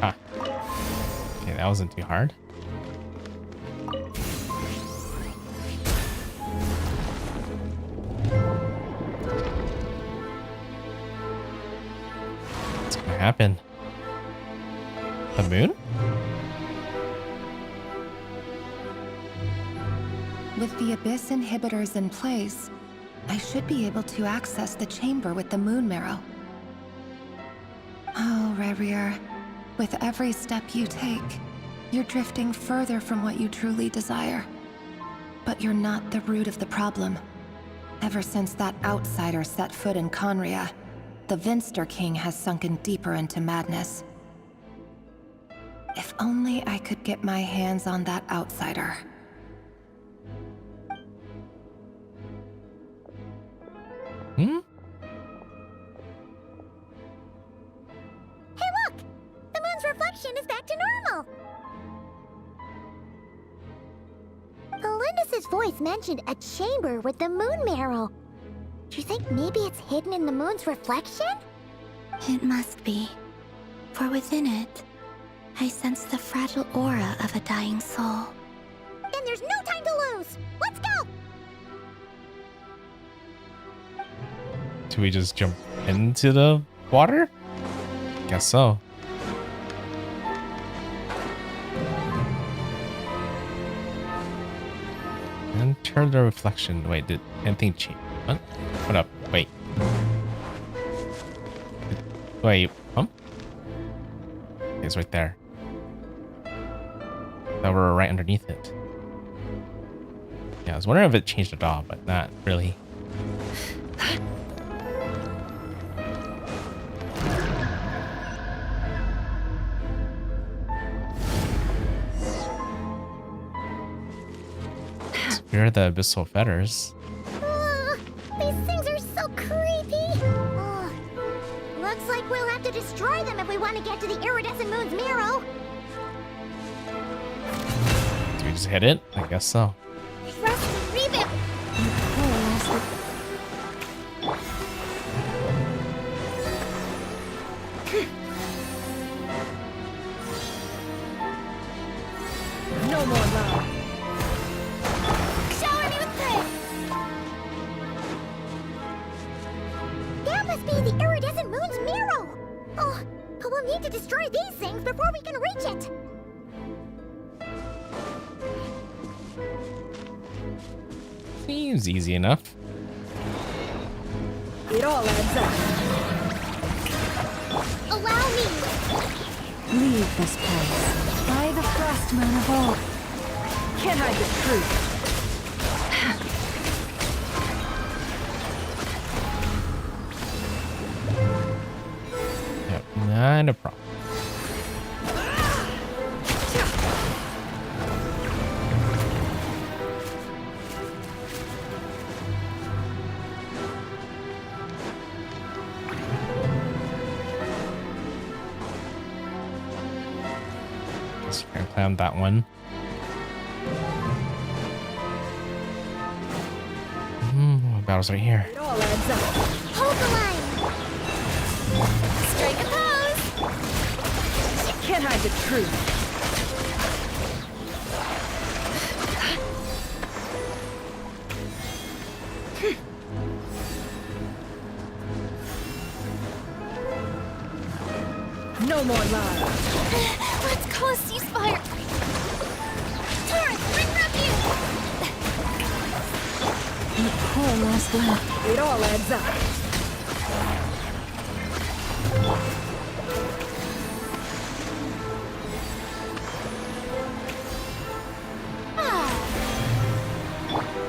Huh. Okay, that wasn't too hard. What's gonna happen? The moon? With the Abyss inhibitors in place, I should be able to access the chamber with the moon marrow. Oh, Rerir, with every step you take, you're drifting further from what you truly desire. But you're not the root of the problem. Ever since that outsider set foot in Conria, the Vinster King has sunken deeper into madness. If only I could get my hands on that outsider. Hey, look! The moon's reflection is back to normal! Elendis' voice mentioned a chamber with the moon marrow. Do you think maybe it's hidden in the moon's reflection? It must be. For within it, I sense the fragile aura of a dying soul. Then there's no time to lose! Let's go! Do we just jump into the water? Guess so. Enter the reflection. Wait, did anything change? What? What up? Wait. Wait, huh? It's right there. That we're right underneath it. Yeah, I was wondering if it changed at all, but not really. Here are the abyssal fetters. These things are so creepy. Looks like we'll have to destroy them if we want to get to the iridescent moon's mirror. Do we just hit it? I guess so. Trust Revamp. No more love. Shower me with praise. That must be the iridescent moon's mirror. Oh, but we'll need to destroy these things before we can reach it. Seems easy enough. It all adds up. Allow me. Leave this place. By the frost moon of old. Can't hide the truth. Yep, not a problem. Just gonna play on that one. Battles right here. It all adds up. Hold the line. Strike a pose. Can't hide the truth. No more lies. Let's call a ceasefire. Torrent, bring refuge. The poor last lap. It all adds up.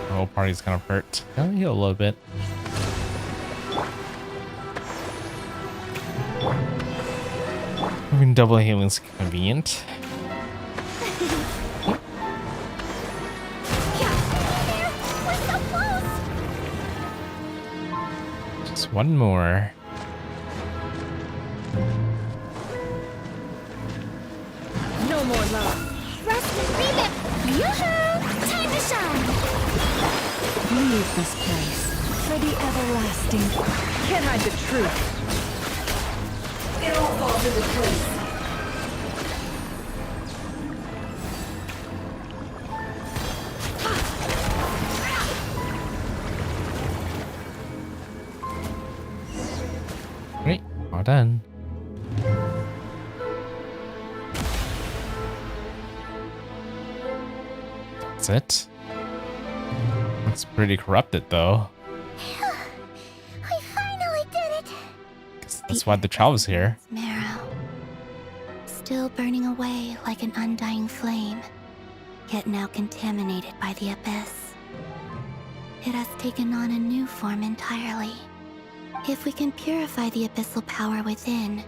The whole party's kind of hurt. I'll heal a little bit. Having double healing's convenient. Just one more. No more love. Rest and revamp. Yoo-hoo! Time to shine. Leave this place. For the everlasting. Can't hide the truth. It all falls into place. Great, all done. That's it. Looks pretty corrupted though. I finally did it. That's why the child was here. Marrow. Still burning away like an undying flame, yet now contaminated by the abyss. It has taken on a new form entirely. If we can purify the abyssal power within,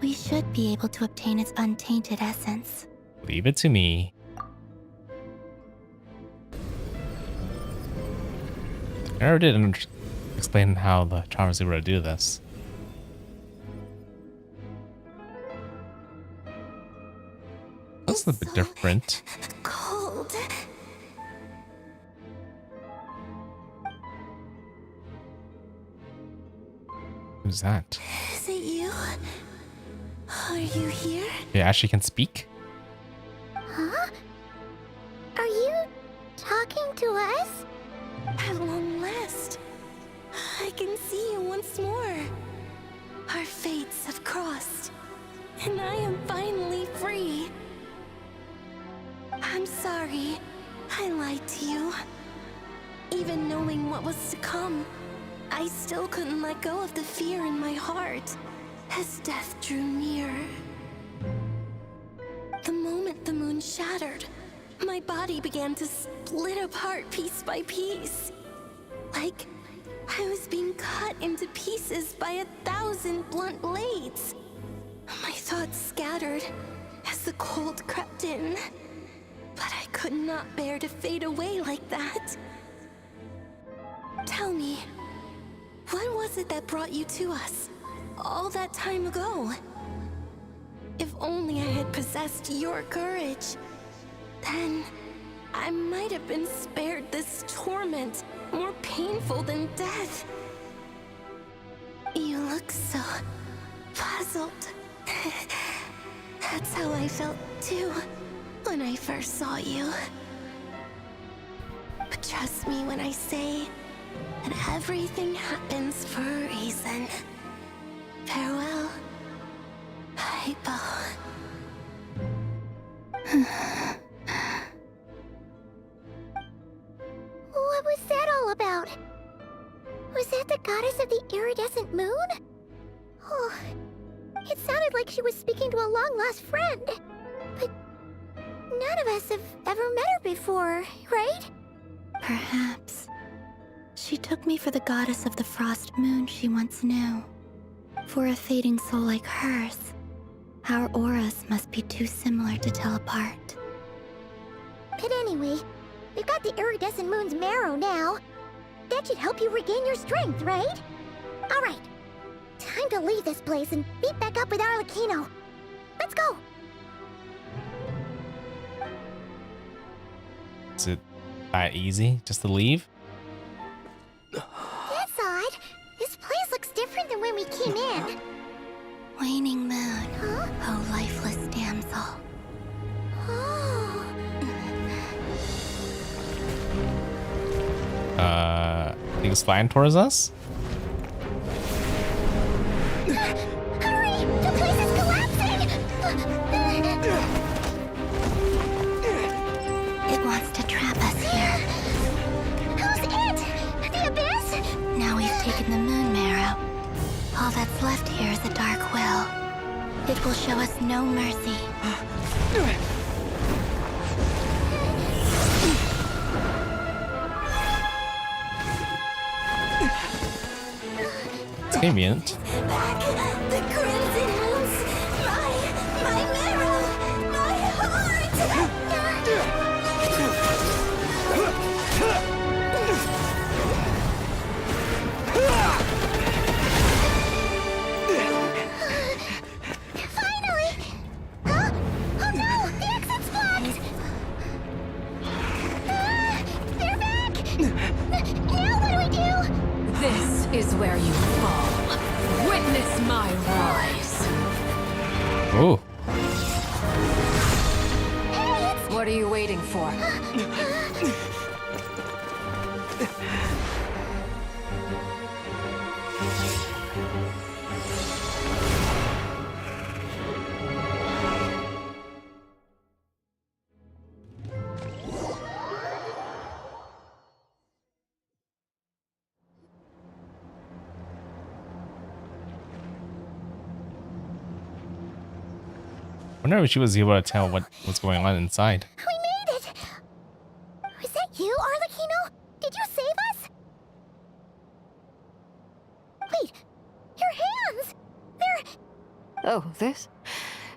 we should be able to obtain its untainted essence. Leave it to me. I never did explain how the child was able to do this. That's a bit different. Cold. Who's that? Is it you? Are you here? Yeah, Ashley can speak. Huh? Are you talking to us? At long last, I can see you once more. Our fates have crossed, and I am finally free. I'm sorry, I lied to you. Even knowing what was to come, I still couldn't let go of the fear in my heart as death drew near. The moment the moon shattered, my body began to split apart piece by piece. Like I was being cut into pieces by 1,000 blunt blades. My thoughts scattered as the cold crept in. But I could not bear to fade away like that. Tell me, what was it that brought you to us all that time ago? If only I had possessed your courage, then I might have been spared this torment more painful than death. You look so puzzled. That's how I felt too when I first saw you. But trust me when I say that everything happens for a reason. Farewell, Hypo. What was that all about? Was that the goddess of the iridescent moon? Oh, it sounded like she was speaking to a long-lost friend. But none of us have ever met her before, right? Perhaps. She took me for the goddess of the frost moon she once knew. For a fading soul like hers, our auras must be too similar to tell apart. But anyway, we've got the iridescent moon's marrow now. That should help you regain your strength, right? Alright, time to leave this place and meet back up with Arlecchino. Let's go! Is it that easy just to leave? That's odd. This place looks different than when we came in. Waning moon, oh lifeless damsel. Oh. He was flying towards us? Hurry! The place is collapsing! It wants to trap us here. Who's it? The Abyss? Now we've taken the moon marrow. All that's left here is a dark will. It will show us no mercy. Convenient. The crimson moons! My marrow! My heart! Finally! Huh? Oh no! The exit's blocked! They're back! Now what do we do? This is where you fall. Witness my rise. Oh. What are you waiting for? I wonder if she was able to tell what was going on inside. We made it! Was that you, Arlecchino? Did you save us? Wait, your hands! They're... Oh, this?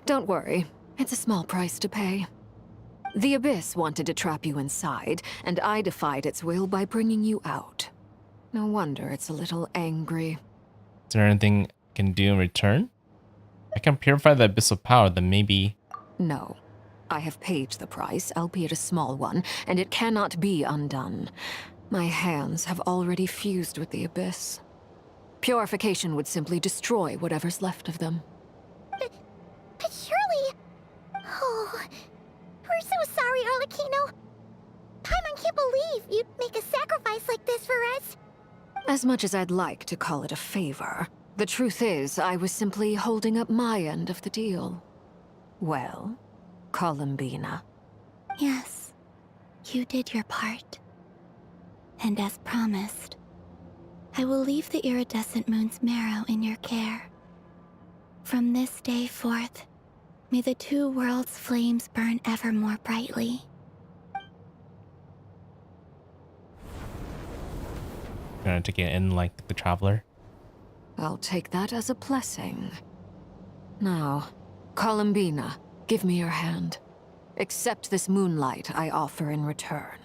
Don't worry. It's a small price to pay. The Abyss wanted to trap you inside, and I defied its will by bringing you out. No wonder it's a little angry. Is there anything I can do in return? I can purify the abyssal power, then maybe... No. I have paid the price, albeit a small one, and it cannot be undone. My hands have already fused with the Abyss. Purification would simply destroy whatever's left of them. But surely... Oh... We're so sorry, Arlecchino. Paimon can't believe you'd make a sacrifice like this for us. As much as I'd like to call it a favor, the truth is I was simply holding up my end of the deal. Well, Columbina. Yes, you did your part. And as promised, I will leave the iridescent moon's marrow in your care. From this day forth, may the two worlds' flames burn ever more brightly. Gonna take it in like the traveler. I'll take that as a blessing. Now, Columbina, give me your hand. Accept this moonlight I offer in return.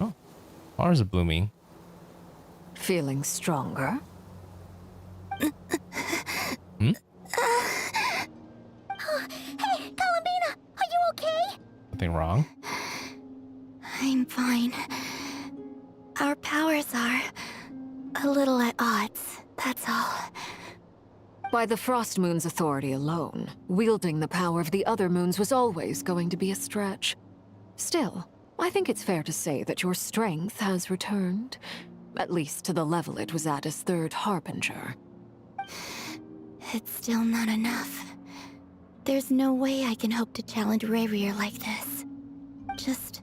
Oh, flowers are blooming. Feeling stronger? Hmm? Hey, Columbina, are you okay? Nothing wrong? I'm fine. Our powers are a little at odds, that's all. By the Frost Moon's authority alone, wielding the power of the other moons was always going to be a stretch. Still, I think it's fair to say that your strength has returned, at least to the level it was at as Third Harbinger. It's still not enough. There's no way I can hope to challenge Rayrir like this. Just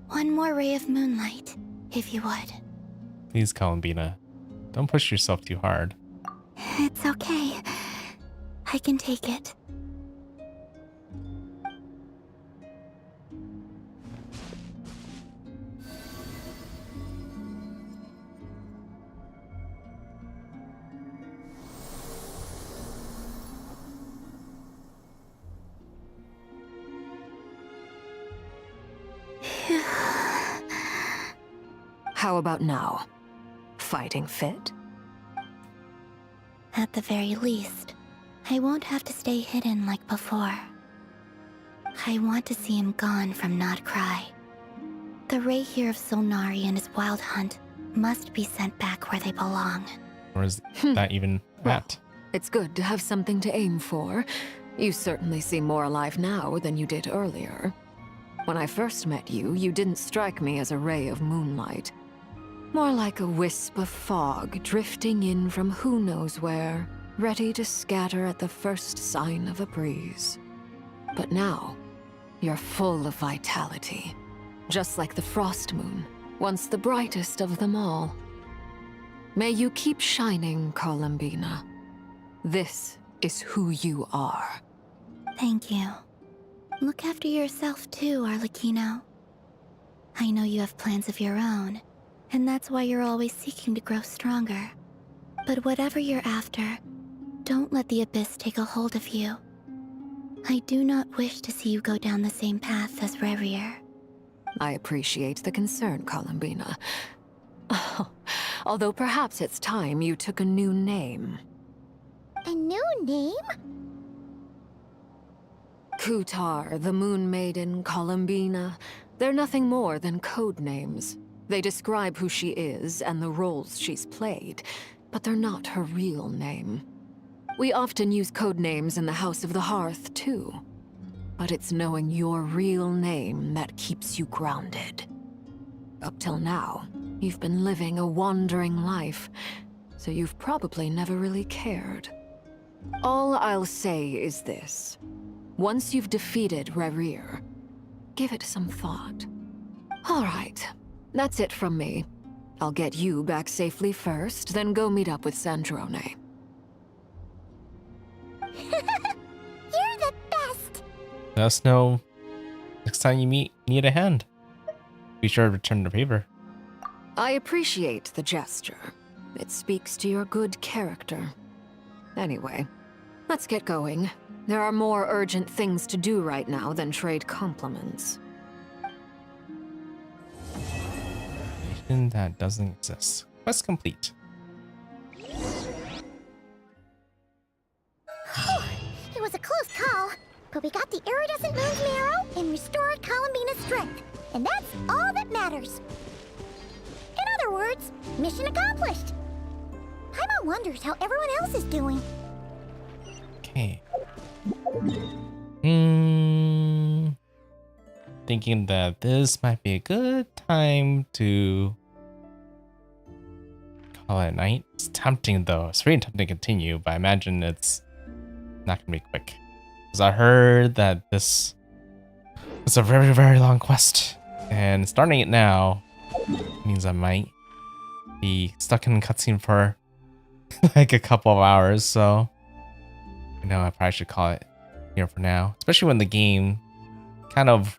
one more ray of moonlight, if you would. Please, Columbina. Don't push yourself too hard. It's okay. I can take it. How about now? Fighting fit? At the very least, I won't have to stay hidden like before. I want to see him gone from Not Cry. The Rayhir of Solnari and his wild hunt must be sent back where they belong. Or is that even that? It's good to have something to aim for. You certainly seem more alive now than you did earlier. When I first met you, you didn't strike me as a ray of moonlight. More like a wisp of fog drifting in from who knows where, ready to scatter at the first sign of a breeze. But now, you're full of vitality. Just like the Frost Moon, once the brightest of them all. May you keep shining, Columbina. This is who you are. Thank you. Look after yourself too, Arlecchino. I know you have plans of your own, and that's why you're always seeking to grow stronger. But whatever you're after, don't let the Abyss take a hold of you. I do not wish to see you go down the same path as Rayrir. I appreciate the concern, Columbina. Although perhaps it's time you took a new name. A new name? Kutar, the Moon Maiden, Columbina. They're nothing more than code names. They describe who she is and the roles she's played, but they're not her real name. We often use code names in the House of the Hearth, too. But it's knowing your real name that keeps you grounded. Up till now, you've been living a wandering life, so you've probably never really cared. All I'll say is this. Once you've defeated Rayrir, give it some thought. All right, that's it from me. I'll get you back safely first, then go meet up with Sandrone. You're the best! Let us know next time you need a hand. Be sure to return the favor. I appreciate the gesture. It speaks to your good character. Anyway, let's get going. There are more urgent things to do right now than trade compliments. Nation that doesn't exist. Quest complete. It was a close call, but we got the iridescent moon's marrow and restored Columbina's strength. And that's all that matters. In other words, mission accomplished. Paimon wonders how everyone else is doing. Okay. Thinking that this might be a good time to call it a night. It's tempting though. It's very tempting to continue, but I imagine it's not gonna be quick. Because I heard that this is a very, very long quest. And starting it now means I might be stuck in cutscene for like a couple of hours, so I know I probably should call it here for now. Especially when the game kind of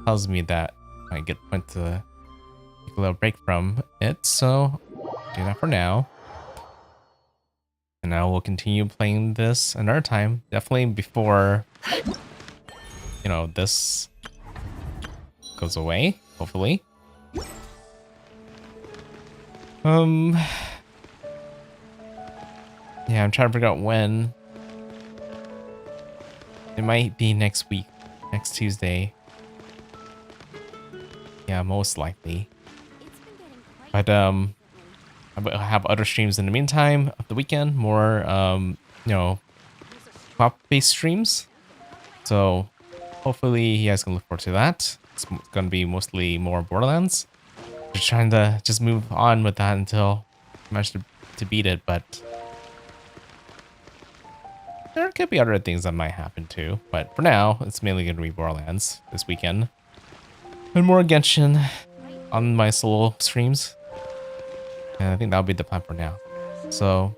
tells me that I get point to take a little break from it, so do that for now. And I will continue playing this another time, definitely before, you know, this goes away, hopefully. Yeah, I'm trying to figure out when. It might be next week, next Tuesday. Yeah, most likely. But I will have other streams in the meantime of the weekend, more you know, pop-based streams. So hopefully you guys can look forward to that. It's gonna be mostly more Borderlands. Just trying to just move on with that until I manage to beat it, but there could be other things that might happen too. But for now, it's mainly gonna be Borderlands this weekend. And more Genshin on my solo streams. And I think that'll be the plan for now. So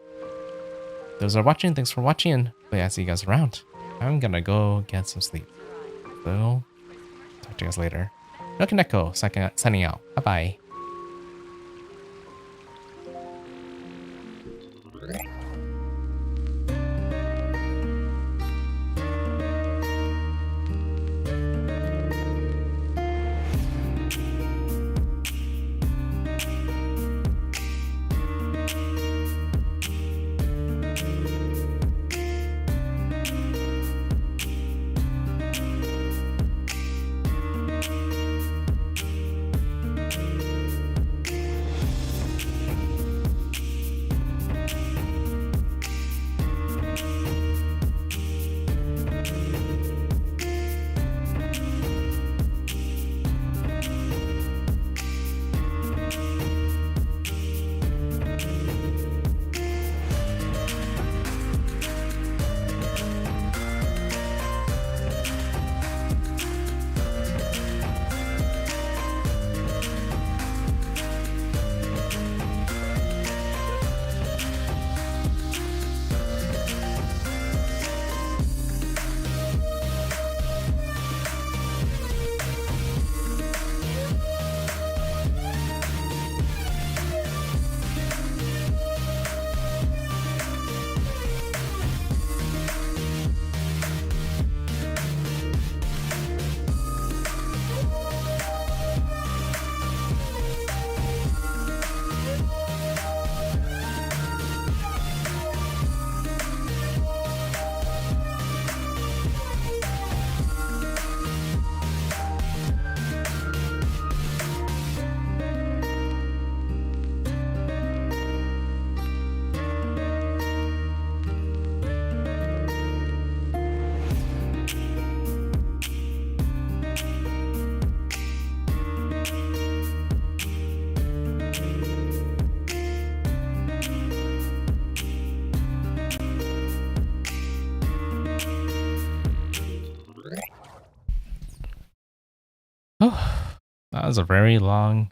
those are watching. Thanks for watching. And hopefully I see you guys around. I'm gonna go get some sleep. So talk to you guys later. NoukonNeko signing out. Bye bye. Oh, that was a very long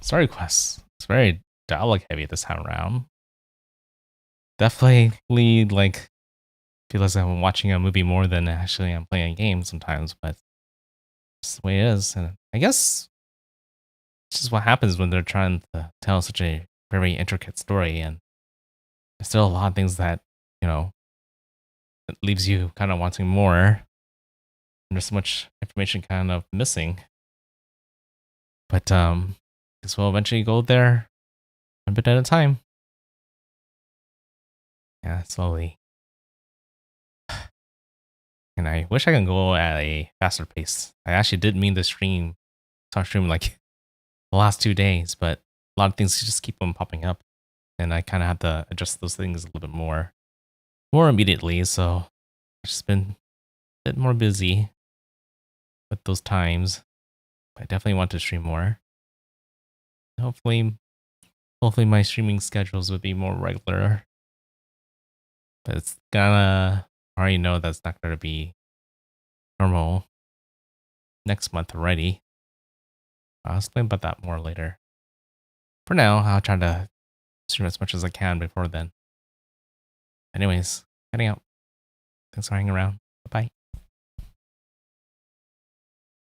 story quest. It's very dialogue heavy this time around. Definitely like feels like I'm watching a movie more than actually I'm playing a game sometimes, but it's the way it is. And I guess it's just what happens when they're trying to tell such a very intricate story, and there's still a lot of things that, you know, it leaves you kind of wanting more. And there's so much information kind of missing. But guess we'll eventually go there one bit at a time. Yeah, slowly. And I wish I could go at a faster pace. I actually did mean to start streaming like the last 2 days, but a lot of things just keep on popping up. And I kind of have to adjust those things a little bit more immediately. So I've just been a bit more busy with those times. But I definitely want to stream more. Hopefully my streaming schedules would be more regular. But it's gonna, I already know that's not gonna be normal next month already. I'll explain about that more later. For now, I'll try to stream as much as I can before then. Anyways, heading out. Thanks for hanging around. Bye-bye.